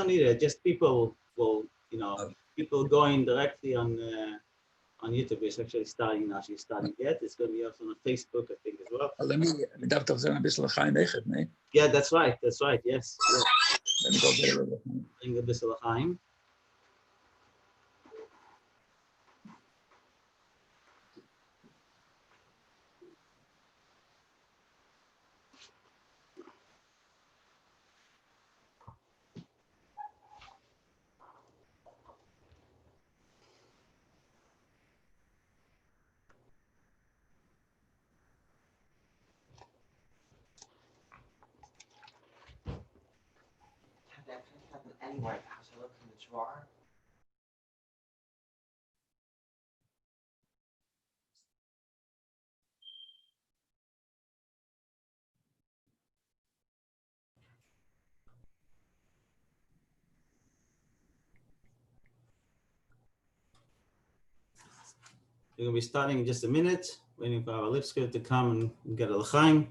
don't need it. Just people will, people going directly on YouTube. It's actually starting now. She's starting yet. It's going to be also on Facebook, I think, as well. Yeah, that's right. That's right. Yes. Let me go get it. Bring a bissel l'chaim. Anywhere in the house, I look in the drawer. We're going to be starting in just a minute, waiting for our Lipskar to come and get a l'chaim.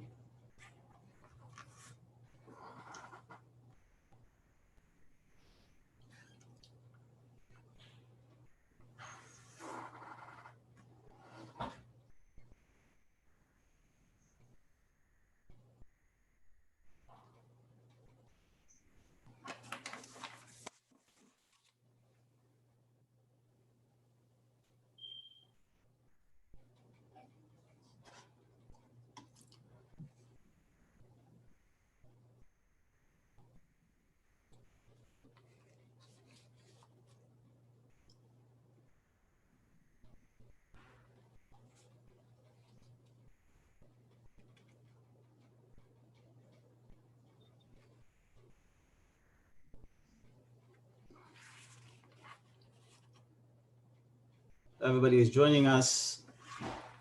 Everybody is joining us.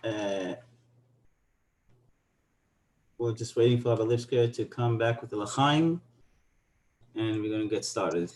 We're just waiting for our Lipskar to come back with the l'chaim, and we're going to get started.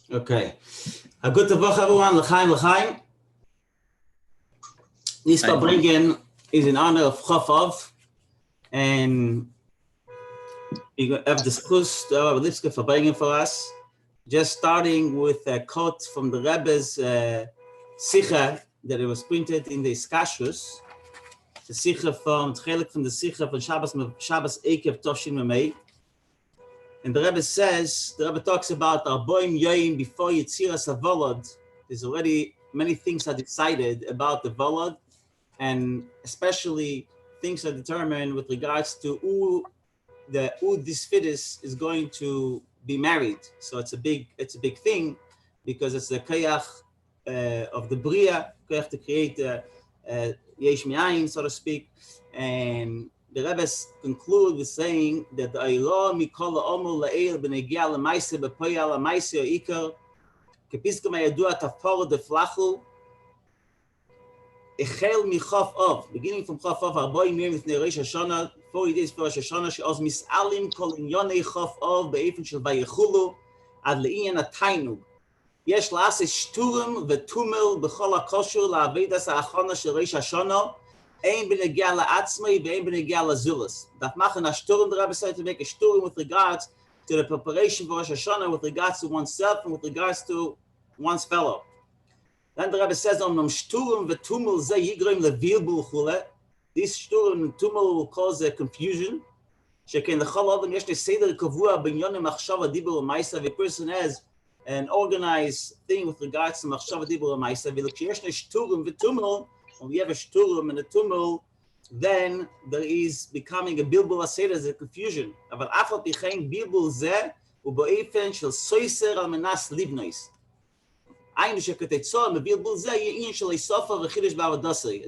Okay. A good Woche, everyone. L'chaim, l'chaim. This Farbrengen is in honor of Chof, and we have discussed our Lipskar Farbrengen for us. Just starting with a quote from the Rebbe's Sicha that it was printed in the Iskashus. The Sicha from the Sicha from Shabbos Ekev Toshin Memei. And the Rebbe talks about Arboim Yoim before Yitziras HaVolod. There's already many things are decided about the Volod, and especially things are determined with regards to who this fetus is going to be married. So it's a big thing, because it's the koyach of the Bria, koyach to create Yesh Me'ayin, so to speak. And the Rebbe conclude with saying that the Eilah mikol ha'omer la'el b'negia l'maaseh b'poya l'maaseh ha'ikar kepiskum ha'yadua tafar deflachu echel michof of, beginning from Chof of, 40 years before Rosh Hashanah, 40 days before Rosh Hashanah, she'oz mis'alim kol inyonei Chof of be'efen shel vayechulu ad le'inyan ha'tainug. Yesh la'aseh shturim v'tumel b'chol ha'koshur la'avedas ha'achana shel Rosh Hashanah ein b'negia la'atzmai ve'ein b'negia la'zulus. Daf machen ha'shturim, the Rebbe said, to make a shturim with regards to the preparation for Rosh Hashanah, with regards to oneself and with regards to one's fellow. Then the Rebbe says, shturim v'tumel ze yigroim levilbul chule. This shturim and tumel will cause a confusion. Sheken l'chol adam yesh seder kavua b'inyonim machshava dibur u'maisa. If a person has an organized thing with regards to machshava dibur u'maisa, v'l'ksheyesh shturim v'tumel, when we have a shturim and a tumel, then there is becoming a bilbul aseder, there's a confusion. Aval afal pichein bilbul ze u'bo'efen shel soiser al menas livnois. As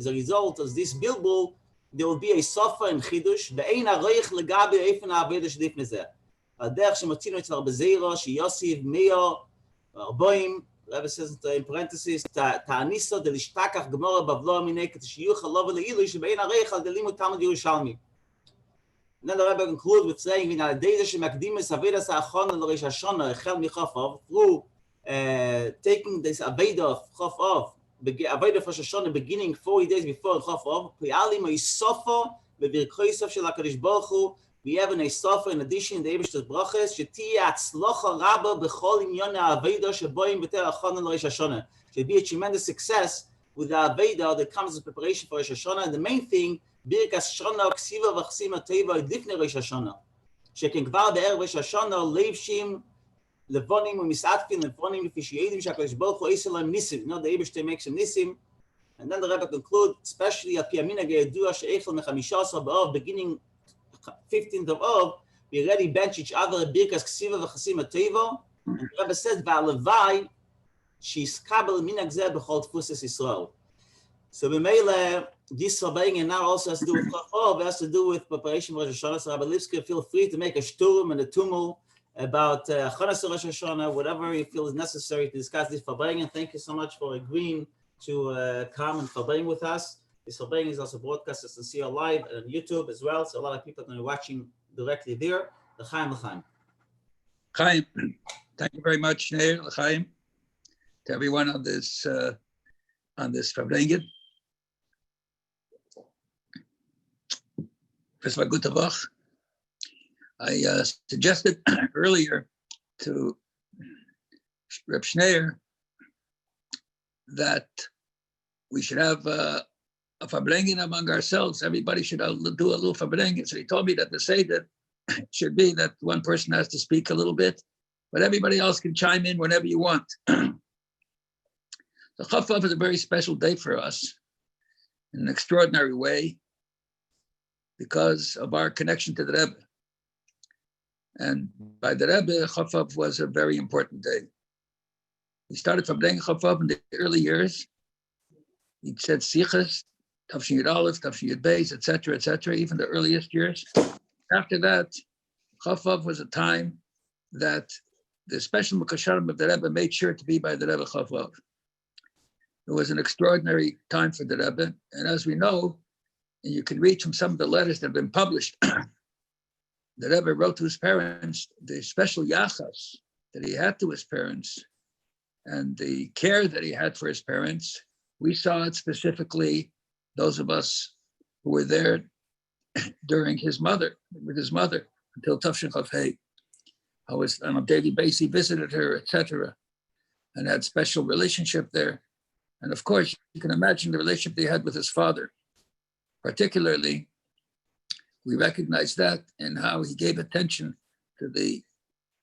a result of this bilbul, there will be a sofa and chidush. Ve'ein haroich legabi eifin ha'aveda shedif nezeh. Al derech shemotzinu etzlar bezeiro sheyosiv meo arboim Rabbi says in parentheses, "Ta'aniso de lishtakach gemora bavlo aminek t'shiyuch halov leilu shebein areichal delimut Talmud Yerushalmi." And then the Rabbi concludes with saying, "In adayze shemakdimis avidas ha'achon l'Rosh Hashanah echel michafov," through taking this aveda of chafov, aveda of Rosh Hashanah, beginning 40 days before chafov, pi'alim ha'isofo bevirkoisav shel HaKadosh Baruch Hu. We have an Esofa in addition in the Eibishter's brachas, Shetiya atzlocha rabba b'chol inyon ha'aveda sheboim b'ter ha'achon l'Rosh Hashanah. Should be a tremendous success with the aveda that comes as preparation for Rosh Hashanah. And the main thing, birkas shana ksiva v'chsima teva lifnei Rosh Hashanah. Shekin kvar be'er Rosh Hashanah leivshim levonim u'misatfin levonim l'fishiyedim shakadosh baruch hu eisel la'im nisim. You know, the Eibishter makes some nisim. And then the Rebbe concludes, especially at Piyamina Ge'edua she'echel mechamishasa b'av, beginning 15th of Av, we already bench each other at Birkas Ksiva v'Chasima Teva, and the Rebbe says, "Va'alevai she's kabel minag zeh b'chol tfusas Yisrael." So b'meile, this Farbrengen now also has to do with Chof, has to do with preparation for Rosh Hashanah. So Rabbi Lipskar, feel free to make a shturim and a tumul about Chonas Rosh Hashanah, whatever you feel is necessary to discuss this Farbrengen. Thank you so much for agreeing to come and Farbrengen with us. This Farbrengen is also broadcast as sincere live on YouTube as well, so a lot of people are going to be watching directly there. L'chaim, l'chaim. Chaim, thank you very much, Neir, l'chaim, to everyone on this Farbrengen. First of all, good Tavach. I suggested earlier to Reb Schneier that we should have a Farbrengen among ourselves. Everybody should do a little Farbrengen. So he told me that the Seder should be that one person has to speak a little bit, but everybody else can chime in whenever you want. The Chof is a very special day for us in an extraordinary way because of our connection to the Rebbe. And by the Rebbe, Chof was a very important day. He started Farbrengen Chof in the early years. He said Sichas, Tafshin Yud Aleph, Tafshin Yud Beis, etc., even the earliest years. After that, Chof was a time that the special Mekasharim of the Rebbe made sure to be by the Rebbe Chof. It was an extraordinary time for the Rebbe, and as we know, and you can read from some of the letters that have been published, the Rebbe wrote to his parents the special yachas that he had to his parents and the care that he had for his parents. We saw it specifically, those of us who were there during with his mother, until Tafshin Chof Hey. I was on a daily basis, he visited her, etc., and had special relationship there. And of course, you can imagine the relationship they had with his father. Particularly, we recognize that in how he gave attention to the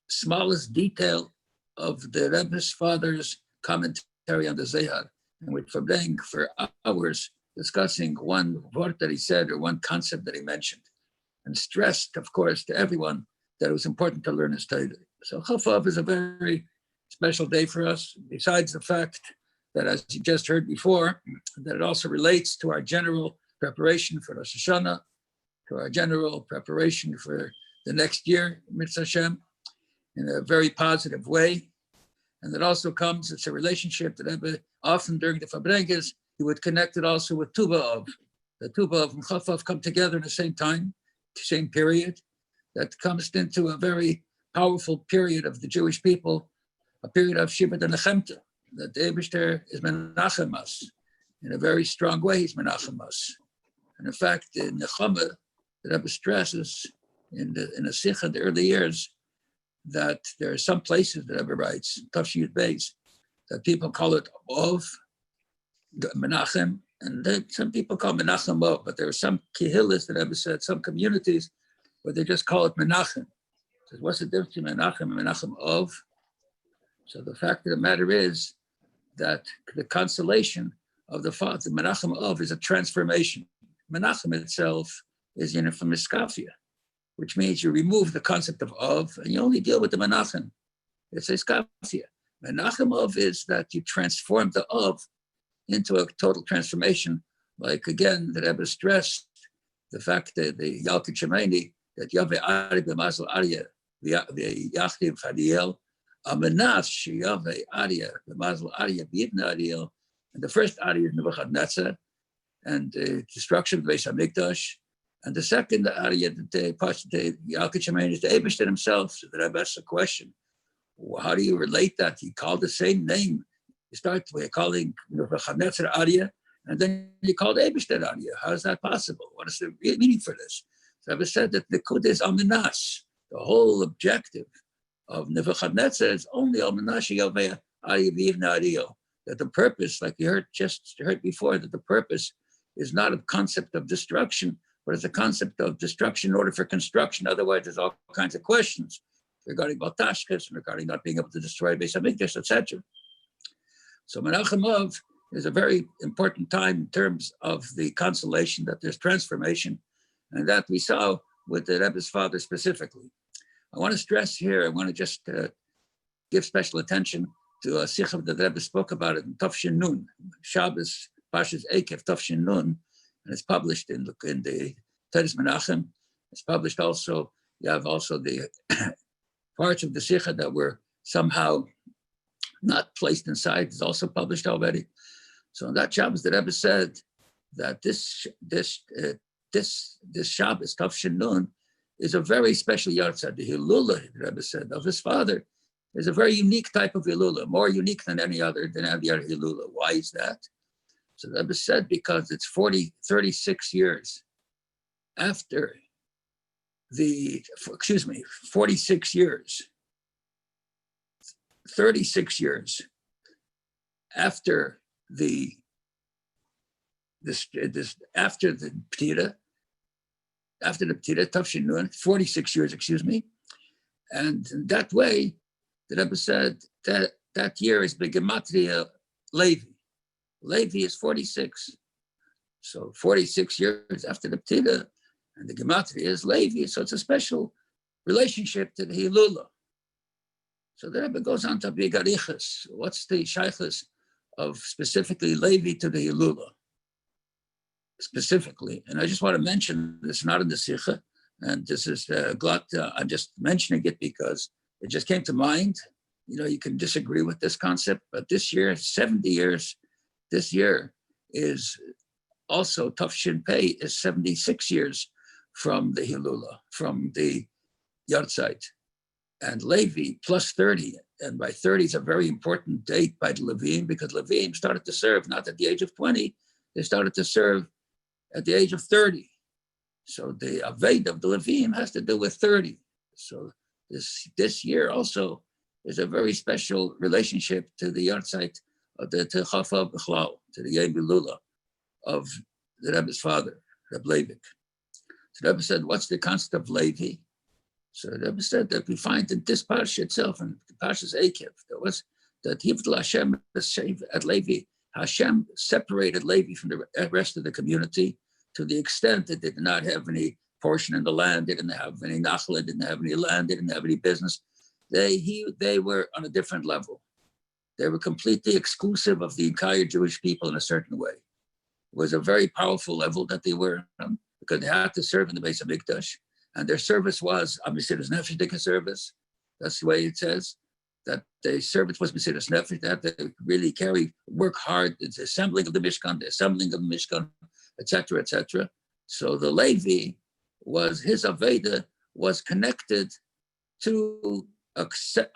smallest detail of the Rebbe's father's commentary on the Zohar, and with Farbrengen for hours discussing one word that he said or one concept that he mentioned, and stressed, of course, to everyone that it was important to learn his Torah. So Chof is a very special day for us, besides the fact that, as you just heard before, that it also relates to our general preparation for Rosh Hashanah, to our general preparation for the next year, Mitzvah Hashem, in a very positive way. And it also comes, it's a relationship that Rebbe, often during the Farbrengens, he would connect it also with Tu B'Av. The Tu B'Av and Chof come together in the same time, same period, that comes into a very powerful period of the Jewish people, a period of Shivat and Nechemta, that the Eibishter is Menachem us. In a very strong way, he's Menachem us. And in fact, in Nechama, the Rebbe stresses in a Sikha in the early years that there are some places that Rebbe writes, Tafshin Yud Beis, that people call it Ov, Menachem, and then some people call Menachem Ov, but there are some Kehillas that Rebbe said, some communities where they just call it Menachem. So what's the difference between Menachem and Menachem Ov? So the fact of the matter is that the consolation of the father, the Menachem Ov, is a transformation. Menachem itself is from Iskafia, which means you remove the concept of Ov and you only deal with the Menachem. It's Iskafia. Menachem Ov is that you transform the Ov into a total transformation. Like again, the Rebbe stressed the fact that the Yalkut Shemeni, that Yaveh Ari b'Mazel Aryeh, the Yachtiv Hadiel, Amenas Shiyave Adia, the Mazel Adia B'Yivna Adil, and the first Adia is Nebuchadnezzar, and the destruction of the Beis Hamikdash, and the second Adia, the Yalkut Shemayin, is the Eibishter himself. So the Rebbe asks a question: well, how do you relate that? He called the same name. You start by calling Nebuchadnezzar Adia, and then you call the Eibishter Adia. How is that possible? What is the meaning for this? So the Rebbe said that the Kud is Amenas. The whole objective of Nebuchadnezzar is only that the purpose, like you heard before, that the purpose is not a concept of destruction, but it's a concept of destruction in order for construction. Otherwise, there's all kinds of questions regarding Baltashkas, regarding not being able to destroy Beis Hamikdash, etc. So Menachem Av is a very important time in terms of the consolation, that there's transformation, and that we saw with the Rebbe's father specifically. I want to stress here, I want to just give special attention to a Sikha that the Rebbe spoke about it in Tafshin Nun, Shabbos, Pashas Ekev, Tafshin Nun, and it's published in the Teres Menachem. It's published also, you have also the parts of the Sikha that were somehow not placed inside, it's also published already. So in that Shabbos, the Rebbe said that this Shabbos, Tafshin Nun, is a very special yahrzeit. The Hilula, the Rebbe said, of his father is a very unique type of Hilula, more unique than any other Hilula. Why is that? So the Rebbe said because it's 36 years after 36 years after after the Ptira, Tafshin Nun, 46 years, and in that way, the Rebbe said that year is Begematria Levi. Levi is 46. So 46 years after the Ptira, and the Gematria is Levi, so it's a special relationship to the Hilula. So the Rebbe goes on to Bigarichas. What's the shaykhus of specifically Levi to the Hilula? Specifically, and I just want to mention this, not in the Sikha, and this is I'm just mentioning it because it just came to mind. You can disagree with this concept, but this year, 70 years, this year is also Tafshin Pei is 76 years from the Hilula, from the Yahrzeit, and Levi plus 30, and by 30 is a very important date by the Levim, because Levim started to serve not at the age of 20, they started to serve at the age of 30. So the Aved of the Levim has to do with 30. So this year also is a very special relationship to the Yahrzeit of the Chof, to the Yom Hilula of the Rebbe's father, Reb Leivik. So the Rebbe said, what's the concept of Levi? So the Rebbe said that we find in this parsha itself, in the Parshas Ekev, that Hivdal Hashem at Levi, Hashem separated Levi from the rest of the community to the extent that they did not have any portion in the land, they didn't have any nachla, they didn't have any land, they didn't have any business. They were on a different level. They were completely exclusive of the entire Jewish people in a certain way. It was a very powerful level that they were on, because they had to serve in the Beis Hamikdash, and their service was a Mesiras Nefesh service. That's the way it says. That the service was Mesiras Nefesh, that they really work hard, the assembling of the Mishkan, etc., etc. So the Levi his Aveda was connected to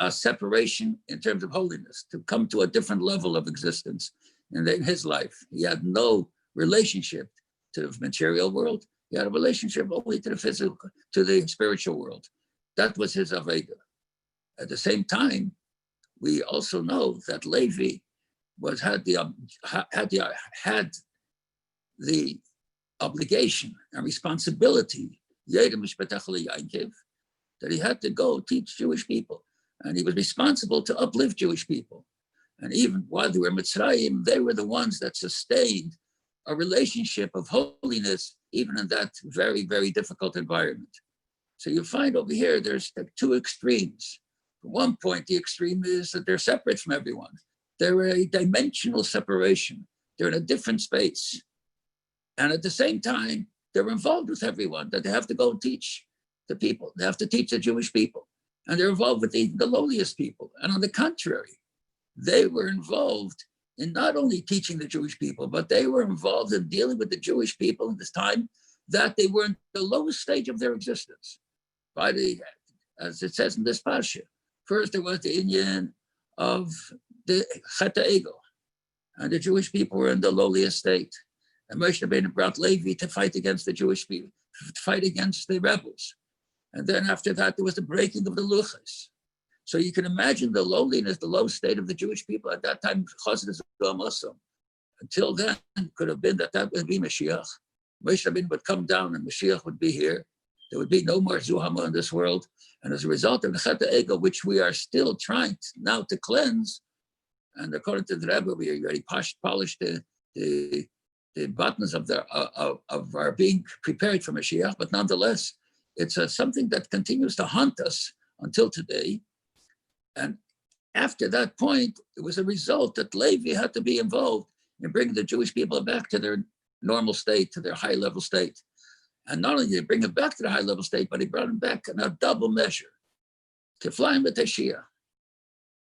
a separation in terms of holiness, to come to a different level of existence in his life. He had no relationship to the material world. He had a relationship only to the physical, to the spiritual world. That was his Aveda. At the same time, we also know that Levi had the obligation and responsibility, that he had to go teach Jewish people, and he was responsible to uplift Jewish people. And even while they were Mitzrayim, they were the ones that sustained a relationship of holiness, even in that very, very difficult environment. So you find over here, there's two extremes. At one point, the extreme is that they're separate from everyone. They're a dimensional separation. They're in a different space. And at the same time, they're involved with everyone, that they have to go and teach the people. They have to teach the Jewish people. and they're involved with the lowliest people. And on the contrary, they were involved in not only teaching the Jewish people, but they were involved in dealing with the Jewish people in this time that they were in the lowest stage of their existence. As it says in this parsha, first there was the Indian of the Chet Egel, and the Jewish people were in the lowliest state. And Moshe Rabbeinu brought Levi to fight against the Jewish people, to fight against the rebels. And then after that, there was the breaking of the Luchas. So you can imagine the lowliness, the low state of the Jewish people at that time. Until then, could have been that would be Mashiach. Moshe Rabbeinu would come down and Mashiach would be here. There would be no more Zuhama in this world. And as a result of the Chet Egel, which we are still trying now to cleanse, and according to the Rebbe, we already polished the buttons of our being prepared for Mashiach, but nonetheless, it's something that continues to haunt us until today. And after that point, it was a result that Levi had to be involved in bringing the Jewish people back to their normal state, to their high-level state. And not only did he bring them back to the high-level state, but he brought them back in a double measure, to fly with Teshia,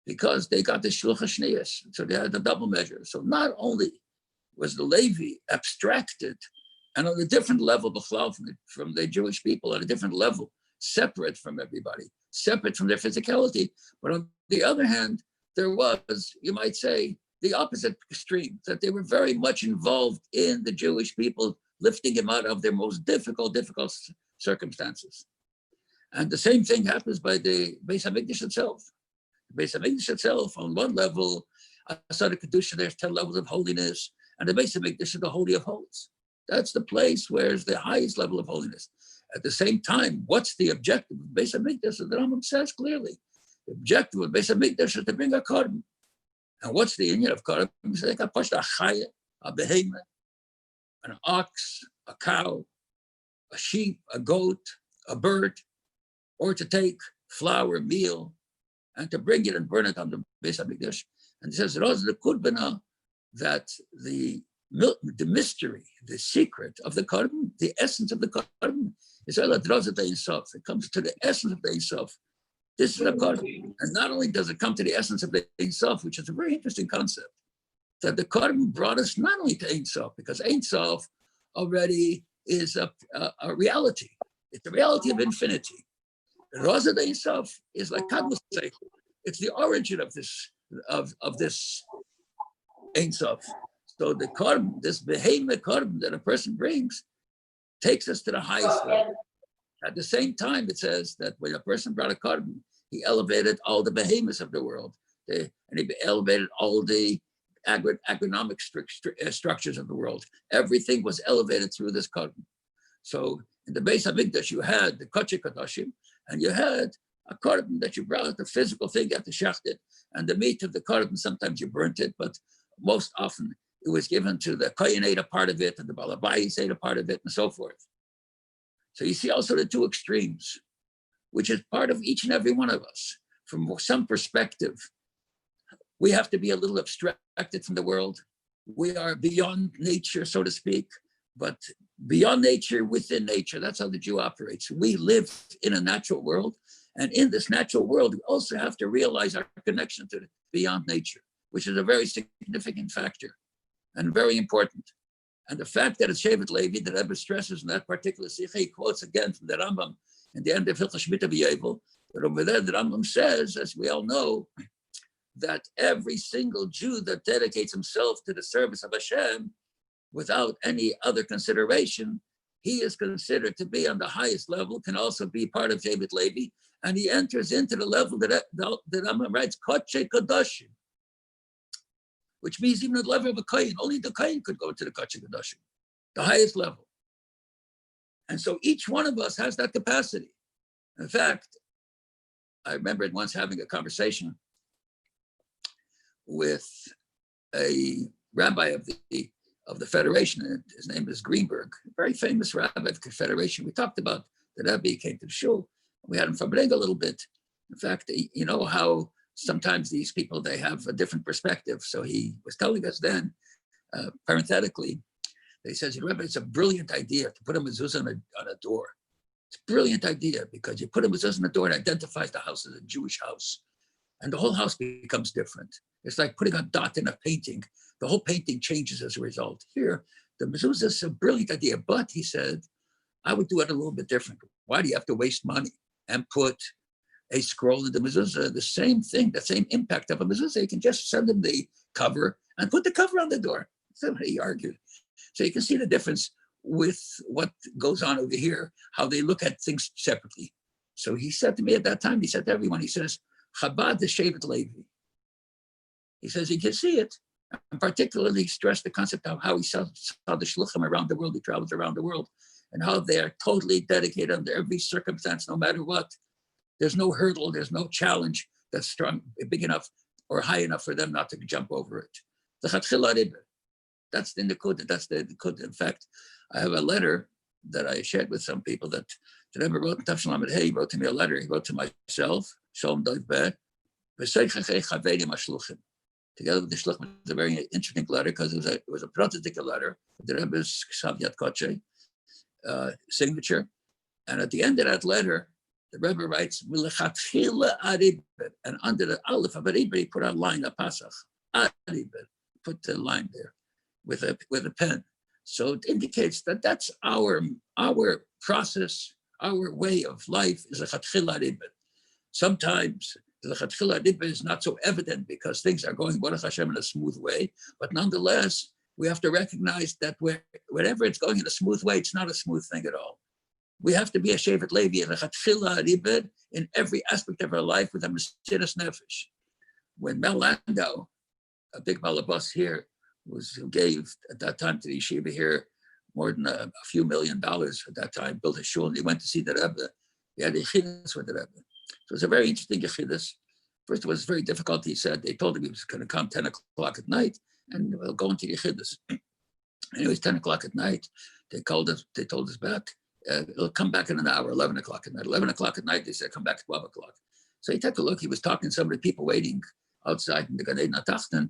because they got the Shlucha Shniyas, so they had the double measure. So not only was the Levi abstracted and on a different level from the Jewish people, at a different level, separate from everybody, separate from their physicality, but on the other hand, there was, you might say, the opposite extreme, that they were very much involved in the Jewish people, lifting them out of their most difficult circumstances. And the same thing happens by the Beis HaMikdash itself. The Beis HaMikdash itself, on one level, outside of Kedusha, there's 10 levels of holiness, and the Beis HaMikdash is the Holy of Holies. That's the place where it's the highest level of holiness. At the same time, what's the objective of Beis HaMikdash? The Rambam says clearly, the objective of Beis HaMikdash is to bring a korban. And what's the union of korban? It's like a chaya, a behemoth, an ox, a cow, a sheep, a goat, a bird, or to take flour, meal, and to bring it and burn it on the Beis HaMikdash. And it says, the kurbana, that the mystery, the secret of the korban, the essence of the korban, is it comes to the essence of the Ein Sof. This is a korban. And not only does it come to the essence of the Ein Sof, which is a very interesting concept, that the korban brought us not only to Ein Sof, because Ein Sof already is a reality. It's the reality of infinity. The Rosa de Ein Sof is like Kadmus Seichel. It's the origin of this Ein Sof. So the korban, this behemoth korban that a person brings, takes us to the highest level. At the same time, it says that when a person brought a korban, he elevated all the behemoths of the world, and he elevated all the agronomic structures of the world. Everything was elevated through this korban. So in the Beis HaMikdash, you had the Kodesh Kodashim, and you had a korban that you brought, the physical thing, you had to shacht it, and the meat of the korban, sometimes you burnt it, but most often it was given to the Kohen ate a part of it, and the Balabayis ate a part of it, and so forth. So you see also the two extremes, which is part of each and every one of us. From some perspective, we have to be a little abstracted from the world. We are beyond nature, so to speak, but beyond nature, within nature. That's how the Jew operates. We live in a natural world, and in this natural world, we also have to realize our connection to the beyond nature, which is a very significant factor and very important. And the fact that it's Shevet Levi, that Rebbe stresses in that particular sikha, he quotes again from the Rambam in the end of Hilchos Shmita B'Yovel, that over there the Rambam says, as we all know, that every single Jew that dedicates himself to the service of Hashem without any other consideration, he is considered to be on the highest level, can also be part of Shevet Levi, and he enters into the level that the Rambam writes, Kodesh Kodashim, which means even at the level of a Kohen, only the Kohen could go to the Kodesh Kodashim, the highest level. And so each one of us has that capacity. In fact, I remember once having a conversation with a rabbi of the Federation. His name is Greenberg, a very famous rabbi of the Federation. We talked about the Rabbi came to the shul. We had him Farbrengen a little bit. In fact, you know how sometimes these people, they have a different perspective. So he was telling us then, parenthetically, he says, Rabbi, it's a brilliant idea to put a mezuzah on a door. It's a brilliant idea because you put a mezuzah on the door, it identifies the house as a Jewish house. And the whole house becomes different. It's like putting a dot in a painting. The whole painting changes as a result. Here, the mezuzah is a brilliant idea, but he said, I would do it a little bit different. Why do you have to waste money and put a scroll in the mezuzah? The same thing, the same impact of a mezuzah. You can just send them the cover and put the cover on the door. Somebody argued. So you can see the difference with what goes on over here, how they look at things separately. So he said to me at that time, he said to everyone, he says, Chabad the Shevet Levi. He says, you can see it. And particularly stressed the concept of how he saw the shluchim around the world. He travels around the world and how they are totally dedicated under every circumstance, no matter what. There's no hurdle, there's no challenge that's strong, big enough or high enough for them not to jump over it. The Chatchila Rebbe, that's the Nekuda, that's the Nekuda. In fact, I have a letter that I shared with some people that the Rebbe wrote in Tafshin Lamed Hey, he wrote to me a letter. He wrote to myself, Sholom Doivbeh, together with the Shluchim. It's a very interesting letter because it was a prototypical letter, the Rebbe's Savyat Koche signature. And at the end of that letter, the Rebbe writes, and under the Aleph of Aribah, he put a line, a pasach, put the line there with a pen. So it indicates that that's our process, our way of life is a chatchila aribah. Sometimes the chatchila aribah is not so evident because things are going Baruch Hashem in a smooth way, but nonetheless, we have to recognize that whenever it's going in a smooth way, it's not a smooth thing at all. We have to be a Shevet Levi and a chatchila aribah in every aspect of our life with a mesiras nefesh. When Mel Landau, a big balabas here, who gave at that time to the yeshiva here more than a few $1 million at that time, built a shul, and he went to see the Rebbe. He had a yechidus with the Rebbe. So it was a very interesting yechidus. First, it was very difficult. He said, they told him he was going to come 10 o'clock at night and we'll go into yechidus. And it was 10 o'clock at night. They told us back, it'll come back in an hour, 11 o'clock at night. 11 o'clock at night, they said, come back at 12 o'clock. So he took a look. He was talking to some of the people waiting outside in the Gan Eden HaTachton.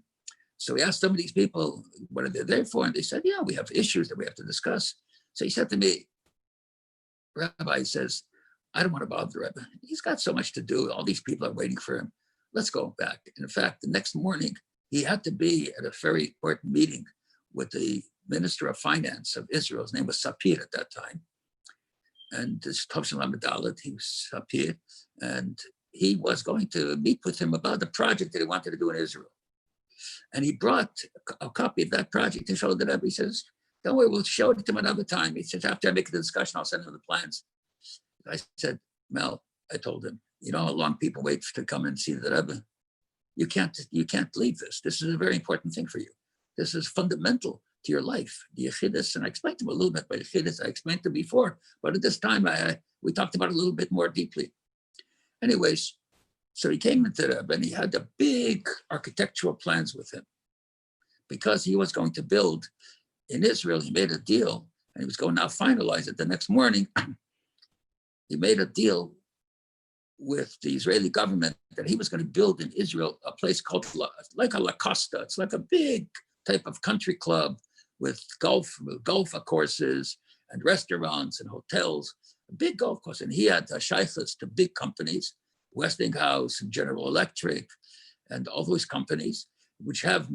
So he asked some of these people, what are they there for? And they said, yeah, we have issues that we have to discuss. So he said to me, Rabbi says, I don't want to bother the Rebbe. He's got so much to do. All these people are waiting for him. Let's go back. And in fact, the next morning, he had to be at a very important meeting with the Minister of Finance of Israel. His name was Sapir at that time. And this Tavshin Lamed Dalet, he was Sapir. And he was going to meet with him about the project that he wanted to do in Israel. And he brought a copy of that project and showed it up. He says, don't worry, we'll show it to him another time. He says, after I make the discussion, I'll send him the plans. I said, Mel, I told him, you know how long people wait to come and see the Rebbe? You can't leave this. This is a very important thing for you. This is fundamental to your life. The Yechidus, and I explained to him a little bit about Yechidus. I explained to him before, but at this time, we talked about it a little bit more deeply. Anyways, so he came into the Rebbe and he had the big architectural plans with him. Because he was going to build in Israel, he made a deal and he was going to now finalize it the next morning. He made a deal with the Israeli government that he was going to build in Israel a place called like a La Costa. It's like a big type of country club with golf courses and restaurants and hotels, a big golf course. And he had shaykhs to big companies, Westinghouse and General Electric and all those companies, which have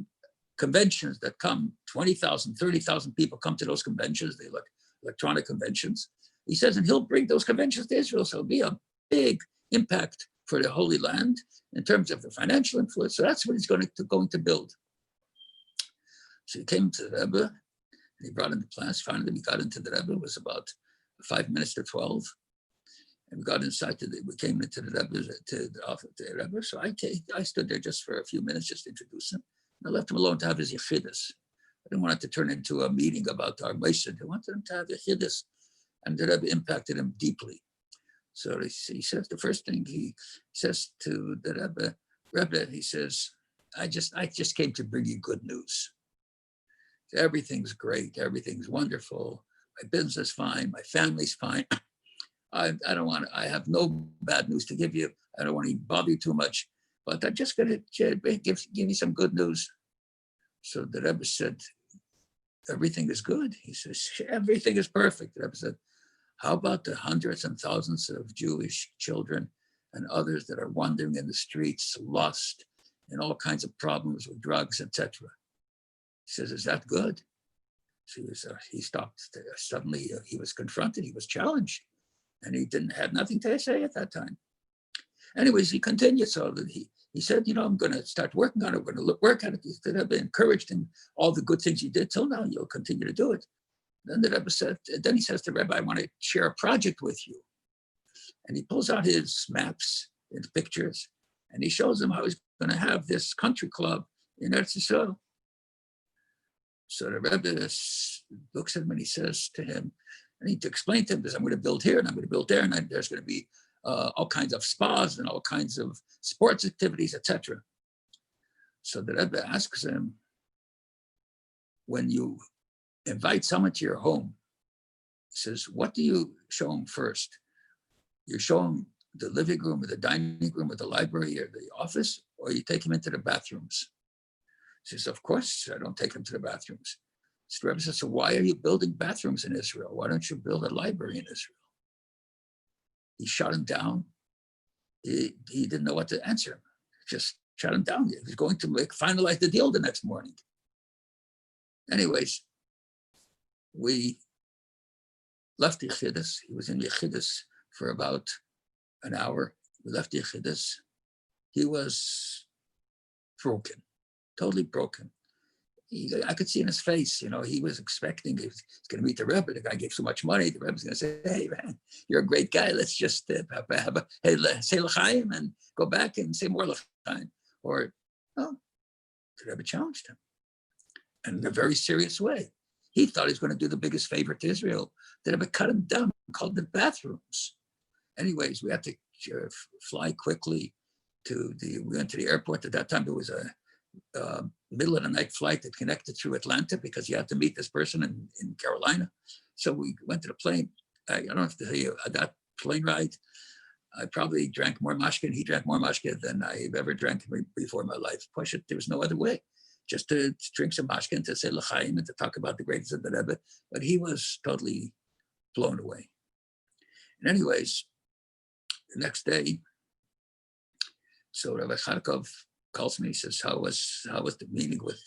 conventions that come 20,000, 30,000 people come to those conventions. They look electronic conventions. He says, and he'll bring those conventions to Israel. So it'll be a big impact for the Holy Land in terms of the financial influence. So that's what he's going to build. So he came to the Rebbe and he brought in the plans. Finally, we got into the Rebbe. It was about 5 minutes to 12. And we got inside we came into the Rebbe, to the office of the Rebbe. So I stood there just for a few minutes just to introduce him. And I left him alone to have his yechidus. I didn't want it to turn into a meeting about our Moshe. I wanted him to have yechidus. And the Rebbe impacted him deeply. So he says, the first thing he says to the Rebbe, he says, I just came to bring you good news. Everything's great, everything's wonderful. My business is fine, my family's fine. I have no bad news to give you. I don't want to bother you too much, but I'm just going to give you some good news. So the Rebbe said, everything is good. He says, everything is perfect. The Rebbe said, How about the hundreds and thousands of Jewish children and others that are wandering in the streets, lost, in all kinds of problems with drugs, etc.? He says, is that good? So he stopped. Suddenly he was confronted, he was challenged, and he had nothing to say at that time. Anyways, he continued. So that he said, I'm going to start working on it. We're going to work at it. He said, I've been encouraged in all the good things you did till now. You'll continue to do it. Then the Rebbe said, then he says to Rabbi, I want to share a project with you. And he pulls out his maps and pictures, and he shows him how he's going to have this country club in Eretz Yisrael. So the Rebbe looks at him and he says to him, I need to explain to him this, I'm going to build here and I'm going to build there, and there's going to be all kinds of spas and all kinds of sports activities, etc. So the Rebbe asks him, when you invite someone to your home, he says, what do you show them first? You show them the living room or the dining room or the library or the office, or you take them into the bathrooms? He says, of course, I don't take them to the bathrooms. So the Rebbe says, so why are you building bathrooms in Israel? Why don't you build a library in Israel? He shut him down. He didn't know what to answer him. Just shut him down. He was going to finalize the deal the next morning. Anyways, we left Yechidus. He was in Yechidus for about an hour. We left Yechidus. He was broken, totally broken. I could see in his face, he was expecting he's going to meet the Rebbe. The guy gave so much money. The Rebbe's going to say, hey, man, you're a great guy. Let's just say l'chaim and go back and say more l'chaim. Or, no, the Rebbe challenged him. And in a very serious way. He thought he was going to do the biggest favor to Israel. The Rebbe cut him down, called the bathrooms. Anyways, we had to fly quickly we went to the airport. At that time, there was a middle of the night flight that connected through Atlanta because you had to meet this person in Carolina. So we went to the plane. I don't have to tell you, that plane ride, I probably drank more mashke and he drank more mashke than I've ever drank before in my life. Push it, there was no other way. Just to drink some mashke and to say l'chaim and to talk about the greatness of the Rebbe. But he was totally blown away. And anyways, the next day, so Rabbi Kharkov calls me, he says, how was the meeting with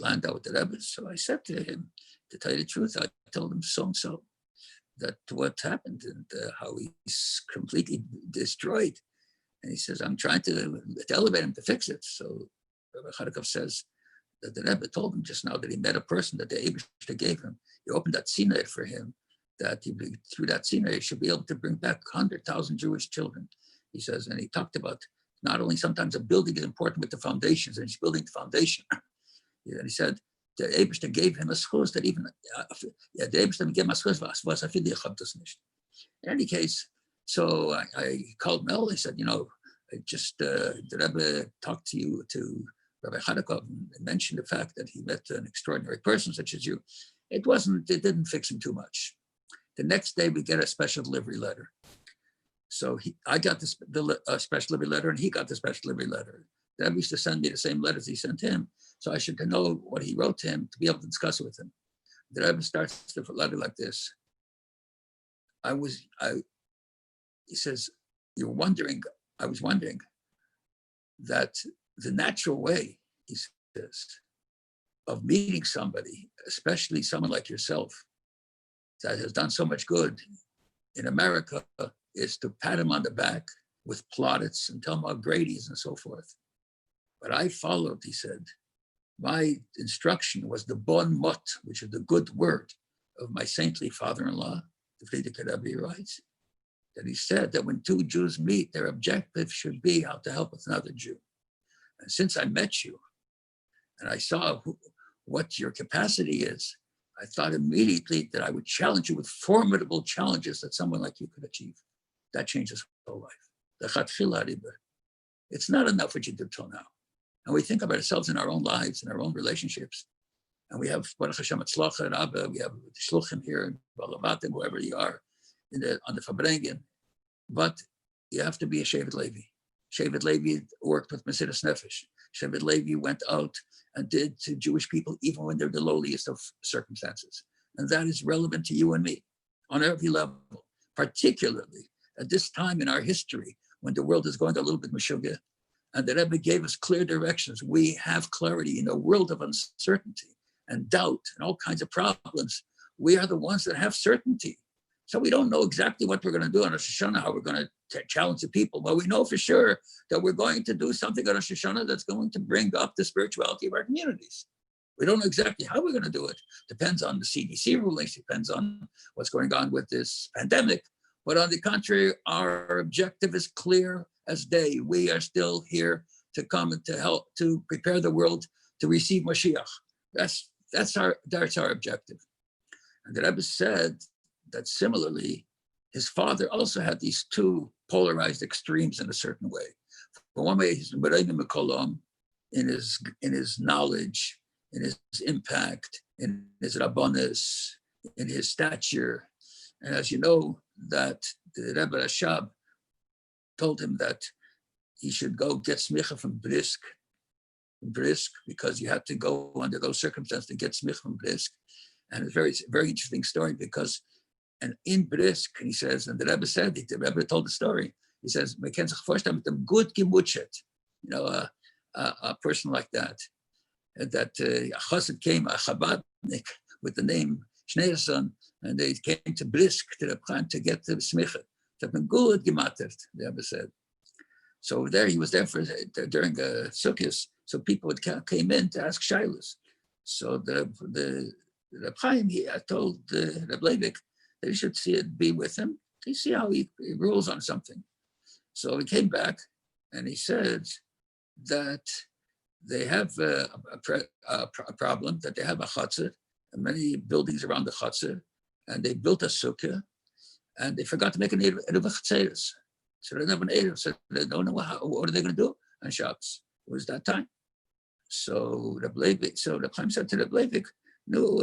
Landau, with the Rebbe? So I said to him, to tell you the truth, I told him so-and-so, that what happened and how he's completely destroyed. And he says, I'm trying to elevate him to fix it. So Rabbi Kharkov says that the Rebbe told him just now that he met a person that the Eibishter gave him. He opened that sinai for him, that through that sinai, he should be able to bring back 100,000 Jewish children. He says, and he talked about not only sometimes a building is important with the foundations, and he's building the foundation. And he said, the Eibishter gave him a schus that even, the Eibishter gave him a schus, was afil yechabtus nicht. In any case, so I called Mel, I said, I just, the Rebbe talked to Rabbi Kharkov and mentioned the fact that he met an extraordinary person such as you. It didn't fix him too much. The next day we get a special delivery letter. So I got the special delivery letter and he got the special delivery letter. The Rebbe used to send me the same letters he sent him. So I should know what he wrote to him to be able to discuss it with him. The Rebbe starts the letter like this. He says, I was wondering that the natural way, he says, of meeting somebody, especially someone like yourself, that has done so much good in America, is to pat him on the back with plaudits and tell him how great he is and so forth. But I followed, he said, my instruction was the bon mot, which is the good word of my saintly father-in-law, the Frierdiker Rebbe writes, that he said that when two Jews meet, their objective should be how to help another Jew. And since I met you and I saw what your capacity is, I thought immediately that I would challenge you with formidable challenges that someone like you could achieve. That changes his whole life. It's not enough what you did till now. And we think about ourselves in our own lives, in our own relationships. And we have Baruch Hashem Atzlacha and Abba, we have the Shluchim here in Balavatim, wherever you are, on the Farbrengen. But you have to be a Shevet Levi. Shevet Levi worked with Mesiras Nefesh. Shevet Levi went out and did to Jewish people, even when they're the lowliest of circumstances. And that is relevant to you and me. on every level, particularly at this time in our history when the world is going a little bit meshugah, and the Rebbe gave us clear directions. We have clarity in a world of uncertainty and doubt and all kinds of problems. We are the ones that have certainty. So we don't know exactly what we're going to do on Rosh Hashanah, how we're going to challenge the people, but we know for sure that we're going to do something on Rosh Hashanah that's going to bring up the spirituality of our communities. We don't know exactly how we're going to do it. Depends on the CDC rulings, depends on what's going on with this pandemic. But on the contrary, our objective is clear as day. We are still here to come and to help, to prepare the world to receive Mashiach. That's our objective. And the Rebbe said that similarly, his father also had these two polarized extremes in a certain way. For one way, he's in his knowledge, in his impact, in his rabbonis, in his stature. And as you know, that the Rebbe Rashab told him that he should go get smicha from Brisk, because you had to go under those circumstances to get smicha from Brisk. And it's a very, very interesting story because, and in Brisk, he says, and the Rebbe said, the Rebbe told the story, he says, "Man kann sich vorstellen mit dem gut gemutscht," a person like that. That a chassid came, a Chabadnik, with the name Schneerson, and they came to Brisk, to the Prime, to get the smicha. That man good gemattert, the Rebbe said. So there, he was there during the Sukkot, so people came in to ask shilas. So the Chaim, he told the Reb Leivik that he should be with him to see how he rules on something. So he came back and he said that they have a problem, that they have a chutzner, and many buildings around the chutzner, and they built a sukkah, and they forgot to make an eruv chetzeres. So they didn't have an eruv, so they don't know what are they going to do on Shabbos. It was that time. So the Chaim said to Reb Leivik, "No,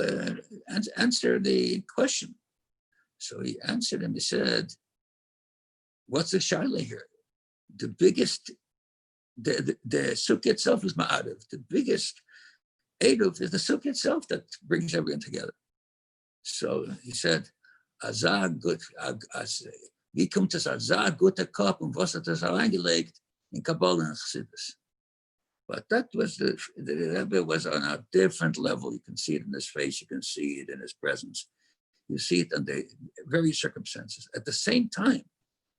answer the question." So he answered him. He said, "What's the shaila here? The biggest, the sukkah itself is ma'ariv. The biggest eruv is the sukkah itself that brings everyone together." So he said, "Azar gut, wie kommt es azar guter Kopf und was hat es reingelegt in Kabbalah and Chassidus?" But that was the Rebbe was on a different level. You can see it in his face. You can see it in his presence. You see it in the various circumstances. At the same time,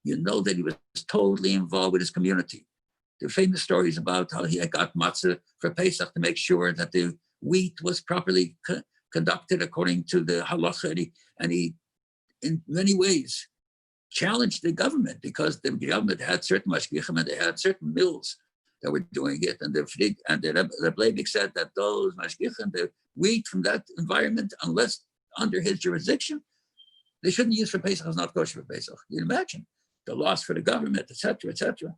you know that he was totally involved with his community. The famous stories about how he got matzah for Pesach to make sure that the wheat was properly conducted according to the halacha, and he, in many ways, challenged the government because the government had certain mashgichim and they had certain mills that were doing it, and the Leivik said that those mashgichim, the wheat from that environment, unless under his jurisdiction, they shouldn't use for Pesach. It's not kosher for Pesach. You can imagine the loss for the government, etc., etc.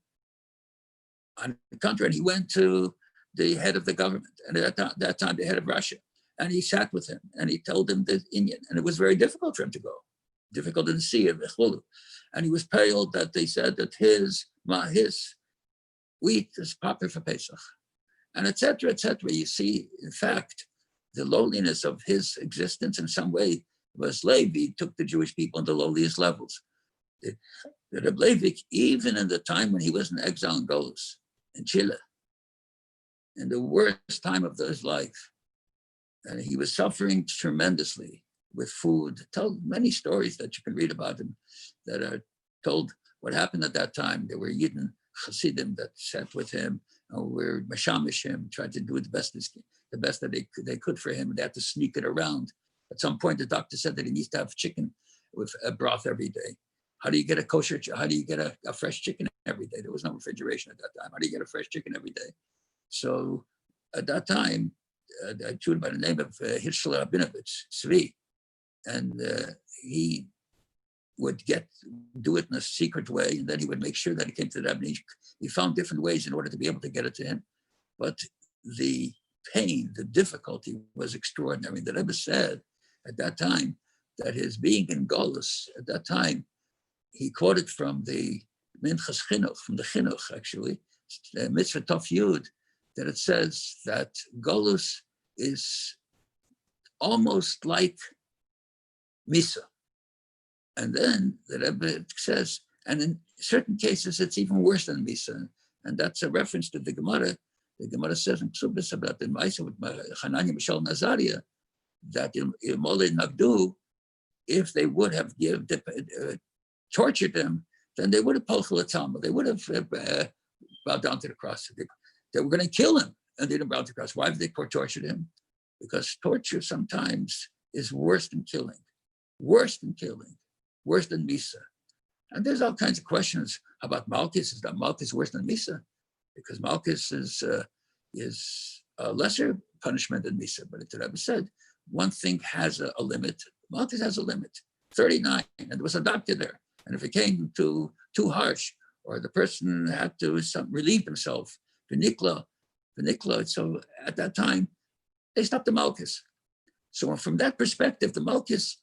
On the contrary, he went to the head of the government, and at that time, the head of Russia, and he sat with him, and he told him the Indian, and it was very difficult for him to go, difficult in the sea of Echulu. And he was paled that they said that his wheat is proper for Pesach, and etc., etc. You see, in fact, the lowliness of his existence in some way was Levi took the Jewish people into the lowliest levels. The Reb Leivik, even in the time when he was in exile in Golos, in Chile, in the worst time of his life, and he was suffering tremendously with food. Told many stories that you can read about him that are told what happened at that time. There were Yidden Hasidim that sat with him, and were mashamish him, tried to do the best that they could for him, and they had to sneak it around. At some point, the doctor said that he needs to have chicken with a broth every day. How do you get a kosher? How do you get a fresh chicken every day? There was no refrigeration at that time. How do you get a fresh chicken every day? So at that time, a Jew by the name of Hirschel Rabinovich, Svi, and he would do it in a secret way, and then he would make sure that he came to the Rabbi. He found different ways in order to be able to get it to him. But the pain, the difficulty was extraordinary. The Rebbe said at that time that his being in Golus at that time, he quoted from the Minchas Chinuch, from the Chinuch actually, the Mitzvah Tov Yud, that it says that Golus is almost like Misa. And then the Rebbe says, and in certain cases, it's even worse than Misa. And that's a reference to the Gemara. The Gemara says in Ksubis about the Maisa with Hanani, Mishal, Nazaria, that Imole Nagdu, if they would have tortured him, then they would have Polchel Talmud. They would have bowed down to the cross. They were going to kill him, and they didn't bow to the cross. Why did they torture him? Because torture sometimes is worse than killing, worse than Misa. And there's all kinds of questions about Malchus. Is that Malchus worse than Misa? Because Malchus is a lesser punishment than Misa. But the Rebbe said, one thing has a limit. Malchus has a limit, 39, and there was a doctor there. And if it came too harsh, or the person had to relieve himself, Vinikla, so at that time, they stopped the Malchus. So from that perspective, the Malchus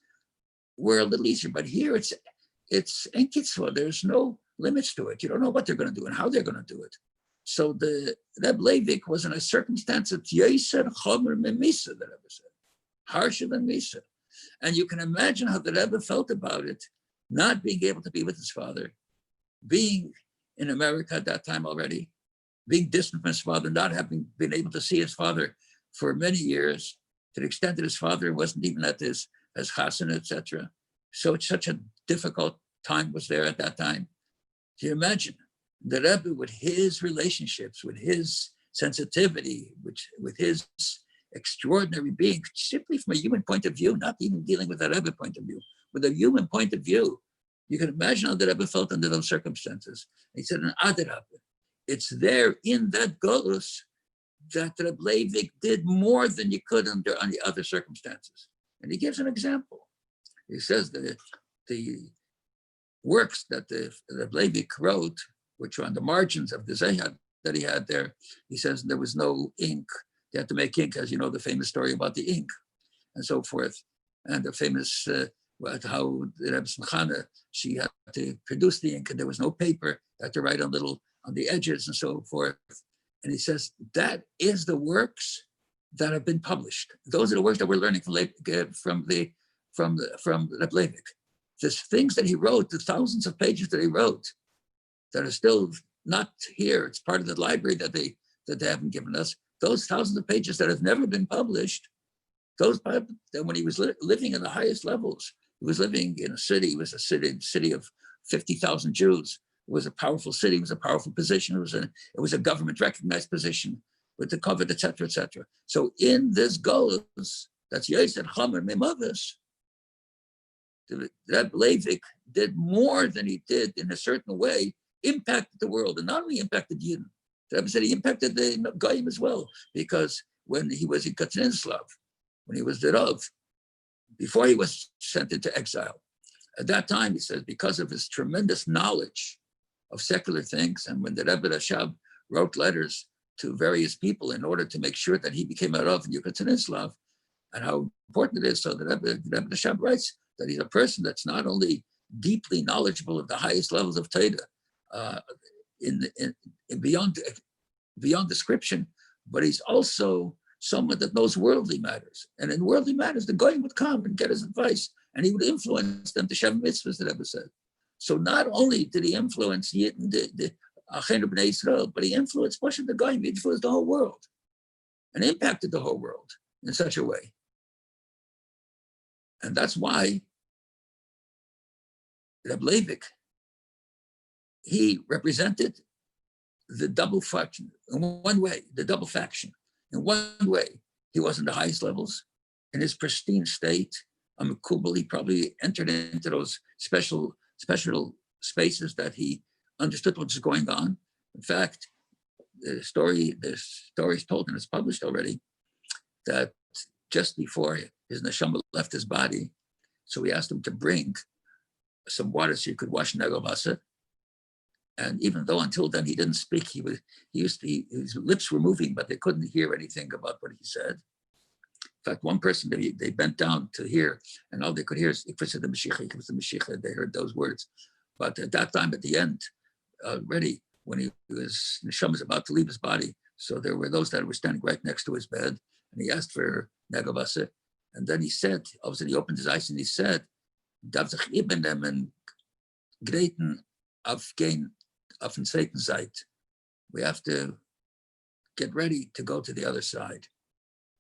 were a little easier. But here it's Enkitzvah. There's no limits to it. You don't know what they're going to do and how they're going to do it. So the Reb Leivik was in a circumstance of Yeser Chomer Memisa, the Rebbe said, harsher than Misa. And you can imagine how the Rebbe felt about it, not being able to be with his father, being in America at that time already, being distant from his father, not having been able to see his father for many years, to the extent that his father wasn't even at this as Chassan, etc. So it's such a difficult time was there at that time. Do you imagine the Rebbe with his relationships, with his sensitivity, with his extraordinary being, simply from a human point of view, not even dealing with a Rebbe point of view, with a human point of view. You can imagine how the Rebbe felt under those circumstances. He said, an Adarab, it's there in that Golus that Reb Leivik did more than you could under any other circumstances. And he gives an example. He says that the works that the Reb Leivik wrote, which were on the margins of the Zehad that he had there, he says there was no ink. They had to make ink, as you know, the famous story about the ink and so forth. And the famous, how the Rebbe Smechana, she had to produce the ink and there was no paper, had to write on the edges and so forth. And he says, that is the works that have been published. Those are the works that we're learning from Reb Leivik. The things that he wrote, the thousands of pages that he wrote, that are still not here. It's part of the library that they haven't given us. Those thousands of pages that have never been published, those that when he was living in the highest levels, he was living in a city. It was a city of 50,000 Jews. It was a powerful city. It was a powerful position. It was a government recognized position with the covet, etc., etc. So in this goals, that's Yosef Chamer Memavis, Reb Leivik did more than he did in a certain way, impacted the world, and not only impacted Yidden. The Rebbe said he impacted the Goyim as well, because when he was in Katzinislav, when he was the Rav, before he was sent into exile, at that time, he says, because of his tremendous knowledge of secular things, and when the Rebbe Rashab wrote letters to various people in order to make sure that he became a Rav in Katzinislav, and how important it is, so the Rebbe Rashab writes that he's a person that's not only deeply knowledgeable of the highest levels of Torah, in beyond description, but he's also someone that knows worldly matters. And in worldly matters, the Goyim would come and get his advice, and he would influence them to Shem Mitzvahs, the Rebbe said. So not only did he influence the Achenu B'nai Yisrael, but he influenced Moshe the Goyim, he influenced the whole world, and impacted the whole world in such a way. And that's why Reb Leivik, he represented the double faction. In one way, the double faction. In one way, he was in the highest levels. In his pristine state, Kubal, he probably entered into those special spaces that he understood what was going on. In fact, the story is told and it's published already, that just before his neshama left his body, so he asked him to bring some water so he could wash Negavasa. And even though until then he didn't speak, his lips were moving, but they couldn't hear anything about what he said. In fact, one person, they bent down to hear, and all they could hear is, if it said the Mashiach, they heard those words. But at that time, at the end, already, when his neshama was about to leave his body, so there were those that were standing right next to his bed, and he asked for Negavasa. And then he said, all of a sudden he opened his eyes and he said, darf sich übernehmen, Greiten aufgehen auf den zweiten Seite. We have to get ready to go to the other side.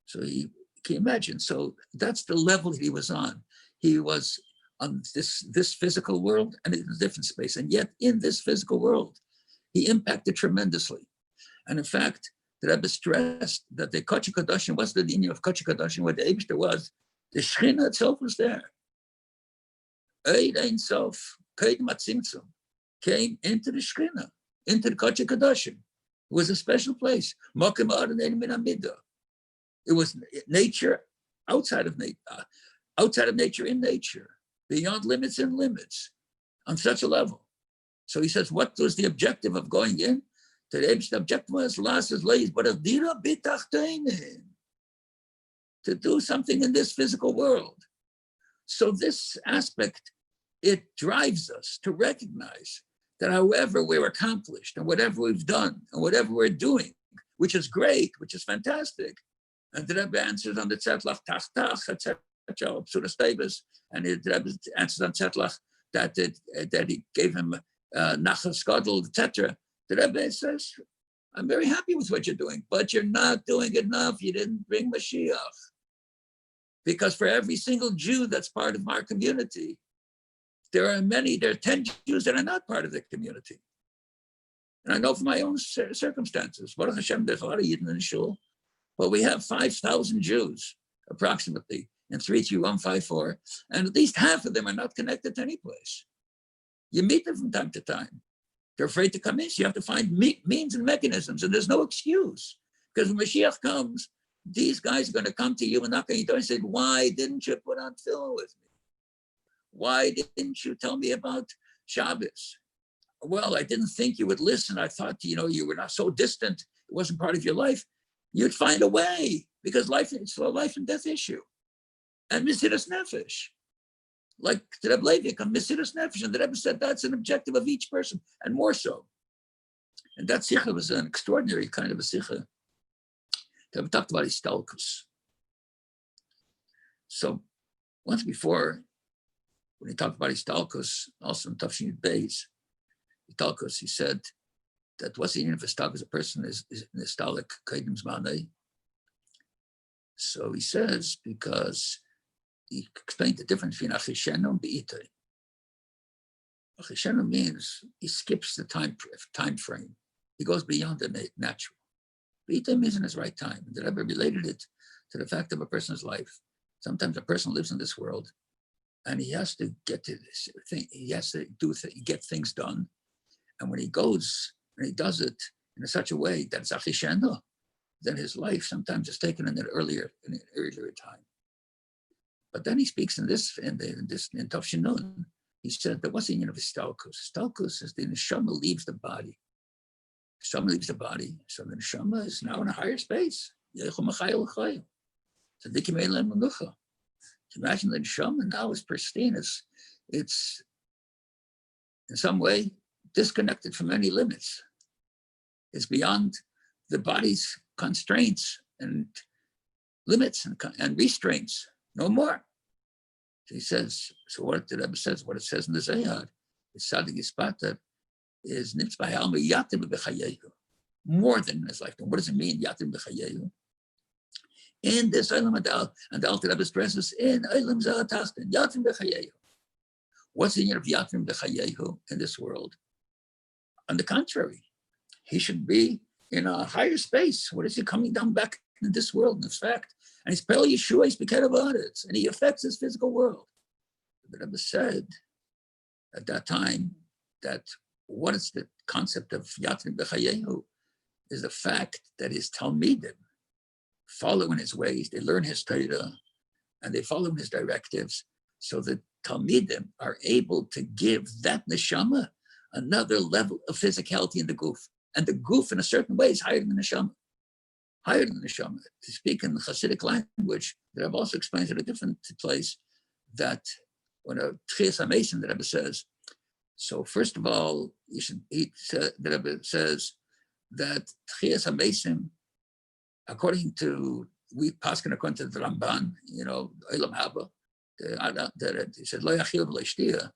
So can you imagine? So that's the level he was on. He was on this physical world and in a different space. And yet in this physical world, he impacted tremendously. And in fact, the Rebbe stressed that the Kodesh Kodashim, what's the meaning of Kodesh Kodashim, what the Eibishter was, the Shechina itself was there. Eid Ein Sof, Kaid Matzimtzum, came into the Shechina, into the Kodesh Kodashim. It was a special place. Mokim Adonai Min Hamida. It was nature outside of nature, in nature, beyond limits and limits, on such a level. So he says, what was the objective of going in? The objective was to do something in this physical world. So this aspect, it drives us to recognize that however we're accomplished and whatever we've done and whatever we're doing, which is great, which is fantastic, and the Rebbe answers on the Tzetlach Tachtach, etc., and the Rebbe answers on Tzetlach that he gave him Nachas Gadol, etc. The Rebbe says, I'm very happy with what you're doing, but you're not doing enough. You didn't bring Mashiach. Because for every single Jew that's part of our community, there are 10 Jews that are not part of the community. And I know from my own circumstances, Baruch Hashem, there's a lot of Yidden in the shul, but we have 5,000 Jews, approximately, in 33154, and at least half of them are not connected to any place. You meet them from time to time. They're afraid to come in, so you have to find means and mechanisms, and there's no excuse. Because when Mashiach comes, these guys are going to come to you and knock on your door and say, why didn't you put on tefillin with me? Why didn't you tell me about Shabbos? Well, I didn't think you would listen. I thought, you were not so distant. It wasn't part of your life. You'd find a way, because it's a life and death issue. And Mesiras Nefesh. Like the Rebbe Levi, Mesiras Nefesh, and the Rebbe said that's an objective of each person, and more so. And that sikha was an extraordinary kind of a sikha. The Rebbe talked about Histalkus. So once before, when he talked about Histalkus, also in Tafshin Beis, Histalkus, he said that what's the meaning of Histalkus? A person is Histalik Kaidim Zmanei. So he says, because he explained the difference between Achishenu and Be'itay. Achishenu means he skips the time frame. He goes beyond the natural. Be'itay means in his right time. The Rebbe related it to the fact of a person's life. Sometimes a person lives in this world and he has to get to this thing. He has to get things done. And when he goes and he does it in such a way that it's Achishenu, then his life sometimes is taken in an earlier time. But then he speaks in Tafshin Nun, he said that what's the meaning of Histalkus? Histalkus is the neshama leaves the body. Neshama leaves the body, so the neshama is now in a higher space. Imagine the neshama now is pristine. It's in some way disconnected from any limits. It's beyond the body's constraints and limits and restraints. No more. So he says, so what the Rebbe says, what it says in the Zayad, it's Sadik Yispata, is Nitzbah Alma Yatim B'chayehu, more than in his lifetime. What does it mean, Yatim B'chayehu? In this Olam and the Alter Rebbe stresses, in Olam Zahatachten, Yatim B'chayehu. What's the meaning of Yatim B'chayehu in this world? On the contrary, he should be in a higher space. What is he coming down back in this world? In fact, and he's Pel Yeshua, he's become about it, and he affects his physical world. The Rebbe said at that time that what is the concept of Yatim B'chayehu is the fact that his Talmidim follow in his ways, they learn his Torah, and they follow his directives, so that Talmidim are able to give that neshama another level of physicality in the goof. And the goof, in a certain way, is higher than the neshama. Higher than the neshama. To speak in the Hasidic language, the Rebbe also explains at a different place that when a Tchias HaMesim, the Rebbe says, so first of all, the Rebbe says that Tchias HaMesim, according to, we paskin according to the Ramban, Olam Haba, He said, "Lo yachil v'lo yishtia."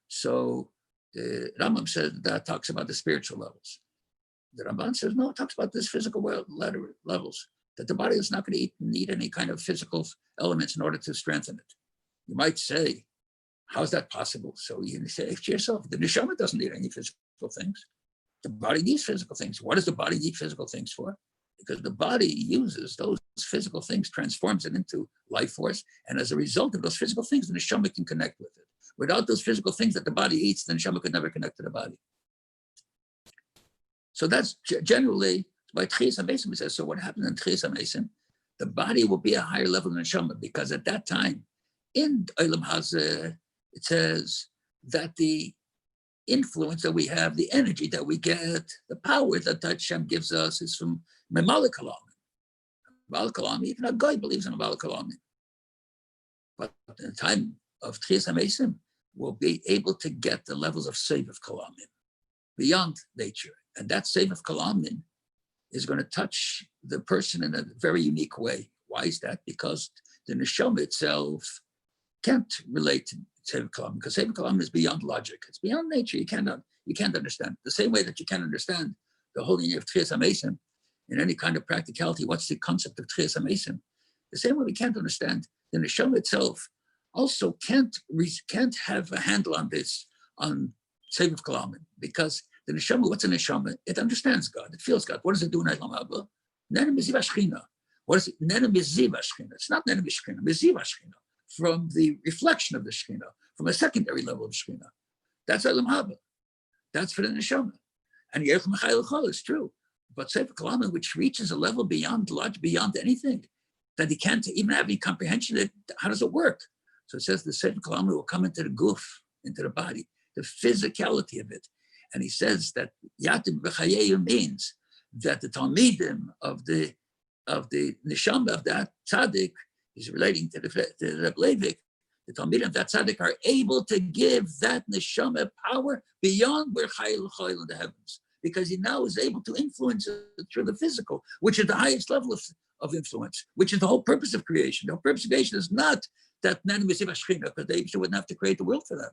So the Rambam says that talks about the spiritual levels. The Ramban says, no, it talks about this physical levels, that the body is not going to need any kind of physical elements in order to strengthen it. You might say, how is that possible? So you say to yourself, the neshama doesn't need any physical things. The body needs physical things. What does the body need physical things for? Because the body uses those physical things, transforms it into life force. And as a result of those physical things, the neshama can connect with it. Without those physical things that the body eats, the neshama could never connect to the body. So that's generally by Tchias HaMesim. He says, so what happens in Tchias HaMesim? The body will be a higher level than neshama, because at that time, in Olam Hazeh, it says that the influence that we have, the energy that we get, the power that Hashem gives us is from Memala Kalam. Memala Kalam, even a guy believes in Memala Kalam. But in the time of Tchias HaMesim, we'll be able to get the levels of Seviv Kalamim beyond nature. And that Seviv Kalamim is going to touch the person in a very unique way. Why is that? Because the neshama itself can't relate to Seviv Kalamim, because Seviv Kalamim is beyond logic. It's beyond nature. You can't understand. The same way that you can't understand the whole idea of Tchias HaMesim in any kind of practicality. What's the concept of Tchias HaMesim? The same way we can't understand the neshama itself also can't have a handle on this, on Seviv Kalamim, because the neshama, what's a neshama? It understands God. It feels God. What does it do in Olam Haba? Nene miziv hashchina. What is it? Nene miziv hashchina. It's not nene mishchina. Miziv hashchina. From the reflection of the Shekhinah, from a secondary level of Shekhinah. That's Olam Haba. That's for the neshama. And Yerech Mechayel Chol is true. But Sefer Kalamim, which reaches a level beyond anything, that he can't even have any comprehension of how does it work? So it says the Sefer Kalamim will come into the guf, into the body, the physicality of it. And he says that Yatim B'chayeyu means that the Talmidim of the neshama of that tzaddik is relating to the Reb Leivik. The Talmidim of that tzaddik are able to give that neshama power beyond where Chayil Chayil in the heavens, because he now is able to influence it through the physical, which is the highest level of influence, which is the whole purpose of creation. The whole purpose of creation is not that Nanu Misiv HaShechina, because they wouldn't have to create the world for that.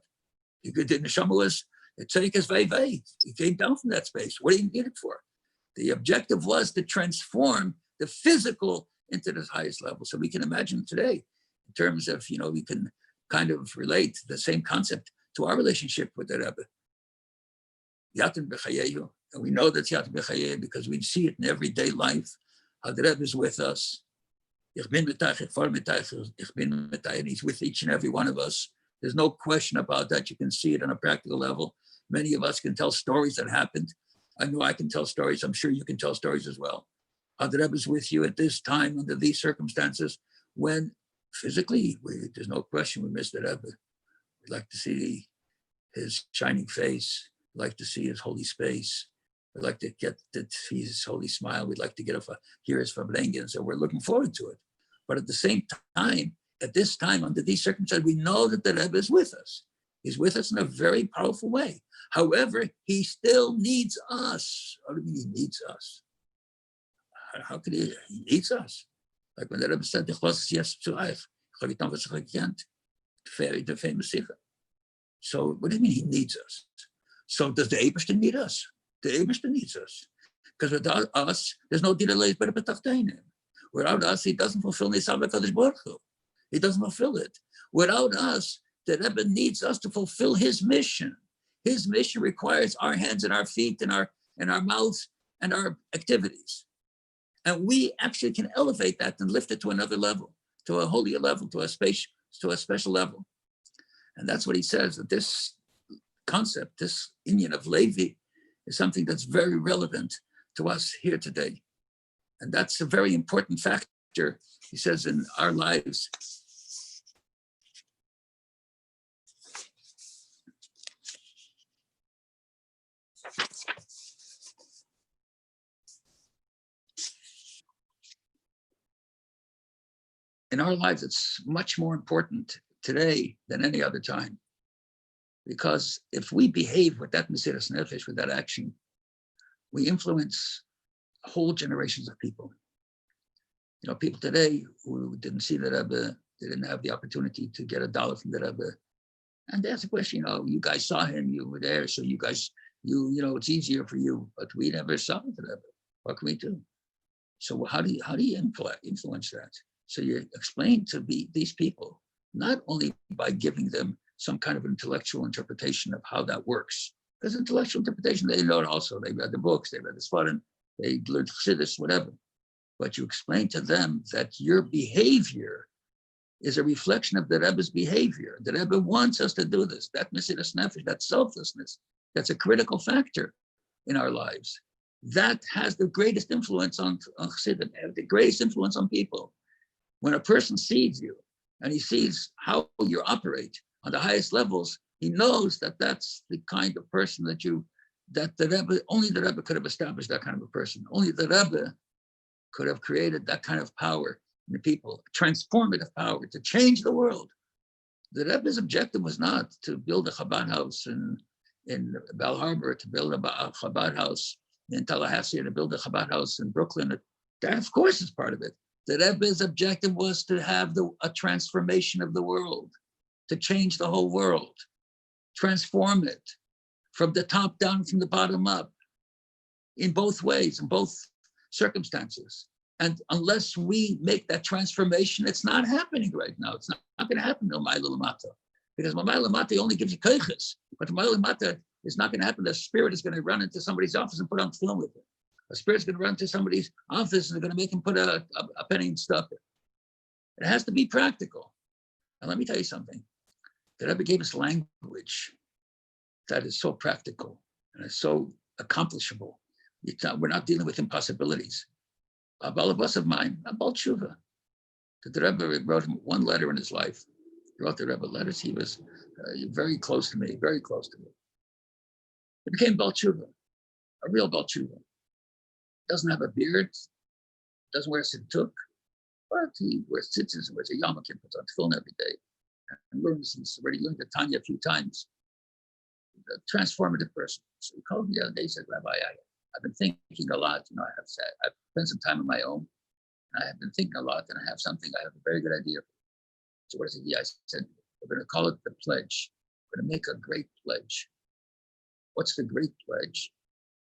The neshama was Tzadikas Vei. He came down from that space. What do you need it for? The objective was to transform the physical into the highest level. So we can imagine today, in terms of, we can kind of relate the same concept to our relationship with the Rebbe. Yatim B'chayehu, and we know that's Yatim B'chayehu because we see it in everyday life. How the Rebbe is with us. Ich bin mitayich, ich far mitayich, ich bin mitayich, and he's with each and every one of us. There's no question about that. You can see it on a practical level. Many of us can tell stories that happened. I know I can tell stories. I'm sure you can tell stories as well. The Rebbe is with you at this time under these circumstances when physically, there's no question we miss the Rebbe. We'd like to see his shining face. We'd like to see his holy space. We'd like to get to see his holy smile. We'd like to hear his Farbrengen. So we're looking forward to it. But at the same time, at this time, under these circumstances, we know that the Rebbe is with us. He's with us in a very powerful way. However, he still needs us. What do you mean he needs us? How could he needs us? Like when the Rebbe said, the famous sikha. So what do you mean he needs us? So does the Eibishter need us? The Eibishter needs us. Because without us, there's no Dira but B'tachteinim. Without us, he doesn't fulfill Nisav HaKadosh Baruch Hu. He doesn't fulfill it. Without us, the Rebbe needs us to fulfill his mission. His mission requires our hands and our feet and our mouths and our activities. And we actually can elevate that and lift it to another level, to a holier level, to a special level. And that's what he says, that this concept, this inyan of Levi, is something that's very relevant to us here today. And that's a very important factor, he says, in our lives. In our lives, it's much more important today than any other time. Because if we behave with that Mesiras Nefesh, with that action, we influence whole generations of people. People today who didn't see the Rebbe They didn't have the opportunity to get $1 from the Rebbe. And they asked the question, you guys saw him, you were there, so you guys, it's easier for you, but we never saw the Rebbe. What can we do? So how do you influence that? So you explain to these people, not only by giving them some kind of intellectual interpretation of how that works, because intellectual interpretation, they know it also. They read the books, they read the Sfarim, they learned Chassidus, whatever. But you explain to them that your behavior is a reflection of the Rebbe's behavior. The Rebbe wants us to do this. That mesiras nefesh, that selflessness, that's a critical factor in our lives. That has the greatest influence on Chassidim, the greatest influence on people. When a person sees you and he sees how you operate on the highest levels, he knows that that's the kind of person that the Rebbe, only the Rebbe could have established that kind of a person. Only the Rebbe could have created that kind of power in the people, transformative power to change the world. The Rebbe's objective was not to build a Chabad house in Bal Harbor, to build a Chabad house in Tallahassee, to build a Chabad house in Brooklyn. That, of course, is part of it. The Rebbe's objective was to have a transformation of the world, to change the whole world, transform it from the top down, from the bottom up, in both ways, in both circumstances. And unless we make that transformation, it's not happening right now. It's not going to happen in Ma'ila Lamata, because Ma'ila Lamata only gives you koiches, but Ma'ila Lamata is not going to happen. The spirit is going to run into somebody's office and put on film with it. A spirit's going to run into somebody's office and they're going to make him put a penny and stuff it. It has to be practical. And let me tell you something. The Rebbe gave us language that is so practical and it's so accomplishable. We're not dealing with impossibilities. A balabas of mine, a Baal Tshuva. The Rebbe wrote him one letter in his life. He wrote the Rebbe letters. He was very close to me, very close to me. He became Baal Tshuva, a real Baal Tshuva. Doesn't have a beard, doesn't wear a sittuk, but he wears tzitzis, wears a yarmulke, puts on tefillin every day, and learns. He's already learned the Tanya a few times. A transformative person. So he called me the other day. He said, Rabbi, I've been thinking a lot. I've spent some time on my own. And I have been thinking a lot, and I have a very good idea. So what is it? Yeah, I said, we're going to call it the pledge. We're going to make a great pledge. What's the great pledge?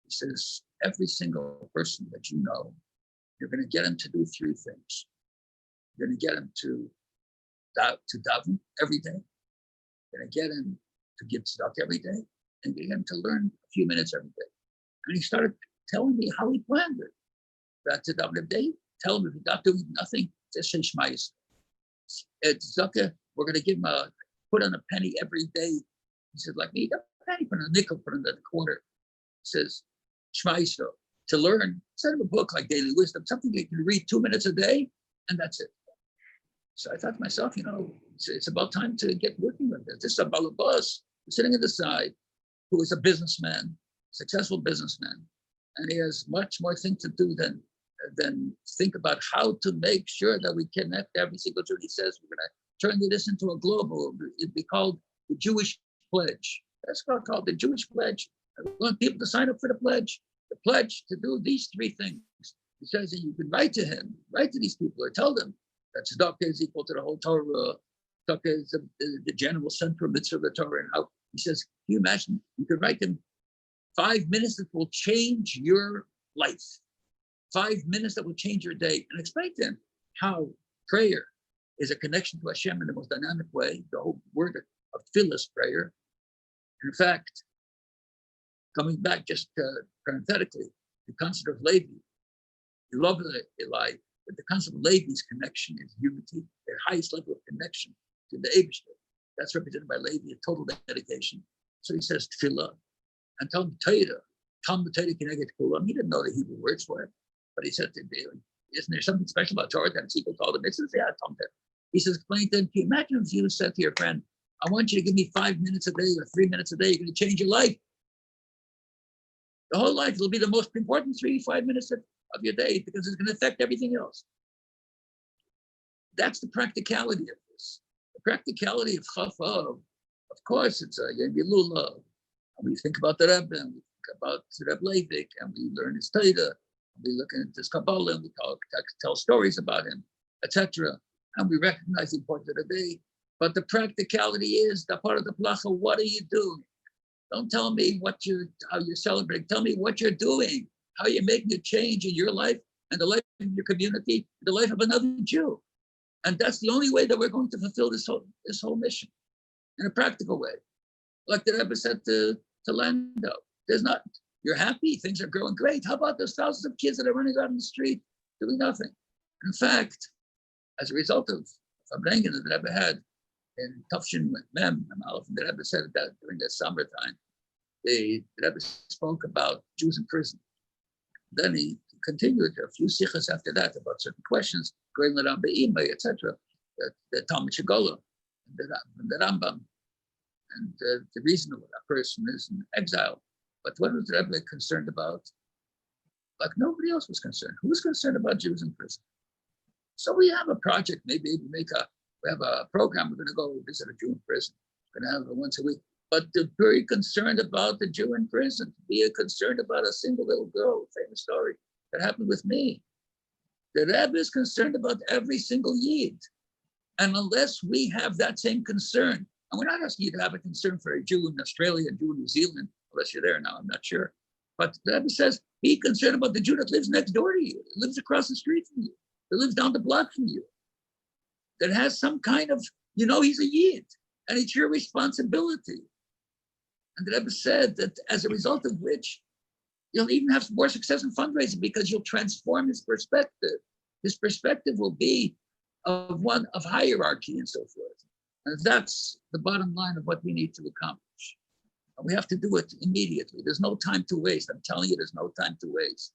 He says, every single person that you know, you're going to get him to do 3 things. You're going to get him to daven every day. You're going to get him to give tzedakah every day, and get him to learn a few minutes every day. And he started telling me how he planned it. That tzedakah every day, tell him if he's not doing nothing, just say Shema Yisrael. Tzedakah, we're going to give him put on a penny every day. He said, like me, a penny, put on a nickel, put on a quarter. He says, Shema Yisrael. To learn, instead of a book like Daily Wisdom, something you can read 2 minutes a day, and that's it. So I thought to myself, it's about time to get working with this. This is a balabas sitting at the side who is a businessman, successful businessman, and he has much more things to do than think about how to make sure that we connect every single truth. He says we're going to turn this into a global. It'd be called the Jewish Pledge. That's called the Jewish Pledge. I want people to sign up for the pledge. The pledge to do these 3 things. He says that you can write to these people, or tell them that tzedakah is equal to the whole Torah. Tzedakah is the general central mitzvah of the Torah. And how he says, can you imagine? You could write them 5 minutes that will change your life. 5 minutes that will change your day, and explain to them how prayer is a connection to Hashem in the most dynamic way. The whole word of tefillah, prayer. In fact, coming back just parenthetically, the concept of Levi, you love Eli, but the concept of Levi's connection is unity, their highest level of connection to the Eibishter. That's represented by Levi, a total dedication. So he says tefillah, and Talmud Torah Keneged Kulam. He didn't know the Hebrew words for it, but he said, isn't there something special about Torah that's equal to all the mitzvahs? Yeah, Talmud. He says, explain to him, can you imagine if you said to your friend, I want you to give me 5 minutes a day or 3 minutes a day, you're going to change your life. The whole life will be the most important 3-5 minutes of your day, because it's going to affect everything else. That's the practicality of this. The practicality of Chof, of course, it's a Yelula. And we think about the Rebbe, and we think about Rebbe Leivik, and we learn his Torah, and we look into his Kabbalah, and we tell stories about him, etc. and we recognize the importance of the day. But the practicality is the part of the placha. What are you doing? Don't tell me how you're celebrating. Tell me what you're doing, how you're making a change in your life and the life of your community, the life of another Jew. And that's the only way that we're going to fulfill this whole mission in a practical way. Like the Rebbe said to Lando, you're happy, things are growing great. How about those thousands of kids that are running out in the street doing nothing? In fact, as a result of Farbrengen that the Rebbe had in Tafshin Mem, the Rebbe said that during the summertime, the Rebbe spoke about Jews in prison. Then he continued a few sikhs after that about certain questions, going to Rabbi, etc., the Talmud Shigolo, the Rambam, and the reason why a person is in exile. But what was the Rebbe concerned about? Like nobody else was concerned. Who was concerned about Jews in prison? So we have a project, maybe we have a program, we're going to go visit a Jew in prison. We're going to have it once a week. But to be concerned about the Jew in prison, to be concerned about a single little girl, famous story that happened with me. The Rebbe is concerned about every single Yid. And unless we have that same concern, and we're not asking you to have a concern for a Jew in Australia, a Jew in New Zealand, unless you're there now, I'm not sure. But the Rebbe says, be concerned about the Jew that lives next door to you, that lives across the street from you, that lives down the block from you, that has some kind of, he's a Yid, and it's your responsibility. And the Rebbe said that as a result of which, you'll even have more success in fundraising because you'll transform his perspective. His perspective will be of one of hierarchy and so forth. And that's the bottom line of what we need to accomplish. And we have to do it immediately. There's no time to waste. I'm telling you, there's no time to waste.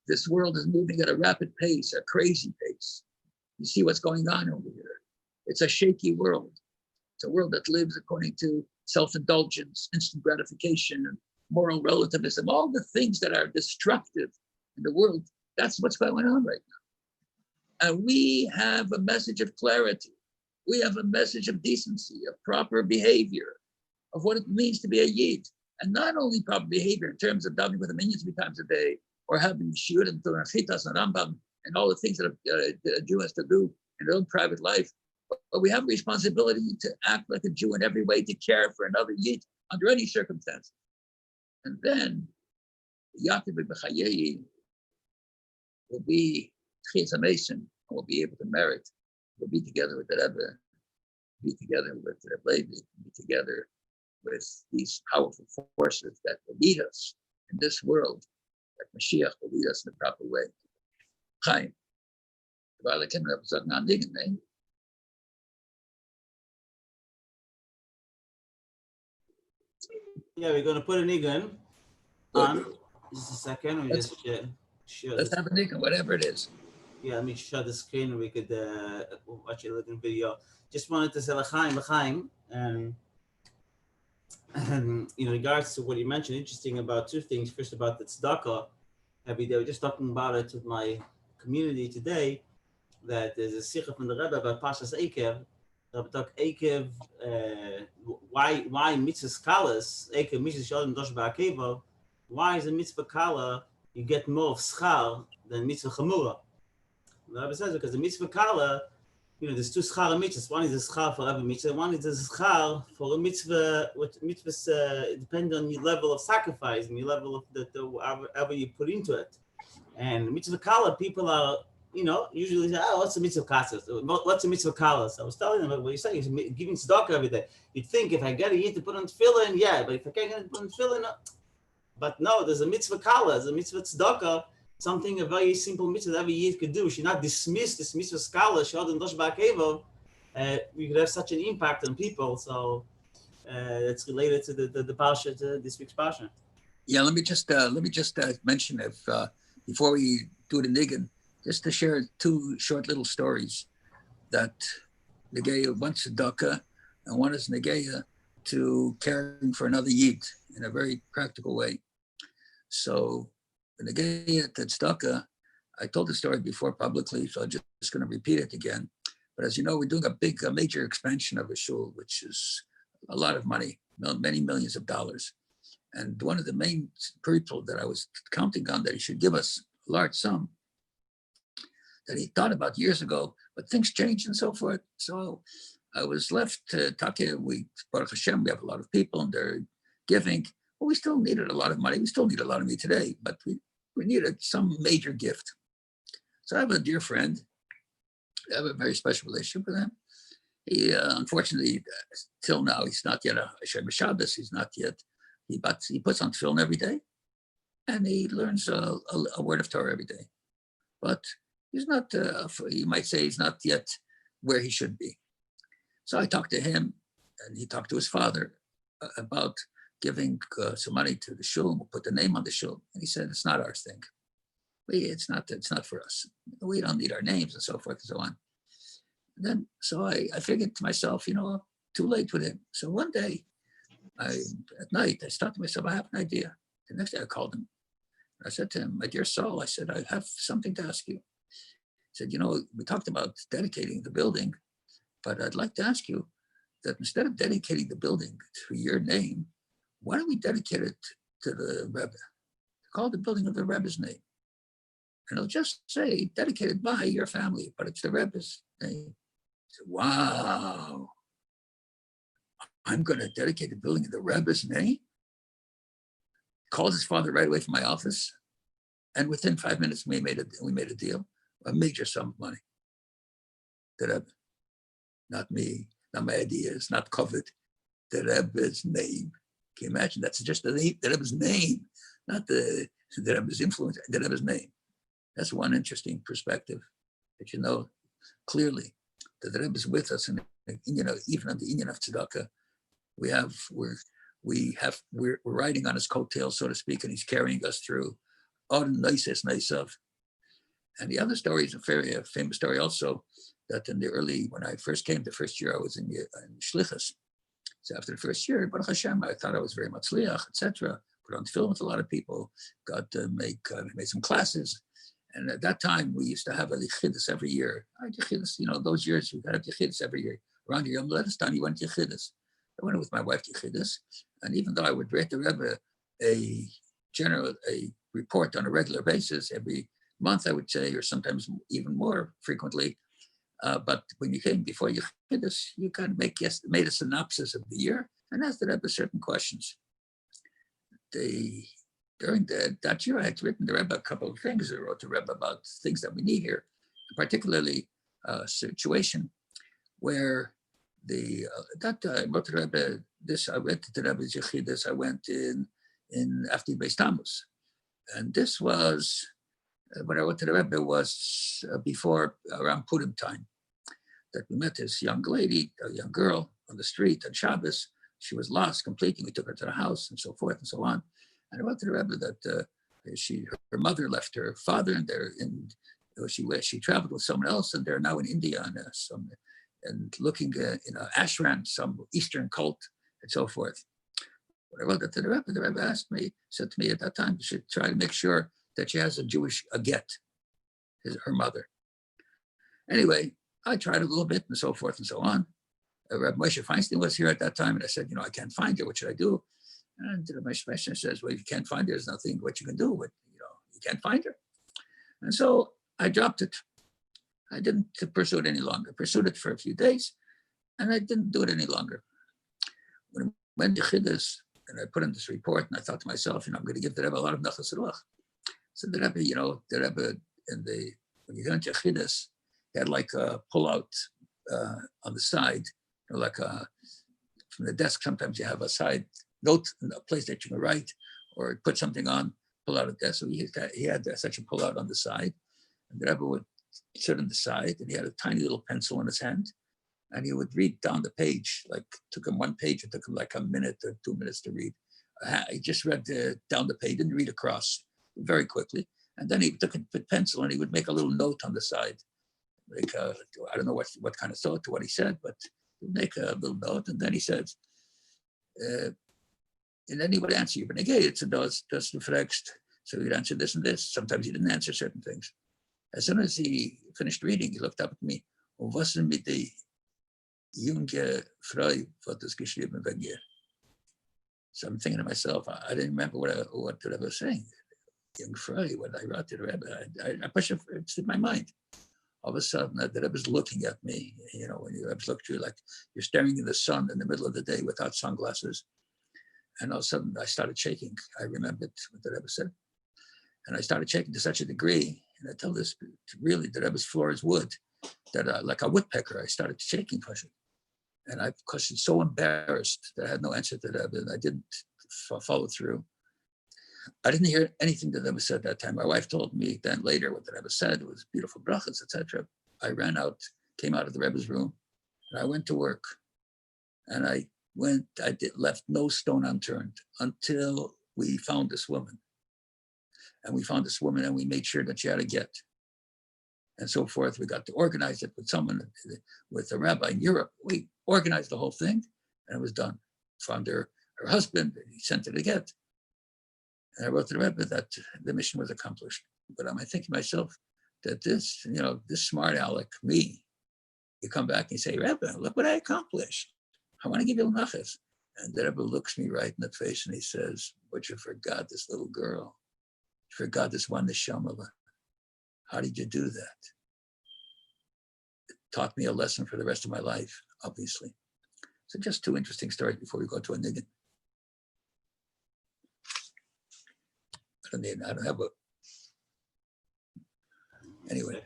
This world is moving at a rapid pace, a crazy pace. You see what's going on over here. It's a shaky world. It's a world that lives according to self-indulgence, instant gratification, and moral relativism, all the things that are destructive in the world. That's what's going on right now. And we have a message of clarity. We have a message of decency, of proper behavior, of what it means to be a Yid. And not only proper behavior in terms of davening with the minions 3 times a day, or having shiur and Torah Chitas and Rambam, and all the things that a Jew has to do in their own private life. But we have a responsibility to act like a Jew in every way, to care for another Yid under any circumstances. And then Yaakov B'Chayeyi will be Chizah Mason, and will be able to merit. We'll be together with the Rebbe, be together with the Rabbi, be together with these powerful forces that will lead us in this world, that Mashiach will lead us in the proper way. Chaim. Yeah, we're going to put a nigun on. Just a second. Let's have a nigun, whatever it is. Yeah, let me share the screen and we could watch a little video. Just wanted to say l'chaim, and in regards to what you mentioned, interesting about 2 things. First, about the tzedakah. Every day, we're just talking about it with my community today, that there's a sikha from the Rebbe about Pashas Eikev. Rebbe talk Eikev, why mitzvah kalas, Eikev mitzvah shalom dosh ba'akevo, why is a mitzvah kala you get more of schar than mitzvah chamura? The Rebbe says because the mitzvah kala, there's 2 schar mitzvahs. One is a schar for every mitzvah. One is a schar for a mitzvah. What mitzvahs depend on your level of sacrifice and your level of whatever you put into it. And mitzvah kala, people are, usually say, what's a mitzvah kala? What's a mitzvah kala? So I was telling them what you're saying is giving tzedakah every day. You'd think if I get a yid to put on tefillin, yeah, but if I can't get to put on tefillin, no. But no, there's a mitzvah kala, there's a mitzvah tzedakah, something a very simple mitzvah that every yid could do. We should not dismiss this mitzvah skala, shalom dosh ba'akevo. We could have such an impact on people. So it's related to the parsha, to this week's parsha. Yeah, let me just mention before we do the nigun, just to share 2 short little stories that negeya, one tzedakah and one is negeya to caring for another yid in a very practical way. So the negeya to tzedakah, I told the story before publicly, so I'm just going to repeat it again. But as you know, we're doing a major expansion of a shul, which is a lot of money, many millions of dollars. And one of the main people that I was counting on that he should give us a large sum that he thought about years ago but things changed and so forth. So I was left to talking. Baruch Hashem, we have a lot of people and they're giving. Well, we still needed a lot of money. We still need a lot of money today, but we needed some major gift. So I have a dear friend. I have a very special relationship with him. He, unfortunately, till now, he's not yet a Shem Shabbos. He's not yet, but he puts on tefillin every day, and he learns a word of Torah every day. But he's not, you might say he's not yet where he should be. So I talked to him, and he talked to his father about giving some money to the shul. We'll put the name on the shul. And he said, it's not our thing. It's not for us. We don't need our names and so forth and so on. And then, so I figured to myself, too late with him. So one day, at night, I thought to myself, I have an idea. The next day I called him. I said to him, my dear soul, I said, I have something to ask you. He said, we talked about dedicating the building, but I'd like to ask you that instead of dedicating the building to your name, why don't we dedicate it to the Rebbe? Call the building of the Rebbe's name. And it'll just say dedicated by your family, but it's the Rebbe's name. I said, wow, I'm going to dedicate the building of the Rebbe's name? Called his father right away from my office. And within 5 minutes, we made a deal, a major sum of money. The Rebbe, not me, not my ideas, not COVID, the Rebbe's name. Can you imagine? That's just the name, the Rebbe's name, not the Rebbe's influence, the Rebbe's name. That's one interesting perspective that clearly that the Rebbe is with us, and even on the Inyan of Tzedakah, we're riding on his coattails, so to speak, and he's carrying us through all the nicest nice of. And the other story is a very famous story also, that when I first came, the first year I was in Shlichus. So after the first year, Baruch Hashem, I thought I was very matzliach, etc. Put on film with a lot of people, got to made some classes. And at that time, we used to have a Yechidus every year. Those years we had Yechidus every year. Around your Yom Ledes time, you went to Yechidus. I went with my wife to Yechidus. And even though I would write the Rebbe a report on a regular basis, every month I would say, or sometimes even more frequently, but when you came before Yechidus, you kind of made a synopsis of the year and asked the Rebbe certain questions. During that year, I had written the Rebbe a couple of things. I wrote to Rebbe about things that we need here, particularly a situation where I wrote to the Rebbe this. I went to the Rebbe's Yechidus. I went in after Beis Tammuz, and this was when I went to the Rebbe was before around Purim time. That we met this young lady, a young girl on the street on Shabbos. She was lost completely. We took her to the house and so forth and so on. And I went to the Rebbe that her mother left her father, and she traveled with someone else, and they're now in India and looking in an ashram, some Eastern cult, and so forth. When I wrote that to the Rebbe said to me at that time, she should try to make sure that she has a get, her mother. Anyway, I tried a little bit and so forth and so on. Rabbi Moshe Feinstein was here at that time, and I said, I can't find her. What should I do? And Rabbi Feinstein says, well, if you can't find her, there's nothing what you can do. But, you can't find her. And so I dropped it. I didn't pursue it any longer. I pursued it for a few days, and I didn't do it any longer. When I went to Chiddush, and I put in this report, and I thought to myself, I'm going to give the Rebbe a lot of nachas ruach. So the Rebbe, the Rebbe, when you go into Chiddush, he had like a pull-out on the side, from the desk. Sometimes you have a side note, a place that you can write or put something on, pull out a desk. So he had such a pull-out on the side, and the Rebbe would sit on the side, and he had a tiny little pencil in his hand, and he would read down the page. Like took him one page, it took him like a minute or 2 minutes to read. He just read down the page, didn't read across, very quickly, and then he took a pencil and he would make a little note on the side. Like I don't know what kind of thought to what he said, but he'd make a little note, and then he said, and then he would answer you. But again, it's a das reflext. So he'd answer this and this. Sometimes he didn't answer certain things. As soon as he finished reading, he looked up at me. Was mit die junge Frau, was das geschrieben wegen ihr? So I'm thinking to myself, I didn't remember what the Rebbe was saying. Young Frau, what I wrote to the Rebbe, I pushed it, it's in my mind. all of a sudden the Rebbe's looking at me. You know, when the Rebbe's look at you like you're staring in the sun in the middle of the day without sunglasses. And all of a sudden I started shaking. I remembered what the Rebbe said. And I started shaking to such a degree, and I tell this, really, the Rebbe's floor is wood, that like a woodpecker, I started shaking. And I was so embarrassed that I had no answer to the Rebbe, and I didn't follow through. I didn't hear anything that the Rebbe said that time. My wife told me then later what the Rebbe said. It was beautiful brachas, etc. I ran out, came out of the Rebbe's room, and I went to work. And I left no stone unturned until we found this woman. And we found this woman and we made sure that she had a get. And so forth. We got to organize it with someone, with a rabbi in Europe. We organized the whole thing and it was done. Found her husband, he sent her to get. And I wrote to the Rebbe that the mission was accomplished. But I'm thinking to myself that this smart aleck, me, you come back and you say, Rebbe, look what I accomplished. I want to give you a nachas. And the Rebbe looks me right in the face and he says, but you forgot this little girl. You forgot this one neshama. How did you do that? It taught me a lesson for the rest of my life, obviously. So just two interesting stories before we go to a niggin. I don't have a, anyway.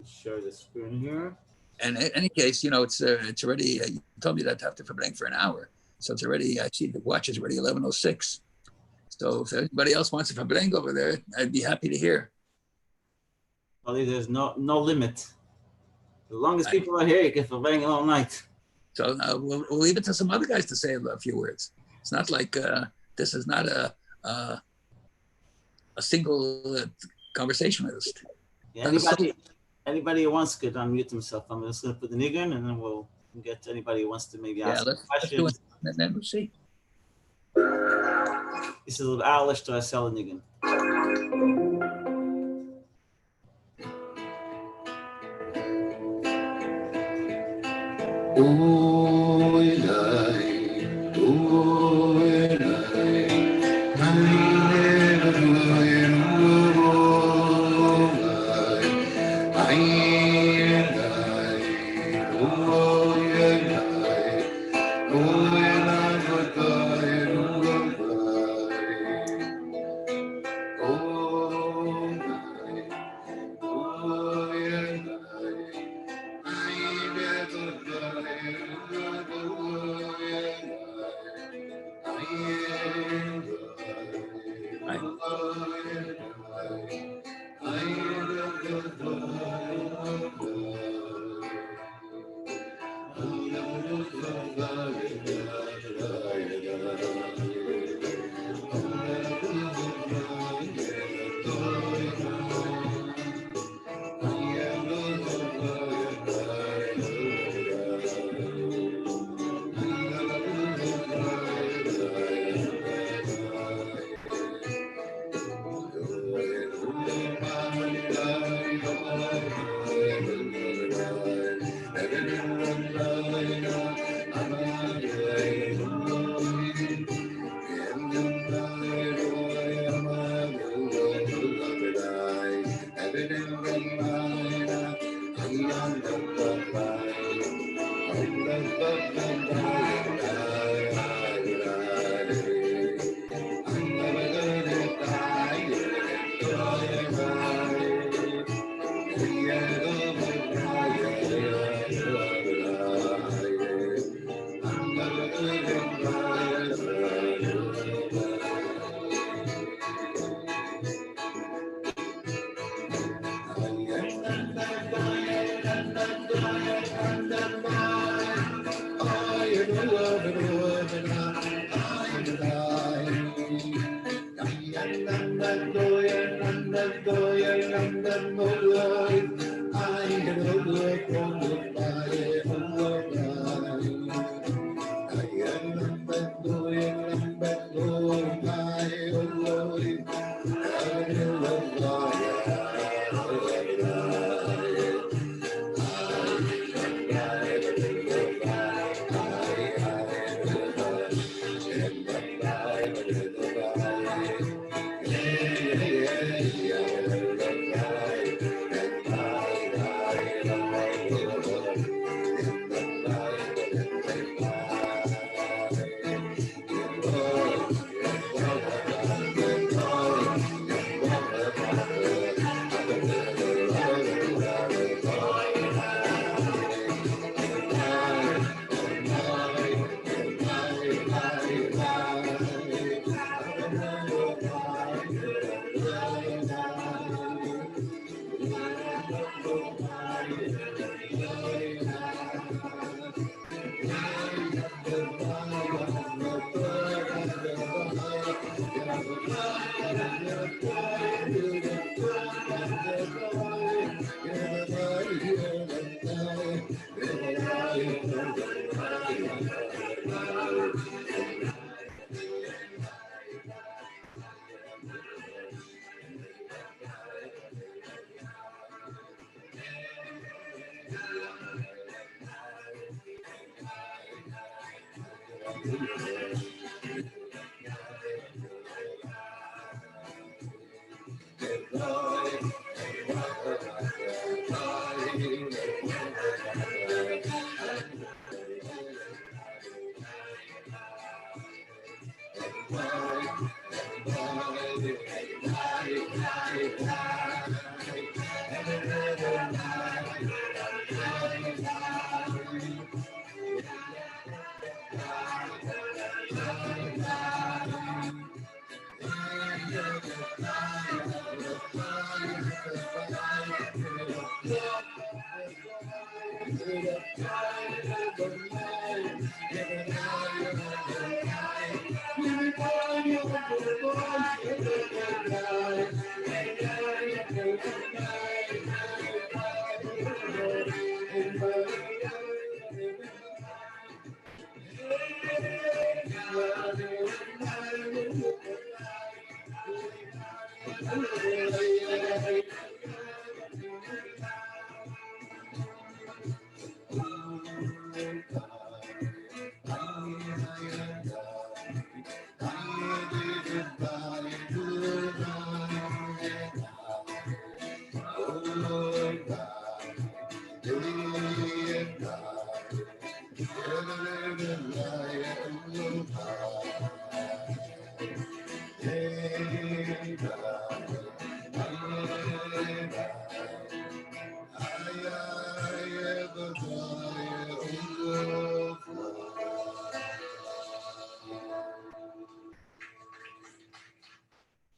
Share the screen here. And in any case, it's already, you told me that I have to Farbrengen for an hour. So it's already, I see the watch is already 11:06. So if anybody else wants to Farbrengen over there, I'd be happy to hear. Well, there's no limit. As long as people are here, you can Farbrengen all night. So we'll leave it to some other guys to say a few words. It's not like this is not a single conversationalist. Yeah, anybody who wants could unmute himself. I'm just going to put the niggin and then we'll get anybody who wants to maybe ask questions. Let's do it, and then we'll see. This is Alish to sell the niggin.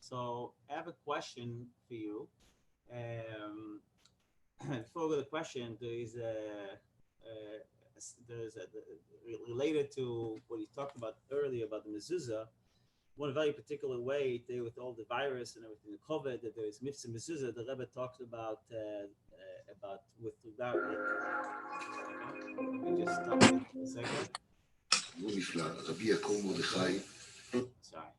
So I have a question for you. Before we go to the question, related to what you talked about earlier about the mezuzah. One very particular way they, with all the virus and everything, the COVID, that there is mitzvah mezuzah. The Rebbe talked about with regard. Let me just stop it for a second. Sorry.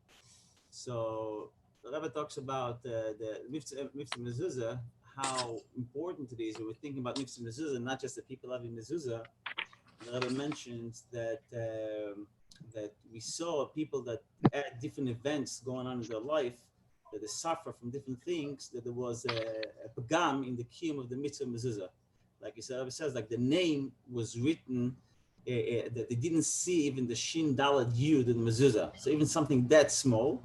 So the Rabbi talks about the mitzvah mezuzah, how important it is. When we're thinking about mitzvah mezuzah, not just the people having mezuzah. The Rabbi mentions that that we saw people that had different events going on in their life, that they suffer from different things, that there was a pagam in the kiyum of the mitzvah mezuzah. Like he says, like the name was written, that they didn't see even the shin dalad yud in mezuzah. So even something that small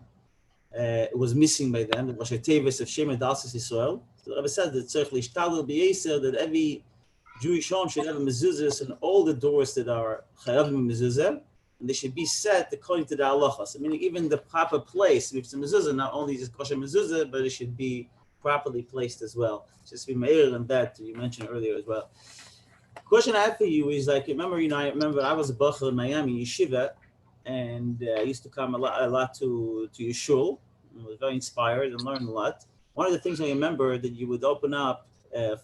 was missing by them. The Rashi Tevis of Shem Dalsis Israel. So the Rabbi says that every Jewish home should have a mezuzah and all the doors that are chayavim mezuzah, and they should be set according to the halachas. I mean, even the proper place with the mezuzah, not only just kosher mezuzah, but it should be properly placed as well. Just be meir on that you mentioned earlier as well. The question I have for you is like, I remember I was a bacher in Miami yeshiva, and I used to come a lot to your shul. I was very inspired and learned a lot. One of the things I remember that you would open up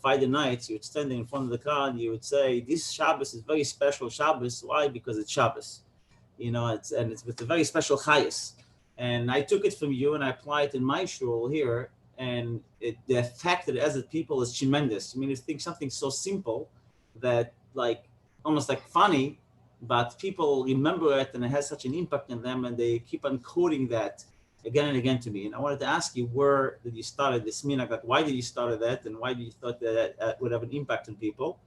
Friday nights, you would stand in front of the car and you would say, this Shabbos is very special Shabbos. Why? Because it's Shabbos. You know, it's with a very special chayas. And I took it from you and I applied it in my shul here. And the effect that it has at people is tremendous. I mean, you think something so simple that like, almost like funny, but people remember it and it has such an impact on them and they keep on quoting that again and again to me. And I wanted to ask you, where did you start this minhag? Like, why did you start that, and why did you thought that would have an impact on people?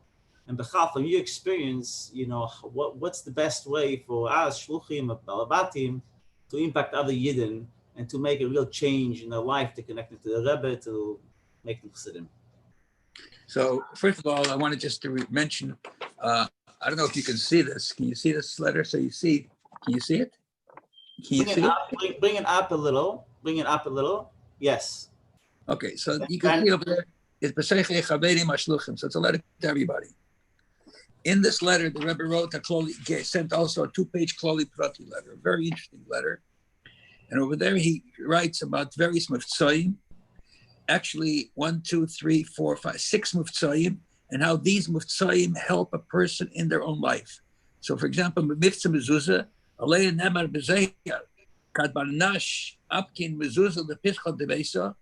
And Bechal, from your experience, you know, what's the best way for us, shluchim, balabatim, to impact other yidden and to make a real change in their life, to connect them to the Rebbe, to make them chassidim? So first of all, I wanted just to mention, I don't know if you can see this. Can you see this letter? So you see, can you see it? Can you see it? Bring it up a little. Bring it up a little. Yes. Okay, so you can see over there, it's B'Seichei Chaverim HaShluchim. So it's a letter to everybody. In this letter, the Rebbe wrote sent also a 2-page Kloli Prati letter, a very interesting letter. And over there, he writes about various muftzayim, actually 1, 2, 3, 4, 5, 6 muftzayim, and how these muftzayim help a person in their own life. So, for example, mitzvah mezuzah, Alei Nemar Bezeya, Kad Barnash, Apkin Mezuzah, Lepischa de Besa,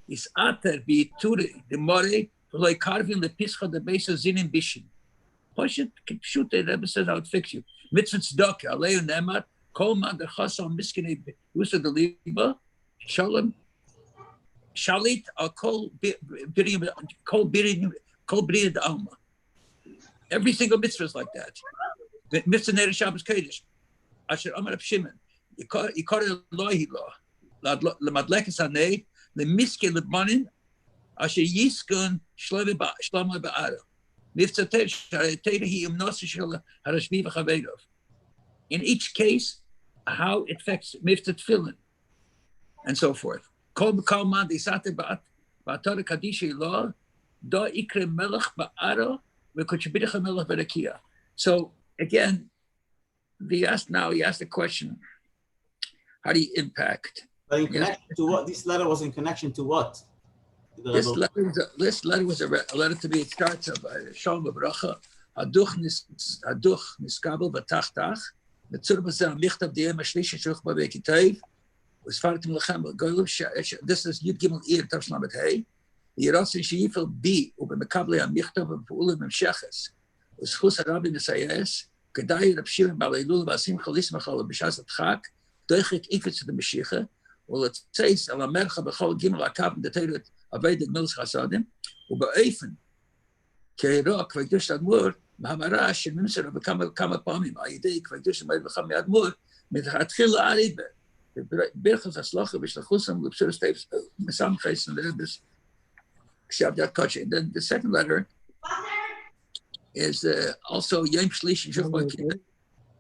is Ater, Biture, the More, Loi Karvin, Lepischa de Besa, Zinin Bishin. Poshet, shoot the Rebbe says, I'll fix you. Mitzvah Tzedakah, Alei Nemar, Kol Man de Chasam, Miskine, Usa de Liba, Sholom, Shalit, Kol Birin de Alma. Every single mitzvah is like that. Mitzvah Neder Shabbos Kodesh. Asher Amar Shimon. Yikor Elohi lo, lemadlekes hanei, lemiske lebanin, asher yiskun shlomo ba'ara. Miftzateh shareteh hi imnos shel harashvi v'chavedov. In each case, how it affects miftzat tefillin, and so forth. Kol b'kol man disate ba'atar kadisha lo, do ikre melech ba'ara v'kochbidach melech b'rakia. So again, he asked the question, how do you impact? But in connection to what? This letter was in connection to what? This letter was a letter to me. It starts by Sholom Bracha. Haduch niskabel b'tachtach. Mitzur b'zeh michtav diyem ashlishi shuch b'vekitev. Usfartim lechem b'goyim. This is Yud Gimel Ir Tav Shlam Bet Hey. Yiratzin sheyifel bi ubemekabli hamichtav v'pu'ulim hemsheches. Uschus harabi nisayes. Kedai Reb Shimon bar Elul v'asim chalis mechal b'shas atchak. Doichik iketz the Mashiach. Well, it says al amercha b'chol gimel akav d'teiret aveidik milas chasadim ube'ofen keirok v'kdush admur b'hamara shemimser v'kama pamim ayidei v'kdush ma'id v'cham admur mitchatchil aribe birchas haslacha v'shlachusam l'psuras teivs mesam chais and the Rebbe's shabdat koche. Then the second letter is also Yom Shlishi Shuch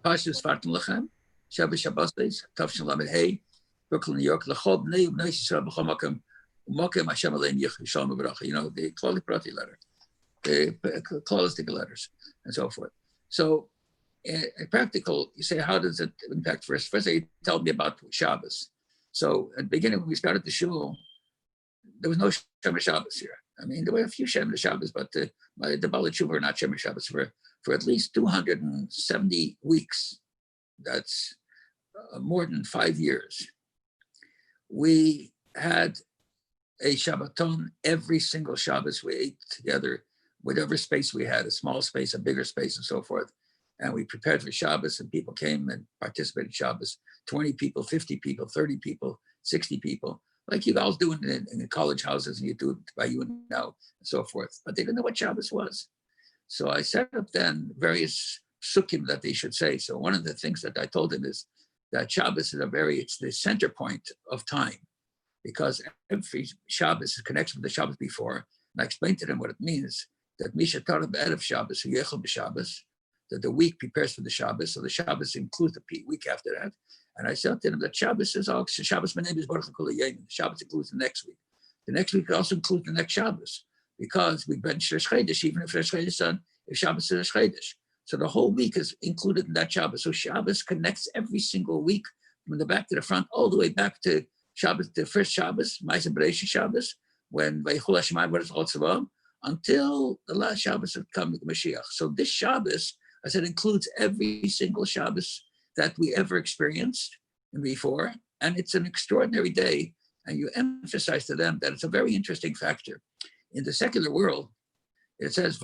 Pashas Fartim Lachem Shabbos Shabbos Tavshin Lamed Hey Brooklyn, New York, L'chol Bnei Ubnei Yisrael B'chol Makom U'Makom Hashem Aleim Yich Shalom V'Bracha. You know, the Klali Prati letter, the Klalistic letters, and so forth. So, practical, you say, how does it impact first? First, they told me about Shabbos. So, at the beginning, when we started the shul, there was no Shemer Shabbos here. I mean, there were a few Shemer Shabbos, but the Baalei Tshuva were not Shemer Shabbos for at least 270 weeks. That's more than 5 years. We had a Shabbaton every single Shabbos. We ate together, whatever space we had, a small space, a bigger space, and so forth. And we prepared for Shabbos, and people came and participated in Shabbos. 20 people, 50 people, 30 people, 60 people, like you guys do in the college houses, and you do it by you now, and so forth. But they didn't know what Shabbos was. So I set up then various psukim that they should say. So one of the things that I told them is that Shabbos is it's the center point of time, because every Shabbos is connected with the Shabbos before. And I explained to them what it means, that Misha Torah Be'erev Shabbos, Yechel B'Shabbos, that the week prepares for the Shabbos, so the Shabbos includes the week after that. And I said to them that Shabbos is also, Shabbos, my name is Baruch HaKol HaYom. Shabbos includes the next week. The next week also includes the next Shabbos, because we bench Rosh Chodesh, even if Rosh Chodesh on, if Shabbos is Rosh Chodesh. So the whole week is included in that Shabbos. So Shabbos connects every single week from the back to the front, all the way back to Shabbos, the first Shabbos, Ma'aseh Bereishis Shabbos, when Vaychol Hashemayim Baruch Tzvaim, until the last Shabbos of coming to Mashiach. So this Shabbos, I said, includes every single Shabbos that we ever experienced before. And it's an extraordinary day. And you emphasize to them that it's a very interesting factor. In the secular world, it says,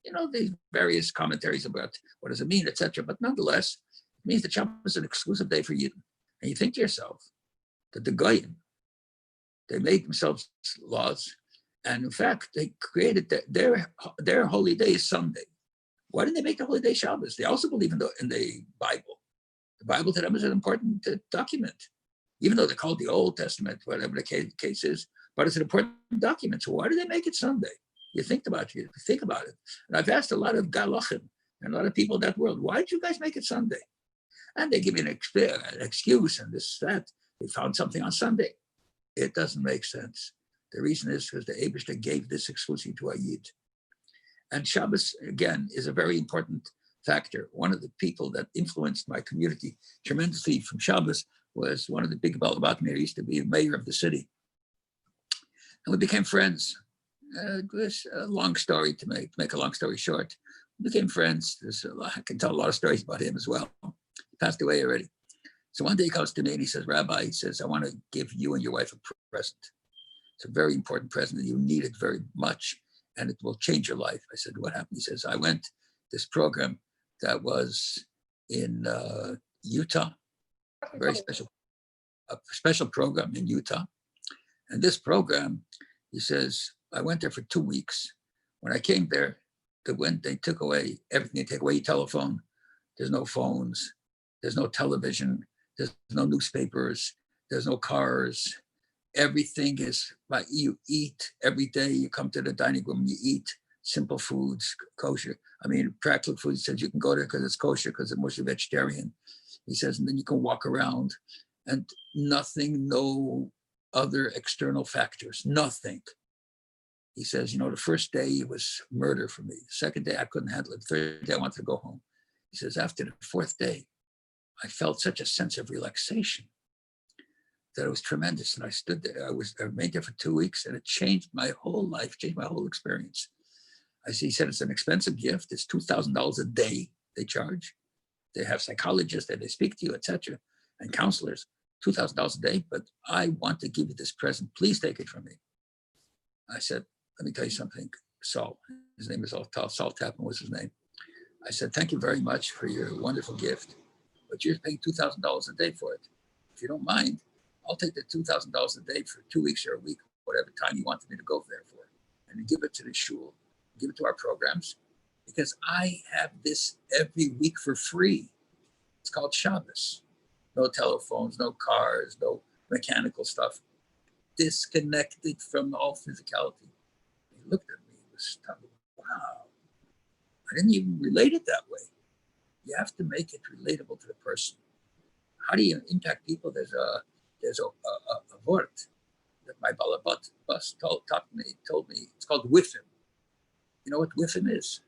you know, these various commentaries about what does it mean, etc. But nonetheless, it means that Shabbos is an exclusive day for Yidden. And you think to yourself that the Goyim, they made themselves laws, and in fact, they created their holy day is Sunday. Why didn't they make the holy day Shabbos? They also believe in the Bible. The Bible to them is an important document, even though they call it the Old Testament, whatever the case is. But it's an important document. So why do they make it Sunday? You think about it. And I've asked a lot of Galachim and a lot of people in that world, why did you guys make it Sunday? And they give me an excuse and this, that. They found something on Sunday. It doesn't make sense. The reason is because the Eibishter gave this exclusively to a Yid. And Shabbos, again, is a very important factor. One of the people that influenced my community tremendously from Shabbos was one of the big Balabatmir. He used to be mayor of the city. And we became friends. It was a long story to make a long story short. We became friends. I can tell a lot of stories about him as well. He passed away already. So one day he comes to me and he says, Rabbi, he says, I want to give you and your wife a present. It's a very important present and you need it very much and it will change your life. I said, what happened? He says, I went to this program that was in Utah, a special program in Utah. And this program, he says, I went there for 2 weeks. When I came there, when they took away everything, they take away your telephone, There's no phones. There's no television. There's no newspapers. There's no cars. Everything is like you eat every day. You come to the dining room, you eat simple foods, kosher. I mean, practical food. He says you can go there because it's kosher, because it's mostly vegetarian. He says, and then you can walk around and nothing, no other external factors, nothing. He says, you know, the first day it was murder for me. The second day I couldn't handle it. The third day I wanted to go home. He says, after the fourth day, I felt such a sense of relaxation that it was tremendous. And I stood there, I remained there for 2 weeks, and it changed my whole life, changed my whole experience. He said, it's an expensive gift. It's $2,000 a day they charge. They have psychologists that they speak to you, etc., and counselors, $2,000 a day, but I want to give you this present. Please take it from me. I said, let me tell you something, Saul. His name is Saul Tappan was his name. I said, thank you very much for your wonderful gift, but you're paying $2,000 a day for it. If you don't mind, I'll take the $2,000 a day for 2 weeks or a week, whatever time you wanted me to go there for, and give it to the shul, give it to our programs, because I have this every week for free. It's called Shabbos. No telephones, no cars, no mechanical stuff. Disconnected from all physicality. He looked at me, he was stunned. Wow. I didn't even relate it that way. You have to make it relatable to the person. How do you impact people? There's a word that my balabat bus told me, it's called WIFM. You know what WIFM is?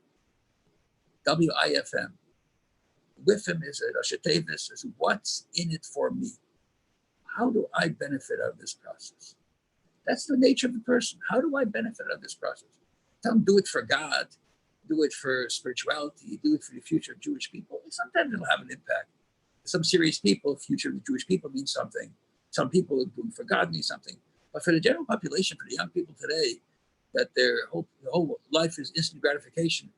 WIFM. WIFM is a Rashi Tevis, is what's in it for me? How do I benefit out of this process? That's the nature of the person. How do I benefit out of this process? Don't do it for God, do it for spirituality, do it for the future of Jewish people. Sometimes it'll have an impact. Some serious people, future of Jewish people means something. Some people doing for God means something. But for the general population, for the young people today, that their whole life is instant gratification,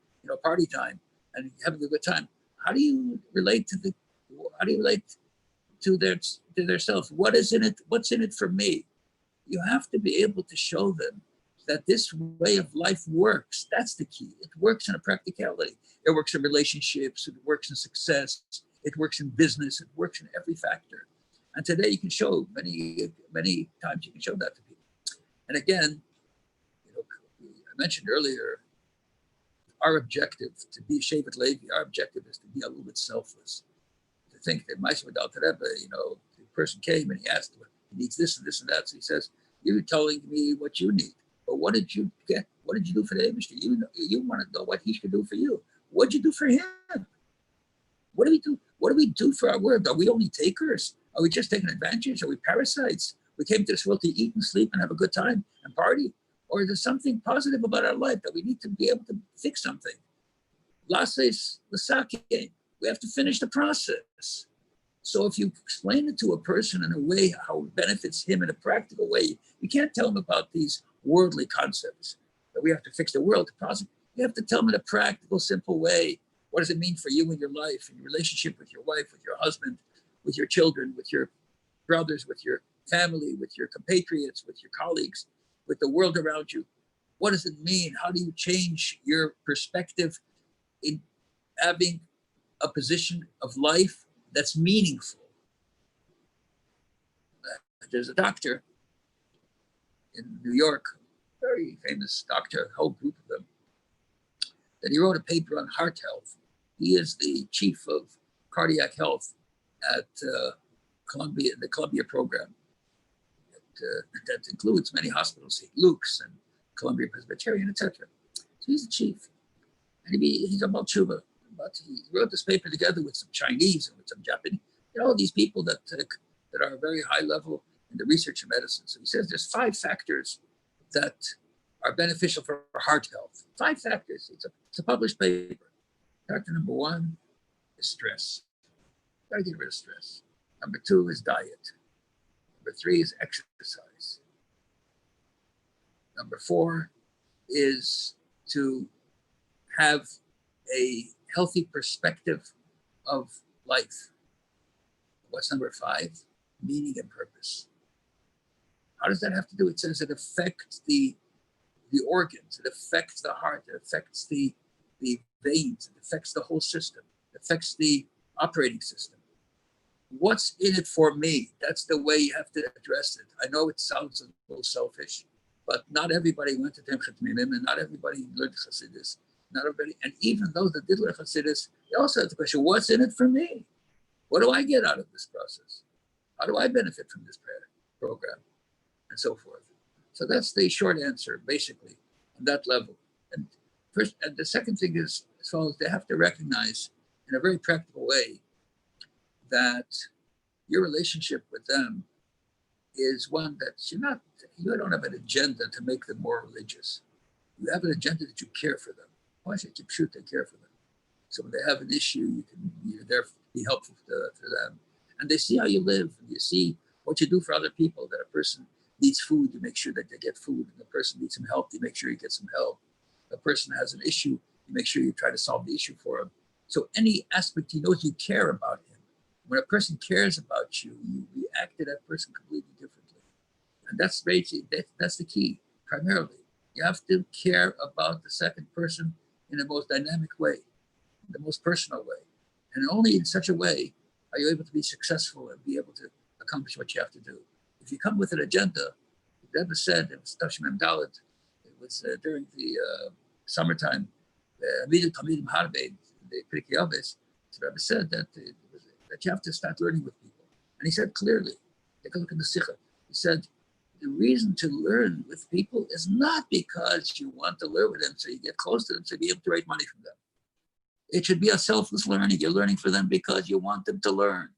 party time and having a good time. How do you relate to their self? What is in it? What's in it for me? You have to be able to show them that this way of life works. That's the key. It works in a practicality. It works in relationships. It works in success. It works in business. It works in every factor. And today you can show many times you can show that to people. And again, I mentioned earlier, our objective to be Shevet Levi, our objective is to be a little bit selfless. To think that Ma'aseh Rebbe, the person came and he asked, he needs this and this and that. So he says, you're telling me what you need. But what did you get? What did you do for the industry? You want to know what he should do for you. What did you do for him? What do we do? What do we do for our world? Are we only takers? Are we just taking advantage? Are we parasites? We came to this world to eat and sleep and have a good time and party? Or is there something positive about our life that we need to be able to fix something? Lases l'sake. We have to finish the process. So if you explain it to a person in a way how it benefits him in a practical way, you can't tell him about these worldly concepts that we have to fix the world. You have to tell him in a practical, simple way. What does it mean for you in your life, in your relationship with your wife, with your husband, with your children, with your brothers, with your family, with your compatriots, with your colleagues, with the world around you? What does it mean? How do you change your perspective in having a position of life that's meaningful? There's a doctor in New York, very famous doctor, a whole group of them, that he wrote a paper on heart health. He is the chief of cardiac health at the Columbia program. That includes many hospitals, St. Luke's and Columbia Presbyterian, etc. So he's the chief. And he's about tshuva. But he wrote this paper together with some Chinese and with some Japanese, all these people that are very high level in the research of medicine. So he says there's 5 factors that are beneficial for heart health. 5 factors. It's a published paper. Factor number 1 is stress. Gotta get rid of stress. Number 2 is diet. Number 3 is exercise. Number 4 is to have a healthy perspective of life. What's number 5? Meaning and purpose. How does that have to do? It says it affects the organs, it affects the heart, it affects the veins, it affects the whole system. affects the operating system. What's in it for me? That's the way you have to address it. I know it sounds a little selfish, but not everybody went to Temchat Minim, and not everybody learned Chassidus. Not everybody, and even those that did learn Chassidus, they also had the question, what's in it for me? What do I get out of this process? How do I benefit from this program? And so forth. So that's the short answer, basically, on that level. And first, and the second thing is, as follows, they have to recognize in a very practical way that your relationship with them is one that you don't have an agenda to make them more religious. You have an agenda that you care for them. Why should you shoot they care for them? So when they have an issue, you're there to be helpful for them. And they see how you live, and you see what you do for other people, that a person needs food, you make sure that they get food. And the person needs some help, you make sure you get some help. A person has an issue, you make sure you try to solve the issue for him. So any aspect he knows you care about him. When a person cares about you, you react to that person completely differently. And that's the key, primarily. You have to care about the second person in the most dynamic way, the most personal way. And only in such a way are you able to be successful and be able to accomplish what you have to do. If you come with an agenda, the Rebbe said, it was Tashmim Dalet, it was during the summertime, the Pirkei Avos, the Rebbe said that you have to start learning with people. And he said clearly, take a look in the Sikha, he said, the reason to learn with people is not because you want to learn with them so you get close to them so you be able to raise money from them. It should be a selfless learning. You're learning for them because you want them to learn.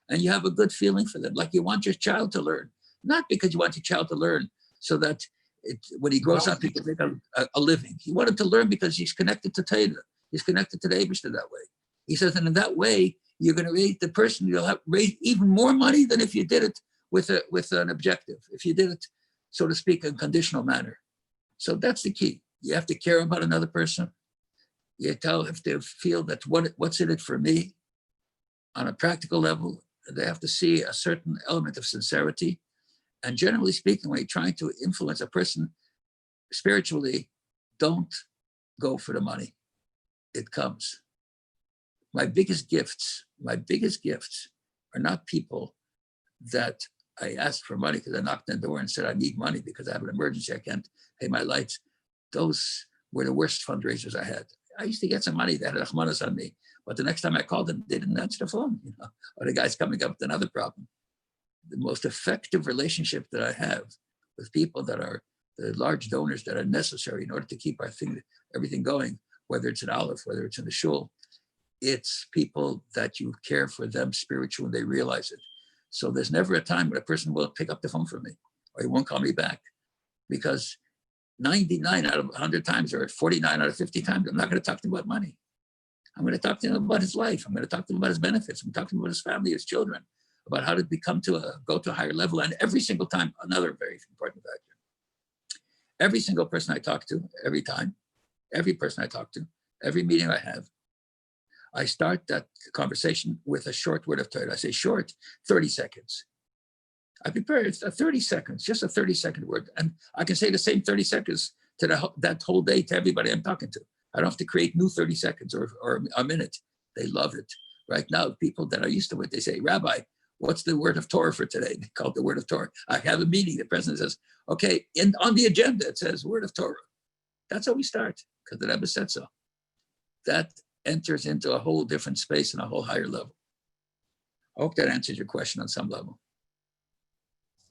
And you have a good feeling for them, like you want your child to learn. Not because you want your child to learn so that when he grows up, he can make a living. You want him to learn because he's connected to Torah. He's connected to the Eibishter that way. He says, and in that way, you're going to raise the person, you'll have raised even more money than if you did it with an objective, if you did it, so to speak, in a conditional manner. So that's the key. You have to care about another person. You have to feel that what's in it for me on a practical level. They have to see a certain element of sincerity. And generally speaking, when you're trying to influence a person spiritually, don't go for the money. It comes. My biggest gifts are not people that I asked for money because I knocked on the door and said, I need money because I have an emergency, I can't pay my lights. Those were the worst fundraisers I had. I used to get some money that had Rahmanas on me, but the next time I called them, they didn't answer the phone, or the guy's coming up with another problem. The most effective relationship that I have with people that are the large donors that are necessary in order to keep everything going, whether it's an Aleph, whether it's in the shul, it's people that you care for them spiritually and they realize it. So there's never a time when a person will pick up the phone from me or he won't call me back, because 99 out of 100 times or 49 out of 50 times, I'm not going to talk to him about money. I'm going to talk to him about his life. I'm going to talk to him about his benefits. I'm going to talk to him about his family, his children, about how to go to a higher level. And every single time, another very important factor. Every single person I talk to, every person I talk to, every meeting I have, I start that conversation with a short word of Torah. I say short, 30 seconds. I prepare it's 30 seconds, just a 30-second word. And I can say the same 30 seconds to that whole day to everybody I'm talking to. I don't have to create new 30 seconds or a minute. They love it. Right now, people that are used to it, they say, Rabbi, what's the word of Torah for today? They call it the word of Torah. I have a meeting. The president says, okay, on the agenda, it says word of Torah. That's how we start, because the Rebbe said so. That enters into a whole different space and a whole higher level. I hope that answers your question on some level.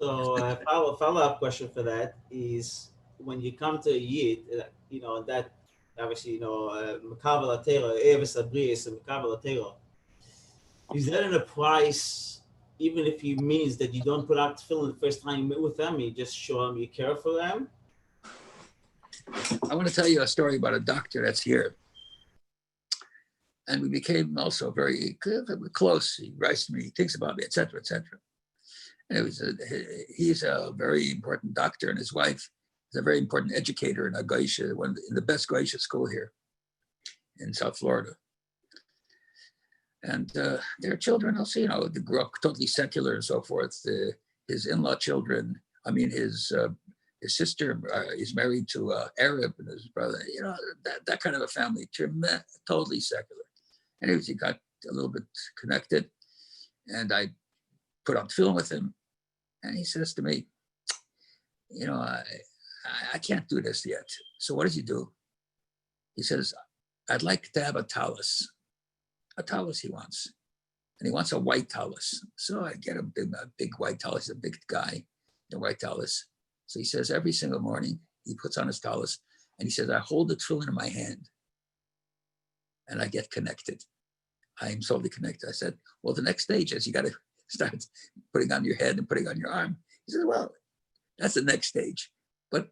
So a follow-up question for that is, when you come to a Yid, that obviously, Mekabel HaTorah, Eves Abrius, and Mekabel HaTorah, is that in a price, even if it means that you don't put out tefillin the first time you meet with them, you just show them you care for them? I want to tell you a story about a doctor that's here. And we became also very close. He writes to me, he thinks about me, etc., etc. He's a very important doctor, and his wife is a very important educator in a Geisha, in the best Geisha school here in South Florida. And their children, also, they grew up totally secular and so forth. His in-law children, his sister is married to Arab, and his brother, that kind of a family, totally secular. Anyways, he got a little bit connected, and I put on film with him, and he says to me, I can't do this yet. So what does he do? He says, I'd like to have a talus. A talus he wants. And he wants a white talus. So I get a big white talus. He's a big guy, a white talus. So he says every single morning, he puts on his talus, and he says, I hold the tefillin in my hand, and I get connected. I am solely connected. I said, well, the next stage is you got to start putting on your head and putting on your arm. He said, well, that's the next stage. But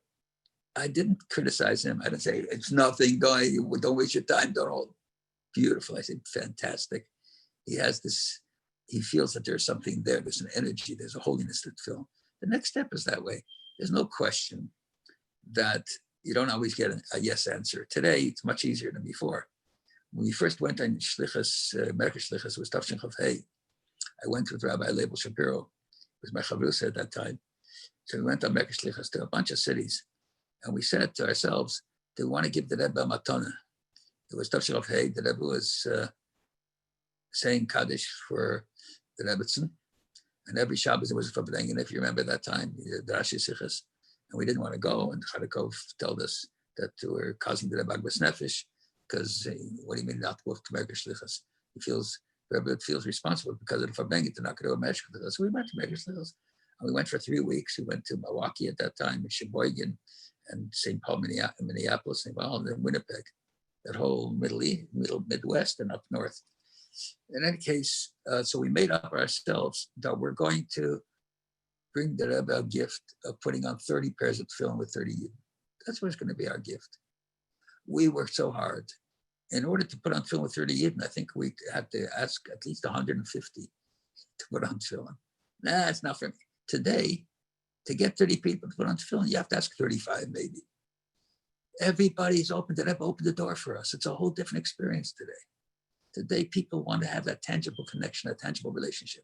I didn't criticize him. I didn't say, it's nothing, don't waste your time, don't hold. Beautiful. I said, fantastic. He has this, he feels that there's something there. There's an energy, there's a holiness to film. The next step is that way. There's no question that you don't always get a yes answer. Today, it's much easier than before. When we first went on Shlichus, America Shlichus, was Tafshin Chof Hey. I went with Rabbi Leibel Shapiro, who was my chavrusa at that time. So we went on America Shlichus to a bunch of cities, and we said to ourselves, do we want to give the Rebbe a matana? It was Tafshin Chof Hey. The Rebbe was saying Kaddish for the Rebbetzin, and every Shabbos there was a Farbrengen, if you remember that time, the Rashi Sichas, and we didn't want to go, and Chadakov told us that we're causing the Rebbe Agbas Nefesh, because what do you mean not to go to America Shlichus? The Rebbe feels responsible because of the Farbrengen to not go to America Shlichus. So we went to America Shlichus, and we went for 3 weeks. We went to Milwaukee at that time, and Sheboygan, and St. Paul, Minneapolis, St. Paul, and then Winnipeg, that whole middle Midwest and up north. In any case, so we made up ourselves that we're going to bring the Rebbe a gift of putting on 30 pairs of film with 30 Yidden. That's what's going to be our gift. We worked so hard. In order to put on film with 30 Yidden, I think we had to ask at least 150 to put on film. Nah, it's not for me. Today, to get 30 people to put on film, you have to ask 35 maybe. Everybody's open. The Rebbe opened the door for us. It's a whole different experience today. Today, people want to have that tangible connection, a tangible relationship.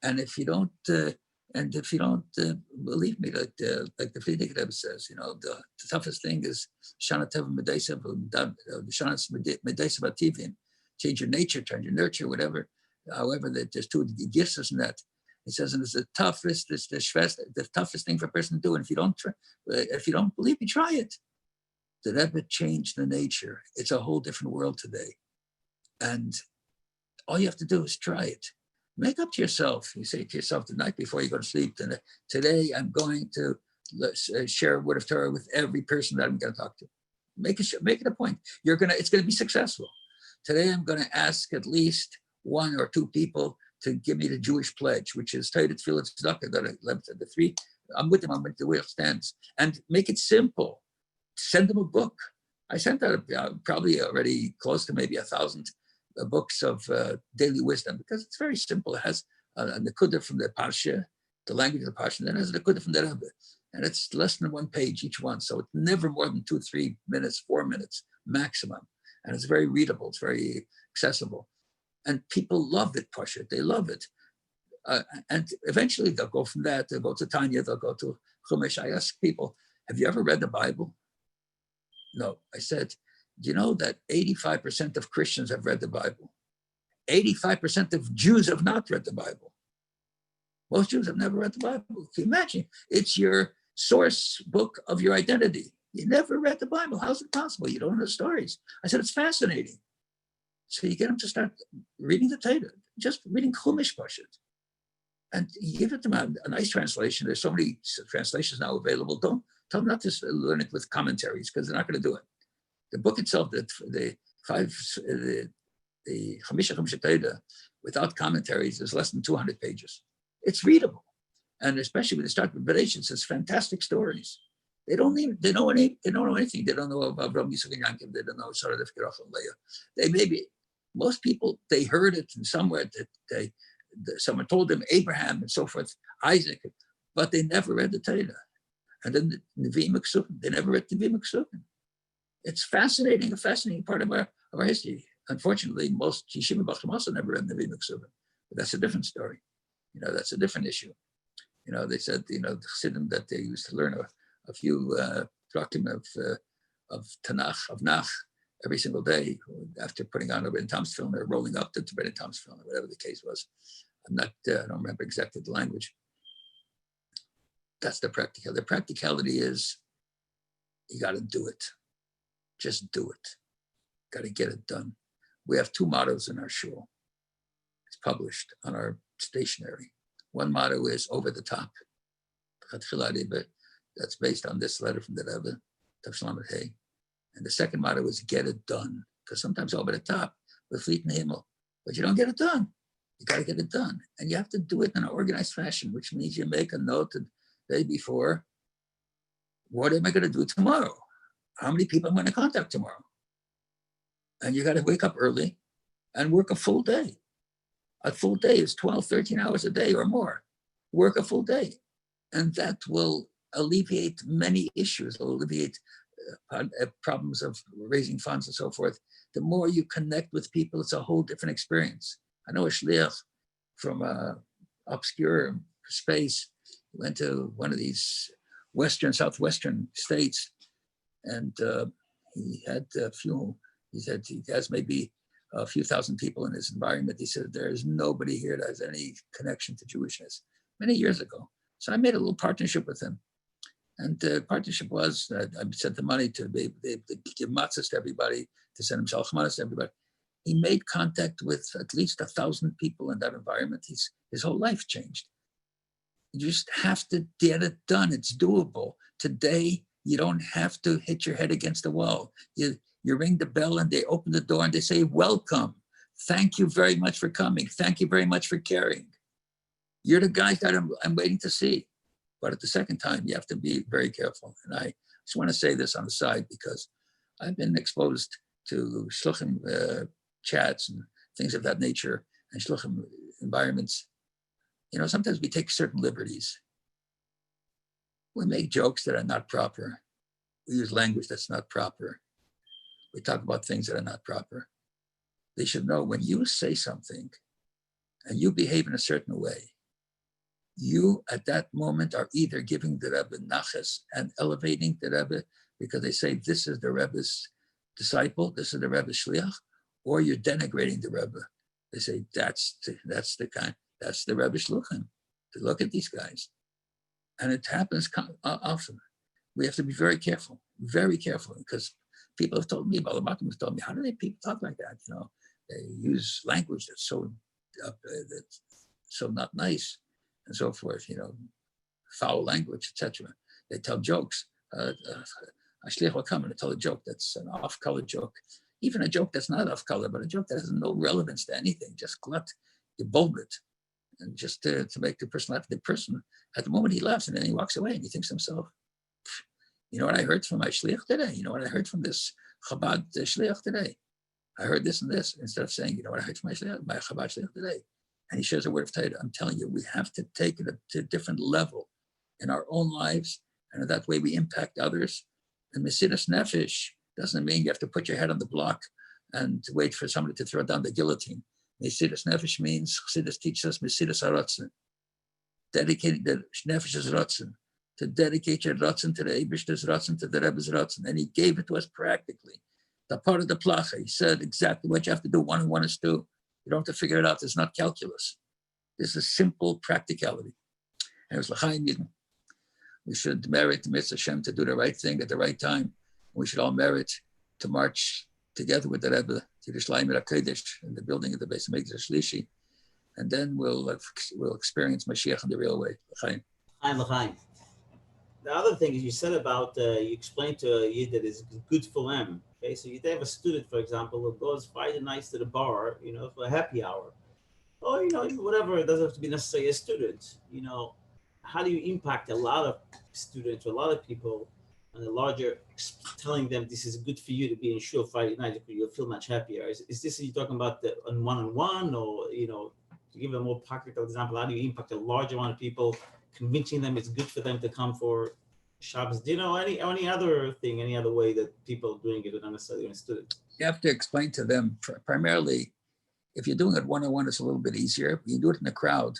And if you don't, believe me, like the Friedrich Rebbe says, the toughest thing is Shana Teva Medeisa Bativim. Change your nature, turn your nurture, whatever. However, there's two gifts, isn't that? He says, and it's the toughest thing for a person to do. And if you don't believe me, try it. The Rebbe changed the nature. It's a whole different world today. And all you have to do is try it. Make up to yourself. You say to yourself the night before you go to sleep, today I'm going to share a word of Torah with every person that I'm going to talk to. Make it a point. It's going to be successful. Today I'm going to ask at least 1 or 2 people to give me the Jewish pledge, which is Torah, Tefillah, Tzedakah, the 3. I'm with them. I'm with the way it stands. And make it simple. Send them a book. I sent out probably already close to maybe 1,000 books of daily wisdom, because it's very simple. It has a nekuda from the Parsha, the language of the Parsha, and then it has a nekuda from the Rebbe. And it's less than 1 page each one. So it's never more than 2, 3 minutes, 4 minutes maximum. And it's very readable. It's very accessible. And people love it, Parsha. They love it. And eventually they'll go from that, they'll go to Tanya, they'll go to Chumash. I ask people, have you ever read the Bible? No. I said, do you know that 85% of Christians have read the Bible? 85% of Jews have not read the Bible. Most Jews have never read the Bible. Can you imagine? It's your source book of your identity. You never read the Bible. How's it possible? You don't know the stories. I said, it's fascinating. So you get them to start reading the Torah, just reading Chumash Pashut. And you give it to them a nice translation. There's so many translations now available. Don't tell them not to learn it with commentaries, because they're not going to do it. The book itself, the Chamisha Torah, without commentaries, is less than 200 pages. It's readable, and especially when they start with Bereshit, it's fantastic stories. They don't know anything. They don't know about Avraham, Yitzchak, and Yaakov. They don't know Sarah, Rivka, Leah. Most people, they heard it somewhere that someone told them Abraham and so forth, Isaac, but they never read the Torah. And then the Nevi'im Ksuvim, they never read the Nevi'im Ksuvim. It's fascinating, a fascinating part of our history. Unfortunately, most Yeshiva Bachim also never read the Nevi'im Ksuvim, but that's a different story. That's a different issue. They said, the Chassidim, that they used to learn a few drachim of Tanakh, of Nach, every single day after putting on a Ben Tom's film or rolling up to Ben Tom's film, or whatever the case was. I don't remember exactly the language. That's the practicality. The practicality is you got to do it. Just do it. Got to get it done. We have two mottos in our shul. It's published on our stationery. One motto is over the top. That's based on this letter from the Rebbe, Hey. And the second motto is get it done. Because sometimes over the top, we're fleet in the himmel. But you don't get it done. You got to get it done. And you have to do it in an organized fashion, which means you make a note the day before. What am I going to do tomorrow? How many people I'm going to contact tomorrow? And you got to wake up early and work a full day. A full day is 12, 13 hours a day or more. Work a full day. And that will alleviate many issues, will alleviate problems of raising funds and so forth. The more you connect with people, it's a whole different experience. I know a shliach from an obscure space went to one of these southwestern states, and he had he said he has maybe a few thousand people in his environment. He said, there is nobody here that has any connection to Jewishness, many years ago. So I made a little partnership with him. And the partnership was that I sent the money to be able to give matzahs to everybody, to send him shalchmanas to everybody. He made contact with at least 1,000 people in that environment. His whole life changed. You just have to get it done. It's doable. Today, you don't have to hit your head against the wall. You ring the bell and they open the door and they say, welcome. Thank you very much for coming. Thank you very much for caring. You're the guys that I'm waiting to see. But at the second time, you have to be very careful. And I just want to say this on the side because I've been exposed to shluchim chats and things of that nature and shluchim environments. You know, sometimes we take certain liberties. We make jokes that are not proper. We use language that's not proper. We talk about things that are not proper. They should know when you say something and you behave in a certain way, you at that moment are either giving the Rebbe naches and elevating the Rebbe because they say this is the Rebbe's disciple, this is the Rebbe's shliach, or you're denigrating the Rebbe. They say that's the Rebbe shluchim. Look at these guys. And it happens often. We have to be very careful, because people have told me, Balamatim have told me, how do people talk like that? You know, they use language that's so not nice and so forth, you know, foul language, etc. They tell jokes. A shliach will come and tell a joke that's an off-color joke, even a joke that's not off-color, but a joke that has no relevance to anything, just glut, you bulb it, and just to make the person laugh. The person, at the moment he laughs, and then he walks away and he thinks to himself, you know what I heard from my shliach today? You know what I heard from this Chabad shliach today? I heard this and this, instead of saying, you know what I heard from my Chabad shliach today? And he shares a word of Torah. I'm telling you, we have to take it to a different level in our own lives, and in that way we impact others. And Mesidas Nefesh doesn't mean you have to put your head on the block and wait for somebody to throw down the guillotine. Mesidas Nefesh means, Chassidus teaches us, Mesidas HaRatzon, dedicating the Nefesh's Ratzon, to dedicate your Ratzon to the Eibishter's Ratzon, to the Rebbe's Ratzon. And he gave it to us practically. The part of the placha, he said exactly what you have to do, 1 and 1 is 2. You don't have to figure it out. It's not calculus. This is simple practicality. And it was l'chaim yidden. We should merit the mitzvah Hashem to do the right thing at the right time. We should all merit to march together with the Rebbe to the Shleim HaKodesh in the building of the Beis Hamikdash Shlishi. And then we'll experience Mashiach in the real way. L'chaim. L'chaim. The other thing is you said about, you explained to a Yid that is good for them. Okay, so you have a student, for example, who goes Friday nights to the bar, you know, for a happy hour. Or, you know, whatever, it doesn't have to be necessarily a student. You know, how do you impact a lot of students, or a lot of people on a larger, telling them this is good for you to be in shul Friday night, you'll feel much happier. Is this, you're talking about the on one-on-one, or, you know, to give a more practical example, how do you impact a large amount of people, convincing them it's good for them to come for Shabbos dinner, or any other thing, any other way that people are doing it, not necessarily students? You have to explain to them, primarily, if you're doing it one-on-one, it's a little bit easier. If you do it in a crowd,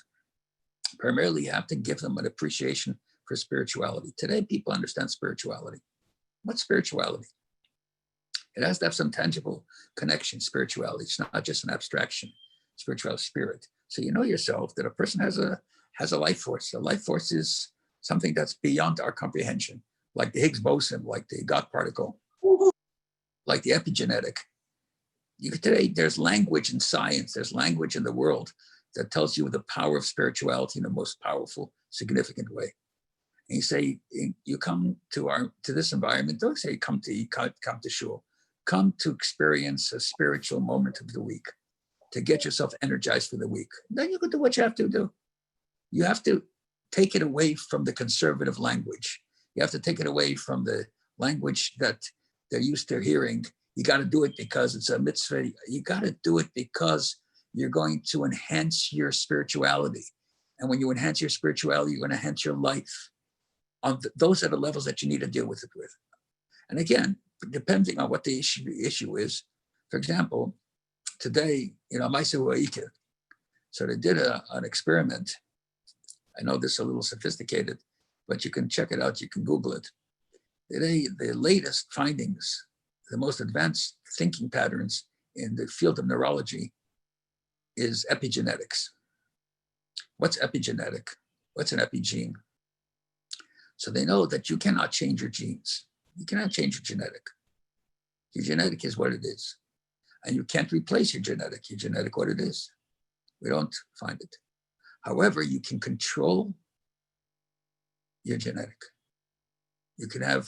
primarily you have to give them an appreciation for spirituality. Today, people understand spirituality. What's spirituality? It has to have some tangible connection, spirituality. It's not just an abstraction, spiritual spirit. So you know yourself that a person has a life force. A life force is something that's beyond our comprehension, like the Higgs boson, like the God particle, like the epigenetic. Today, there's language in science, there's language in the world that tells you the power of spirituality in the most powerful, significant way. And you say, you come to this environment, don't say come to shul, come to experience a spiritual moment of the week, to get yourself energized for the week. Then you can do what you have to do. You have to take it away from the conservative language. You have to take it away from the language that they're used to hearing. You got to do it because it's a mitzvah. You got to do it because you're going to enhance your spirituality. And when you enhance your spirituality, you're going to enhance your life. Those are the levels that you need to deal with it with. And again, depending on what the issue is, for example, today, so they did an experiment. I know this is a little sophisticated, but you can check it out. You can Google it. Today, the latest findings, the most advanced thinking patterns in the field of neurology is epigenetics. What's epigenetic? What's an epigene? So they know that you cannot change your genes. You cannot change your genetic. Your genetic is what it is. And you can't replace your genetic what it is. We don't find it. However, you can control your genetic. You can have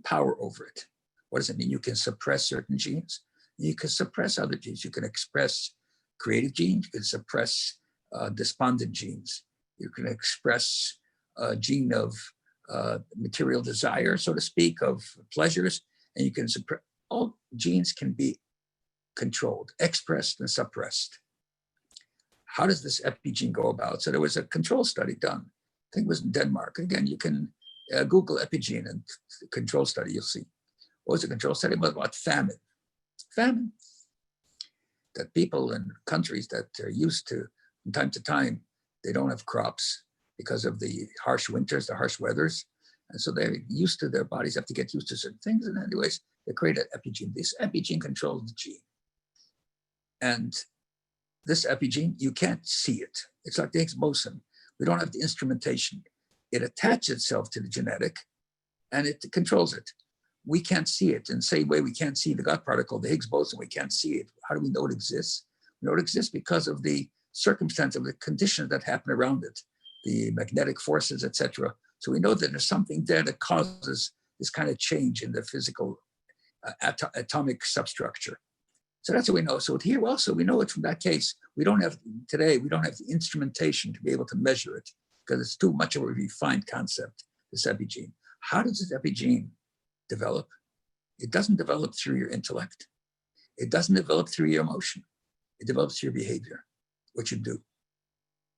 power over it. What does it mean? You can suppress certain genes. You can suppress other genes. You can express creative genes. You can suppress despondent genes. You can express a gene of material desire, so to speak, of pleasures, and you can suppress. All genes can be controlled, expressed, and suppressed. How does this epigene go about? So there was a control study done. I think it was in Denmark. Again, you can Google epigene and control study, you'll see. What was the control study? It was about famine. Famine. That people in countries that are used to, from time to time, they don't have crops because of the harsh winters, the harsh weathers. And so they're used to, their bodies have to get used to certain things. And anyways, they create an epigene. This epigene controls the gene. And this epigene, you can't see it. It's like the Higgs boson. We don't have the instrumentation. It attaches itself to the genetic and it controls it. We can't see it. In the same way we can't see the God particle, the Higgs boson, we can't see it. How do we know it exists? We know it exists because of the circumstance of the conditions that happen around it, the magnetic forces, etc. So we know that there's something there that causes this kind of change in the physical atomic substructure. So that's what we know. So here also, we know it from that case. We don't have the instrumentation to be able to measure it because it's too much of a refined concept, this epigene. How does this epigene develop? It doesn't develop through your intellect. It doesn't develop through your emotion. It develops through your behavior, what you do,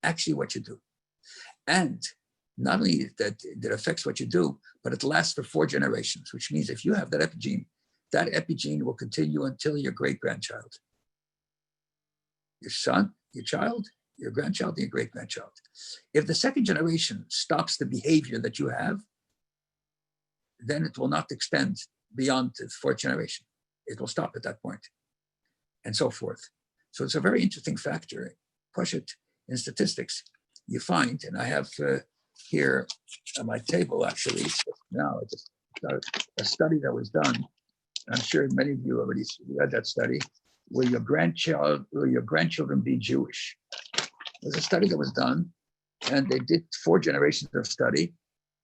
actually what you do. And not only that it affects what you do, but it lasts for 4 generations, which means if you have that epigene will continue until your great-grandchild. Your son, your child, your grandchild, and your great-grandchild. If the 2nd generation stops the behavior that you have, then it will not extend beyond the 4th generation. It will stop at that point, and so forth. So it's a very interesting factor. Push it in statistics. You find, and I have here on my table, actually, now, I just got a study that was done. I'm sure many of you already read that study. Will your grandchildren be Jewish? There's a study that was done, and they did 4 generations of study.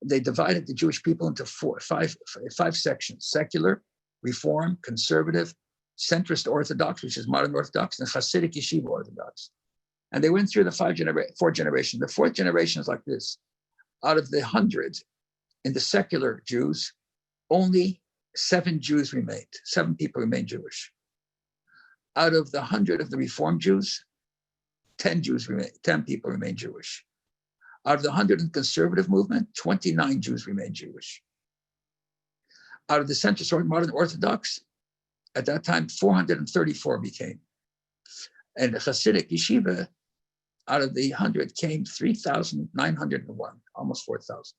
They divided the Jewish people into five sections: secular, Reform, conservative, centrist Orthodox, which is modern Orthodox, and Hasidic Yeshiva Orthodox. And they went through the 4 generations. The 4th generation is like this: out of the 100 in the secular Jews, only 7 Jews remained. 7 people remained Jewish. Out of the 100 of the Reformed Jews, 10 people remained Jewish. Out of the 100 in the conservative movement, 29 Jews remained Jewish. Out of the centrist or modern Orthodox, at that time, 434 became. And the Hasidic Yeshiva, out of the 100 came 3,901, almost 4,000.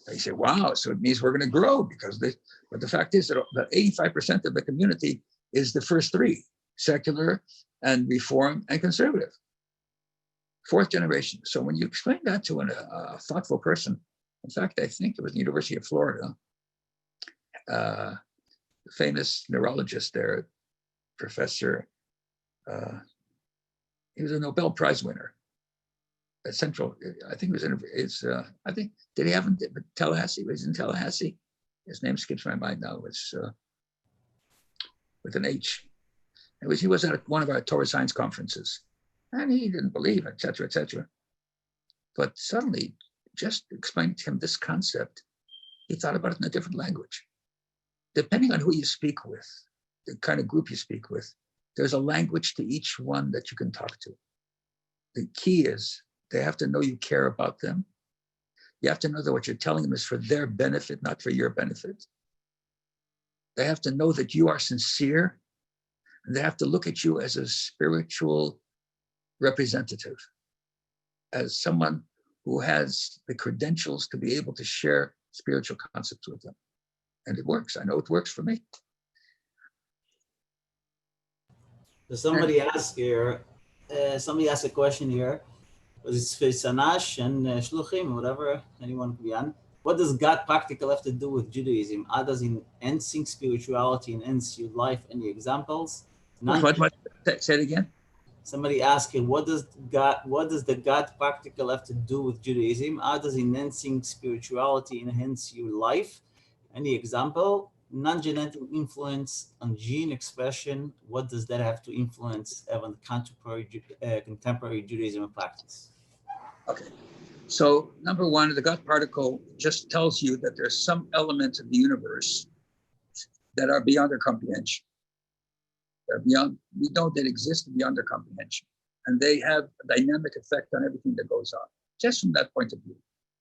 They say, wow, so it means we're going to grow because but the fact is that about 85% of the community is the first three, secular and reform and conservative. Fourth generation. So when you explain that to a thoughtful person, in fact, I think it was the University of Florida, the famous neurologist there, Professor, he was a Nobel Prize winner at Central, I think it was I think, did he have in Tallahassee? Was in Tallahassee? His name skips my mind now. It's with an H. He was at one of our Torah science conferences, and he didn't believe, et cetera, et cetera. But suddenly, just explaining to him this concept, he thought about it in a different language. Depending on who you speak with, the kind of group you speak with, there's a language to each one that you can talk to. The key is they have to know you care about them. You have to know that what you're telling them is for their benefit, not for your benefit. They have to know that you are sincere, and they have to look at you as a spiritual representative, as someone who has the credentials to be able to share spiritual concepts with them. And it works. I know it works for me. So somebody asked a question here. It's Sanash and Shluchim, whatever, anyone can be on. What does God practical have to do with Judaism? Others in enhancing spirituality and enhancing life? Any examples? What? Say it again. Somebody asked him, what does the God practical have to do with Judaism? Others in enhancing spirituality and enhance your life? Any example? Non-genetic influence on gene expression. What does that have to influence even contemporary Judaism and practice? Okay. So number one, the God particle just tells you that there's some elements of the universe that are beyond our comprehension. They're beyond, we know they exist beyond our comprehension. And they have a dynamic effect on everything that goes on. Just from that point of view.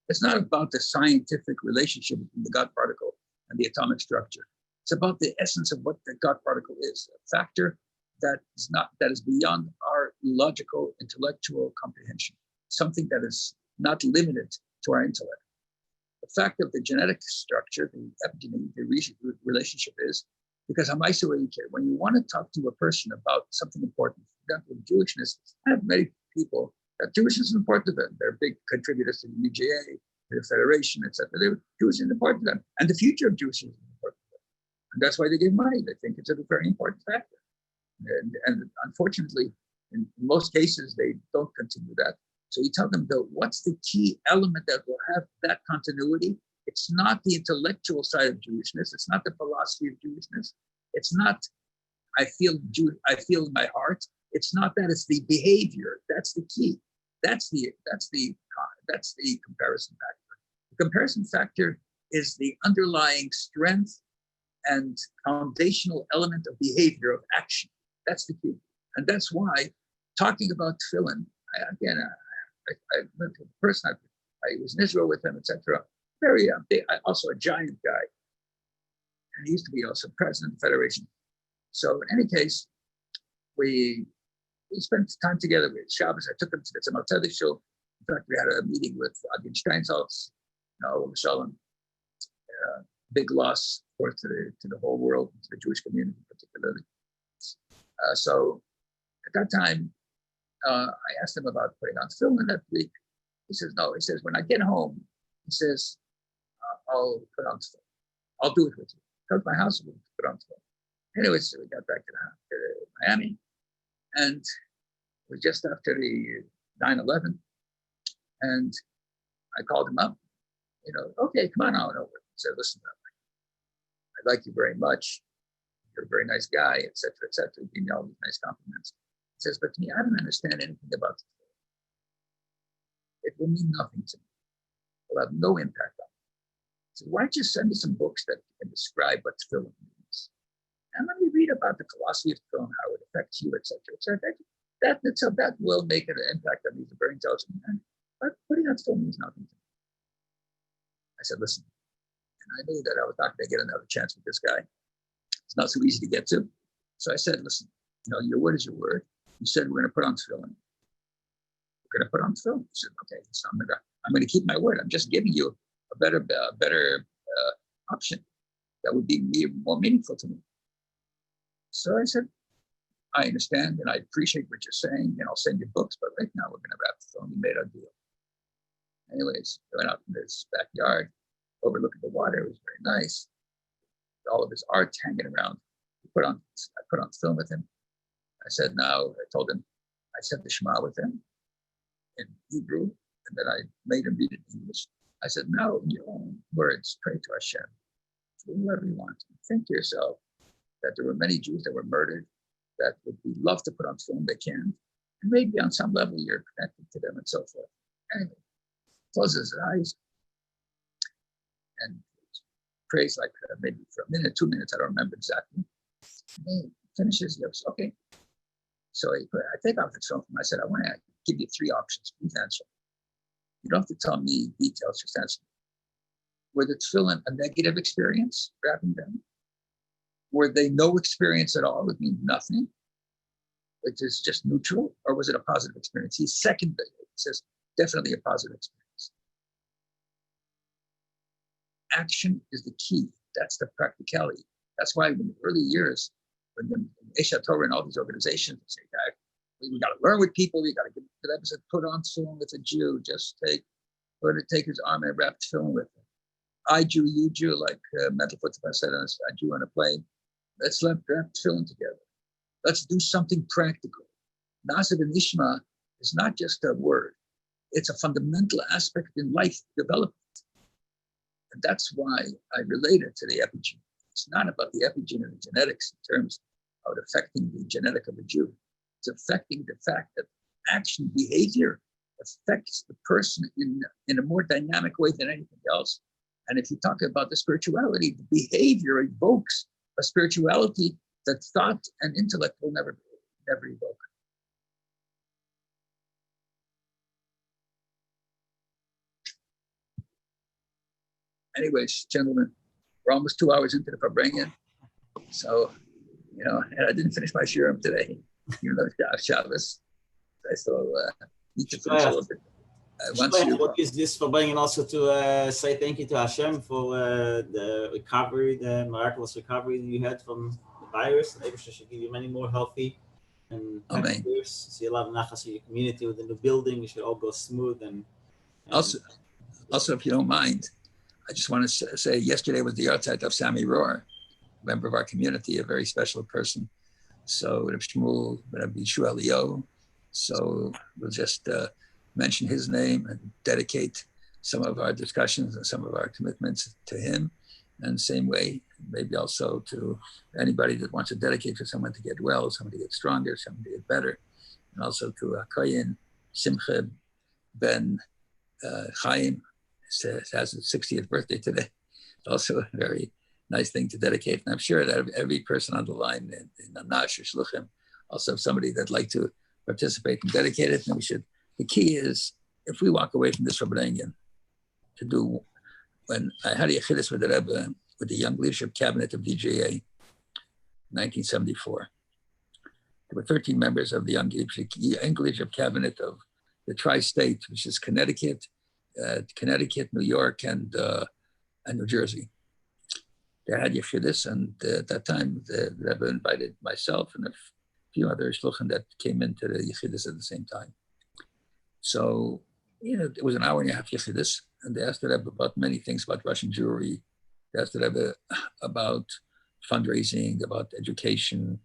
It's not about the scientific relationship between the God particle and the atomic structure. It's about the essence of what the God particle is, a factor that is beyond our logical, intellectual comprehension, something that is not limited to our intellect. The fact of the genetic structure, the epigenetic relationship is because when you want to talk to a person about something important, for example, Jewishness, I have many people that Jewishness is important to them. They're big contributors to the UJA, the Federation, etc. Jewish is important to them, and the future of Jewishness is important to them. And that's why they give money. They think it's a very important factor. And unfortunately, in most cases, they don't continue that. So you tell them, though, what's the key element that will have that continuity? It's not the intellectual side of Jewishness. It's not the philosophy of Jewishness. It's not, I feel in my heart. It's not that. It's the behavior. That's the key. That's the comparison factor. The comparison factor is the underlying strength and foundational element of behavior, of action. That's the key. And that's why talking about tefillin, I was in Israel with him, etc. Very big, also a giant guy. And he used to be also president of the Federation. So in any case, we spent time together with Shabbos. I took him to the Tzemach show. In fact, we had a meeting with Adin Steinsaltz, Sholom. Big loss, of course, to the whole world, to the Jewish community particularly. So at that time, I asked him about putting on film that week. He says, no. He says, when I get home, he says, I'll put on film. I'll do it with you. Come to my house, we'll put on film. Anyway, so we got back to Miami, and it was just after the 9/11, and I called him up. Okay, come on over. He said, listen, I like you very much. You're a very nice guy, etc., etc. Give me all these nice compliments. He says, but to me, I don't understand anything about it. It will mean nothing to me. It will have no impact on me. He said, why don't you send me some books that can describe what tefillin means? And let me read about the philosophy of tefillin, how it affects you, etc., etc. That will make an impact on me. He's a very intelligent man. But putting on tefillin means nothing to me. I said, listen. And I knew that I was not going to get another chance with this guy. It's not so easy to get to. So I said, listen, your word is your word. You said we're going to put on tefillin. We're going to put on tefillin. He said, okay, so I'm going to keep my word. I'm just giving you better option that would be more meaningful to me. So I said, I understand and I appreciate what you're saying, and I'll send you books, but right now we're going to wrap the film. We made our deal. Anyways, I went out in this backyard, overlooking the water. It was very nice. All of his art hanging around. I put on film with him. I said, I told him, I said the Shema with him in Hebrew, and then I made him read it in English. I said, now in your own words, pray to Hashem. Do whatever you want. Think to yourself that there were many Jews that were murdered that would be love to put on film, they can. And maybe on some level you're connected to them and so forth. Anyway, closes his eyes and prays like maybe for a minute, 2 minutes, I don't remember exactly. And he finishes, he goes, okay. So I take off the film. I said, I want to give you 3 options. Please answer. You don't have to tell me details, just answer. Were the tefillin a negative experience, wrapping them? Were they no experience at all? It means nothing. It is just neutral, or was it a positive experience? He seconded it. He says, definitely a positive experience. Action is the key. That's the practicality. That's why in the early years, when the Esha Torah and all these organizations say, we got to learn with people, we got to get the episode put on film with a Jew, just take his arm and wrap film with him. I Jew, you Jew, like Mental Football said on a Jew on a plane. Let's wrap film together. Let's do something practical. Nasiv and Ishma is not just a word. It's a fundamental aspect in life development. And that's why I relate it to the epigenetics. It's not about the epigenetics in terms of affecting the genetic of a Jew. It's affecting the fact that action, behavior affects the person in a more dynamic way than anything else. And if you talk about the spirituality, the behavior evokes a spirituality that thought and intellect will never evoke. Anyways, gentlemen, we're almost 2 hours into the Farbrengen. So, and I didn't finish my shiurim today, even though it's Shabbos. I still need to finish a little bit. What is this Farbrengen also to say thank you to Hashem for the recovery, the miraculous recovery you had from the virus. Maybe she should give you many more healthy and happy years. See a lot of nachas in your community with the new building. It should all go smooth. And also, if you don't mind, I just want to say yesterday was the yahrzeit of Sammy Rohr, a member of our community, a very special person. So Rabbi Shmuel, Rabbi Shuel, so we'll just mention his name and dedicate some of our discussions and some of our commitments to him. And same way, maybe also to anybody that wants to dedicate for someone to get well, someone to get stronger, someone to get better. And also to Koyin Simcha ben Chaim, has his 60th birthday today. Also a very nice thing to dedicate. And I'm sure that every person on the line in Anash or Shluchim also have somebody that'd like to participate and dedicate it. And the key is, if we walk away from this Farbrengen to do, when I had a Yechidus with the Rebbe, with the Young Leadership Cabinet of DJA, 1974. There were 13 members of the Young Leadership Cabinet of the Tri-State, which is Connecticut, New York, and New Jersey. They had Yechidus, and at that time, the Rebbe invited myself and a few other shluchim that came into the Yechidus at the same time. So, it was an hour and a half Yechidus, and they asked the Rebbe about many things about Russian Jewry. They asked the Rebbe about fundraising, about education.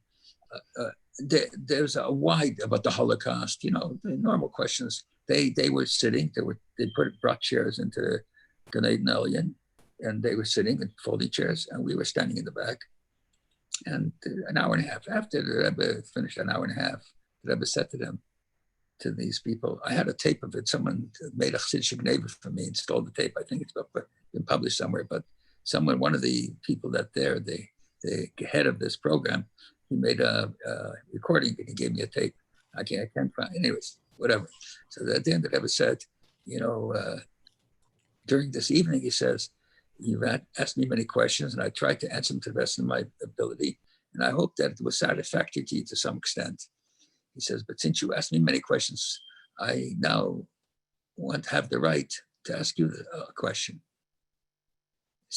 There's a wide about the Holocaust, the normal questions. They were sitting, they brought chairs into the Gan Eden Elyon, and they were sitting in folding chairs, and we were standing in the back. And an hour and a half after the Rebbe finished, an hour and a half, the Rebbe said to them, to these people, I had a tape of it. Someone made a Chassidic neighbor for me and stole the tape. I think it's been published somewhere, but one of the people the head of this program, he made a recording and he gave me a tape. I can't find, anyways, whatever. So at the end, the Rebbe said, during this evening, he says, you've asked me many questions and I tried to answer them to the best of my ability. And I hope that it was satisfactory to you to some extent. He says, but since you asked me many questions, I now want to have the right to ask you a question.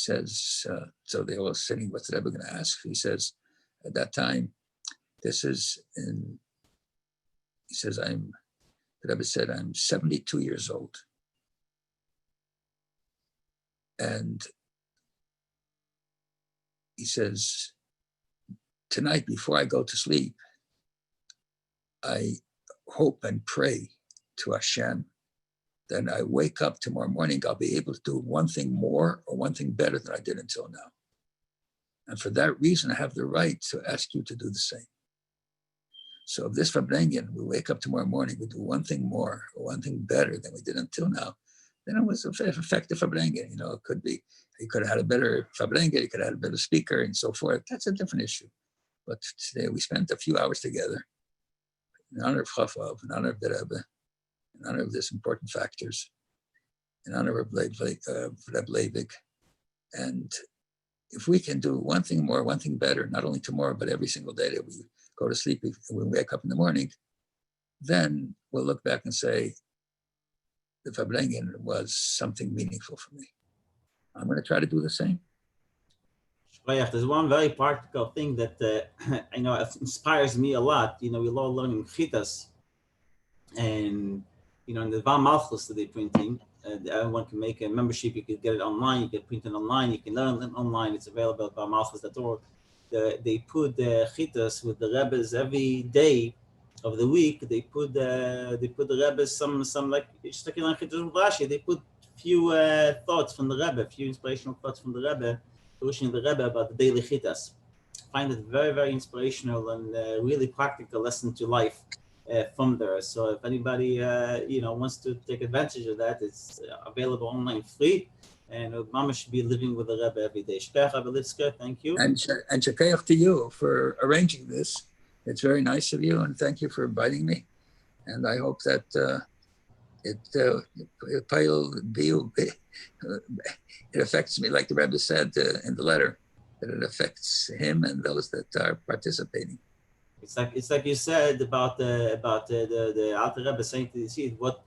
says, so they were sitting, what's the Rebbe going to ask? He says, at that time, he says, the Rebbe said, I'm 72 years old. And he says, tonight, before I go to sleep, I hope and pray to Hashem that I wake up tomorrow morning, I'll be able to do one thing more or one thing better than I did until now. And for that reason, I have the right to ask you to do the same. So if this Farbrengen, we wake up tomorrow morning, we do one thing more or one thing better than we did until now, then it was an effective Farbrengen. It could be, you could have had a better Farbrengen, you could have had a better speaker and so forth. That's a different issue. But today we spent a few hours together in honor of Chof, in honor of the Rebbe, in honor of this important factors, in honor of Reb Leivik. And if we can do one thing more, one thing better, not only tomorrow, but every single day that we go to sleep, when we wake up in the morning, then we'll look back and say, the Farbrengen was something meaningful for me. I'm going to try to do the same. There's one very practical thing that I know inspires me a lot. We all learn in Chitas, and in the Van Malchus that they're printing, everyone can make a membership. You can get it online. You can print it online. You can learn it online. It's available at vanmalchus.org. They put the Chitas with the Rebbes every day of the week. They put the Rebbes some like just like in Chitas with Rashi. They put few thoughts from the Rebbe, few inspirational thoughts from the Rebbe, wishing the Rebbe about the daily Chitas. I find it very, very inspirational and really practical lesson to life from there. So if anybody wants to take advantage of that, it's available online free, and Mama should be living with the Rebbe every day. Shpech, Rabbi Lipskar, thank you. And shekayach to you for arranging this. It's very nice of you, and thank you for inviting me. And I hope that it affects me, like the Rebbe said in the letter, that it affects him and those that are participating. It's like you said about the Alter Rebbe saying to the seed, what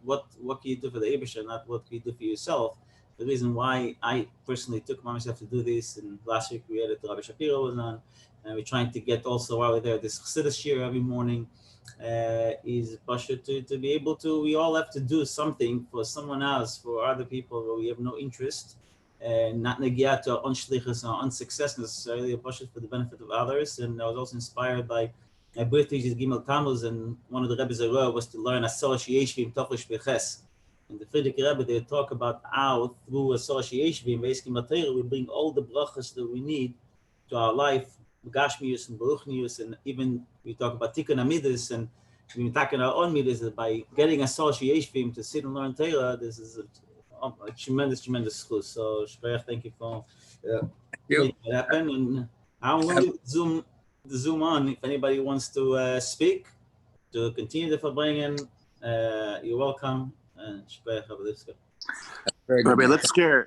can you do for the Eibusher, not what can you do for yourself. The reason why I personally took upon myself to do this, and last week we had it, Rabbi Shapiro was on, and we're trying to get also while we're there this Chassidus shir every morning, is to be able to, we all have to do something for someone else, for other people where we have no interest, not negiat or unshlichus or unsuccess necessarily, but for the benefit of others. And I was also inspired by my birthday is Gimel Tammuz, and one of the Rebbe's was to learn association Tochish Beches. And the Friedrich Rebbe, they talk about how through association, basically Matera, we bring all the brachas that we need to our life, Gashmius and Baruchnius, and even we talk about Tikkun Amidus, and we talk in our own midas, that by getting association to sit and learn Torah, this is a tremendous schus. So Shprech, thank you for making it happen. And I'm going to zoom on. If anybody wants to speak, to continue the Farbrengen, you're welcome. And Shprech, Rabbi Lipskar. Rabbi Lipskar.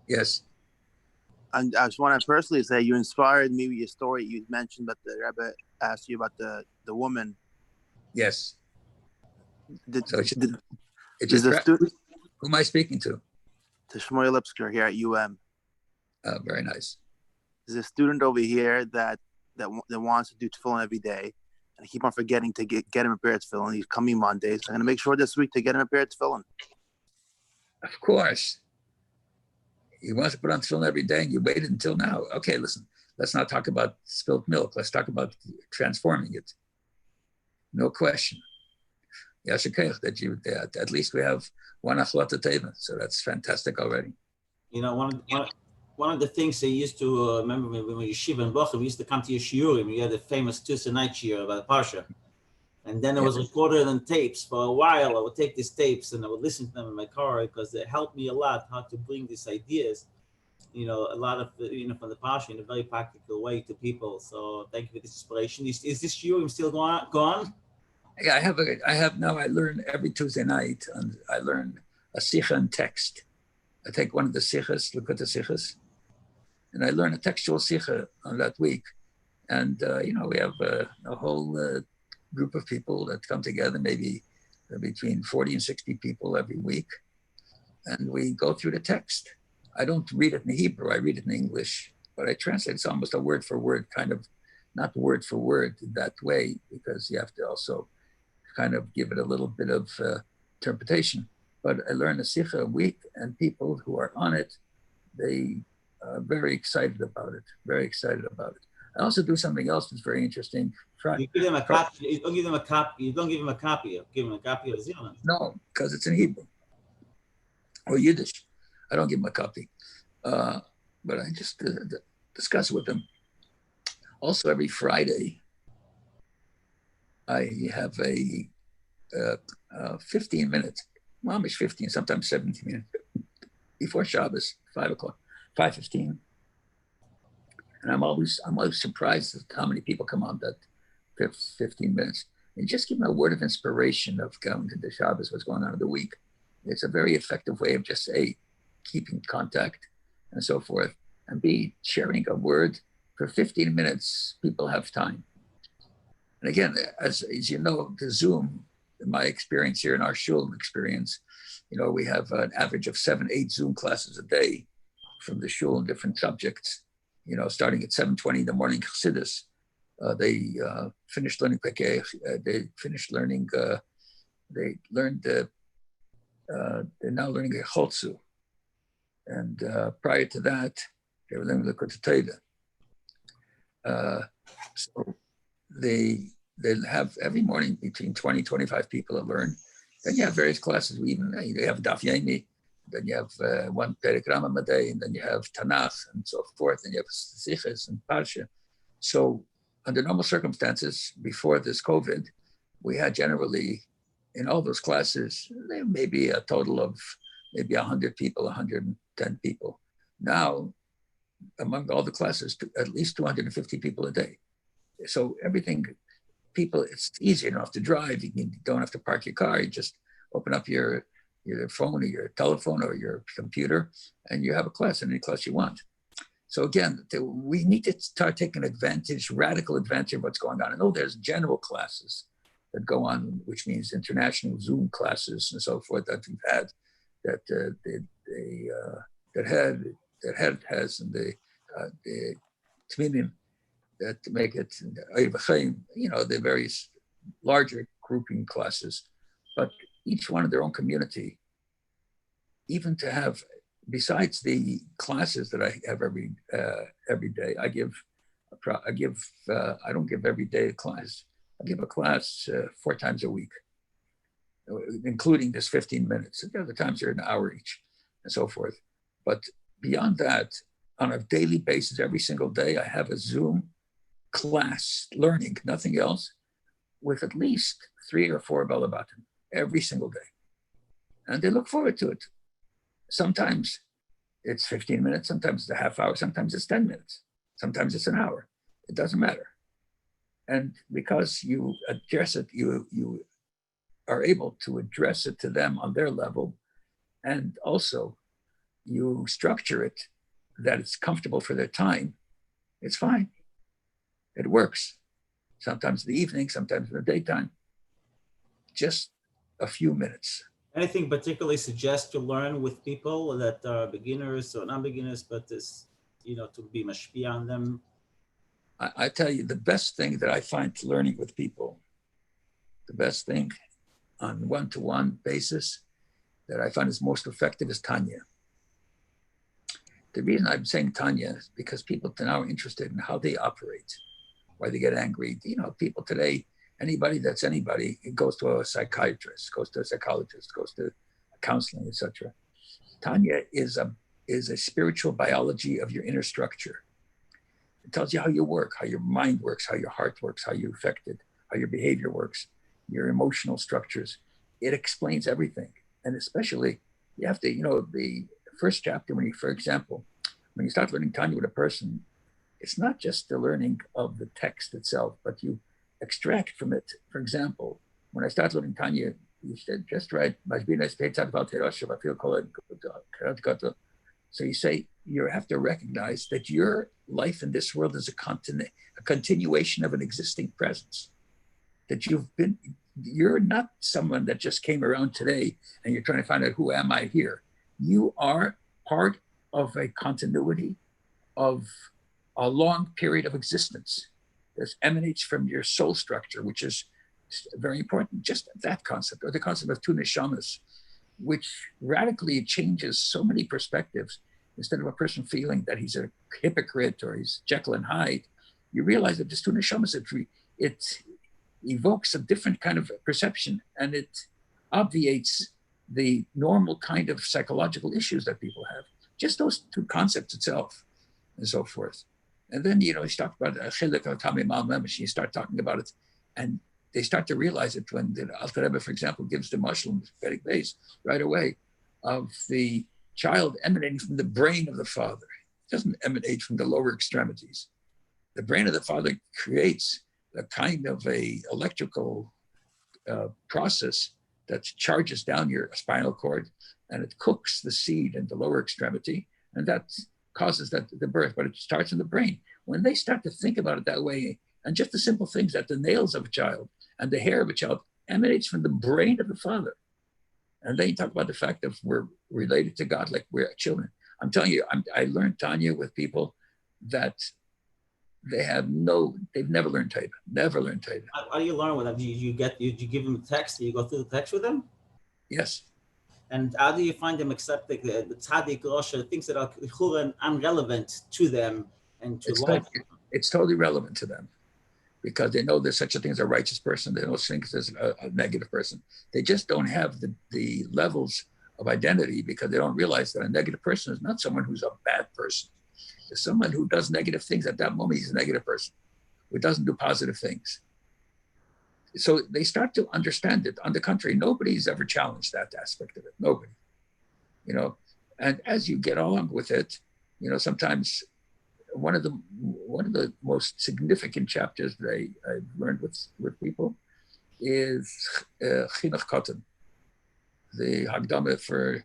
Yes. And I just want to personally say you inspired me with your story. You mentioned that the Rebbe asked you about the woman. Yes. Who am I speaking to? To Shmuel Lipskar here at UM. Very nice. There's a student over here that wants to do tefillin every day, and I keep on forgetting to get him a pair of tefillin. He's coming Monday, so I'm going to make sure this week to get him a pair of tefillin. Of course. He wants to put on tefillin every day, and you waited until now. Okay, listen, let's not talk about spilled milk. Let's talk about transforming it. No question. Yashikech, that at least we have one achlata teva, so that's fantastic already. One of the things they used to remember when we were yeshiva in Bochum, we used to come to your shiurim. We had the famous Tuesday night shiur about Parsha, and then it was recorded on tapes. For a while, I would take these tapes and I would listen to them in my car because they helped me a lot how to bring these ideas, a lot of from the Parsha in a very practical way to people. So thank you for this inspiration. Is this shiurim still going on? Yeah, I have now. I learn every Tuesday night. I learn a sicha and text. I take one of the sichas, Likutei sichas, and I learn a textual sicha on that week. And we have a whole group of people that come together, maybe between 40 and 60 people every week, and we go through the text. I don't read it in Hebrew, I read it in English, but I translate it's almost a word for word, kind of, not word for word that way, because you have to also kind of give it a little bit of interpretation. But I learn a sikha a week, and people who are on it, they are very excited about it, very excited about it. I also do something else that's very interesting. You give them a copy. You don't give them a copy. You don't give them a copy. You give them a copy of Zealand. No, because it's in Hebrew or Yiddish. I don't give them a copy, but I just discuss with them. Also, every Friday, I have a 15 minutes, mamish 15, sometimes 17 minutes before Shabbos, 5 o'clock, 5:15. And I'm always surprised at how many people come on that 15 minutes. And just give them a word of inspiration of going to the Shabbos, what's going on in the week. It's a very effective way of just A, keeping contact and so forth, and B, sharing a word. For 15 minutes, people have time. And again, as you know, the Zoom, in my experience here, in our Sholom experience, we have an average of 7-8 Zoom classes a day from the shul in different subjects, starting at 7:20 in the morning, Chassidus. They finished learning Pekeh, they finished learning, they're now learning a Chotsu. And prior to that, they were learning the so they have every morning between 20, 25 people that learn. Then you have various classes. You have Daf Yomi, then you have one Perek Rambam a day, and then you have Tanakh and so forth, and you have Sichos and Parsha. So under normal circumstances, before this COVID, we had generally, in all those classes, there may be a total of maybe 100 people, 110 people. Now, among all the classes, at least 250 people a day. So everything, people, it's easy enough to drive. You don't have to park your car. You just open up your phone or your telephone or your computer, and you have a class, any class you want. So again, we need to start taking radical advantage of what's going on. I know there's general classes that go on, which means international Zoom classes and so forth that we've had, that head has, and the Tminim that make it, the various larger grouping classes, but each one of their own community, even to have, besides the classes that I have every day, I don't give every day a class. I give a class 4 times a week, including this 15 minutes. The other times are an hour each and so forth. But beyond that, on a daily basis, every single day, I have a Zoom class learning, nothing else, with at least 3 or 4 Balabatim every single day. And they look forward to it. Sometimes it's 15 minutes, sometimes it's a half hour, sometimes it's 10 minutes, sometimes it's an hour. It doesn't matter. And because you address it, you are able to address it to them on their level, and also you structure it that it's comfortable for their time, it's fine. It works. Sometimes in the evening, sometimes in the daytime. Just a few minutes. Anything particularly suggest to learn with people that are beginners or non-beginners, but this, to be mashpia on them? I tell you, the best thing that I find learning with people, the best thing on one-to-one basis that I find is most effective is Tanya. The reason I'm saying Tanya is because people now are interested in how they operate, why they get angry. People today, anybody that's anybody, it goes to a psychiatrist, goes to a psychologist, goes to counseling, etc. Tanya is a spiritual biology of your inner structure. It tells you how you work, how your mind works, how your heart works, how you're affected, how your behavior works, your emotional structures. It explains everything. And especially, you have to, the first chapter, for example, when you start learning Tanya with a person, it's not just the learning of the text itself, but you extract from it. For example, when I start learning Tanya, you said just right. So you say you have to recognize that your life in this world is a continuation of an existing presence. That you're not someone that just came around today and you're trying to find out who am I here. You are part of a continuity of a long period of existence that emanates from your soul structure, which is very important. Just that concept, or the concept of two neshamas, which radically changes so many perspectives. Instead of a person feeling that he's a hypocrite or he's Jekyll and Hyde, you realize that this two neshamas, it evokes a different kind of perception, and it obviates the normal kind of psychological issues that people have. Just those two concepts itself, and so forth. And then, you start about you start talking about it, and they start to realize it when the Alter Rebbe, for example, gives the Muslim Vedic base right away of the child emanating from the brain of the father. It doesn't emanate from the lower extremities. The brain of the father creates a kind of a electrical process that charges down your spinal cord, and it cooks the seed in the lower extremity, and that causes the birth, but it starts in the brain. When they start to think about it that way, and just the simple things that the nails of a child and the hair of a child emanates from the brain of the father. And then you talk about the fact that we're related to God like we're children. I'm telling you, I learned Tanya with people that they've never learned Torah, never learned Torah. How do you learn with them? Do you give them a text? Do you go through the text with them? Yes. And how do you find them accepting the tzaddik, Rosh, things that are irrelevant to them and to life? It's totally relevant to them, because they know there's such a thing as a righteous person. They don't think there's a negative person. They just don't have the levels of identity, because they don't realize that a negative person is not someone who's a bad person. There's someone who does negative things. At that moment, he's a negative person who doesn't do positive things. So they start to understand it. On the contrary, nobody's ever challenged that aspect of it. Nobody, And as you get along with it, sometimes one of the most significant chapters that I've learned with people is Chinuch Kotten, the Hagdama for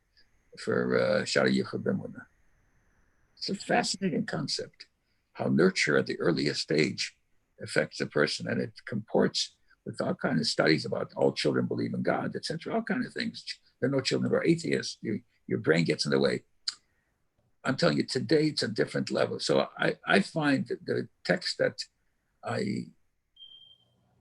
Shara Yichud B'Emunah. It's a fascinating concept, how nurture at the earliest stage affects a person, and it comports with all kinds of studies about all children believe in God, etc., all kinds of things. There are no children who are atheists. Your brain gets in the way. I'm telling you, today it's a different level. So I find that the text that I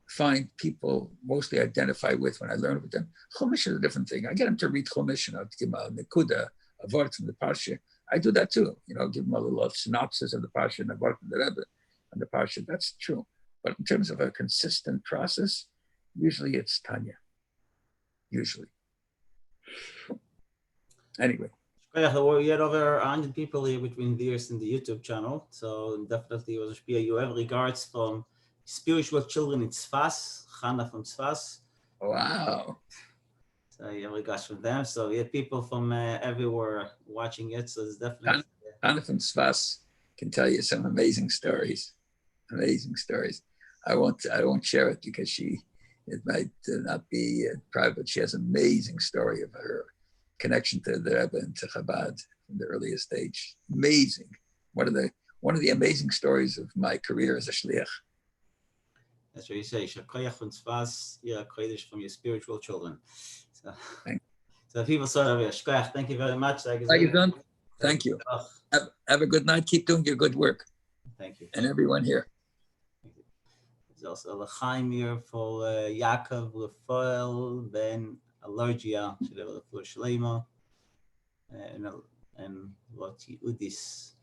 find people mostly identify with when I learn with them, Chumash is a different thing. I get them to read Chumash, and I'll give them a nekuda, a vart from the Parsha. I do that too, give them a little synopsis of the Parsha and a vart from the Rebbe and the Parsha. That's true. But in terms of a consistent process, usually it's Tanya. Usually. Anyway. We had over 100 people here between the years in the YouTube channel. So definitely was you have regards from spiritual children in Tzfas, Chana from Tzfas. Wow. So you have regards from them. So we had people from everywhere watching it. So it's definitely. Chana from Tzfas can tell you some amazing stories. Amazing stories. I won't share it because it might not be private. She has an amazing story of her connection to the Rebbe and to Chabad from the earliest stage. Amazing. One of the amazing stories of my career as a shliach. That's what you say. Shakoyach and Tzfas, you're a kodesh from your spiritual children. So people saw over here. Thank you very much. Thank you. Have a good night. Keep doing your good work. Thank you. And everyone here. There's also a L'chaim here for Yaakov, Rafael, Ben, Allergia, Shalema, and Loti Udis.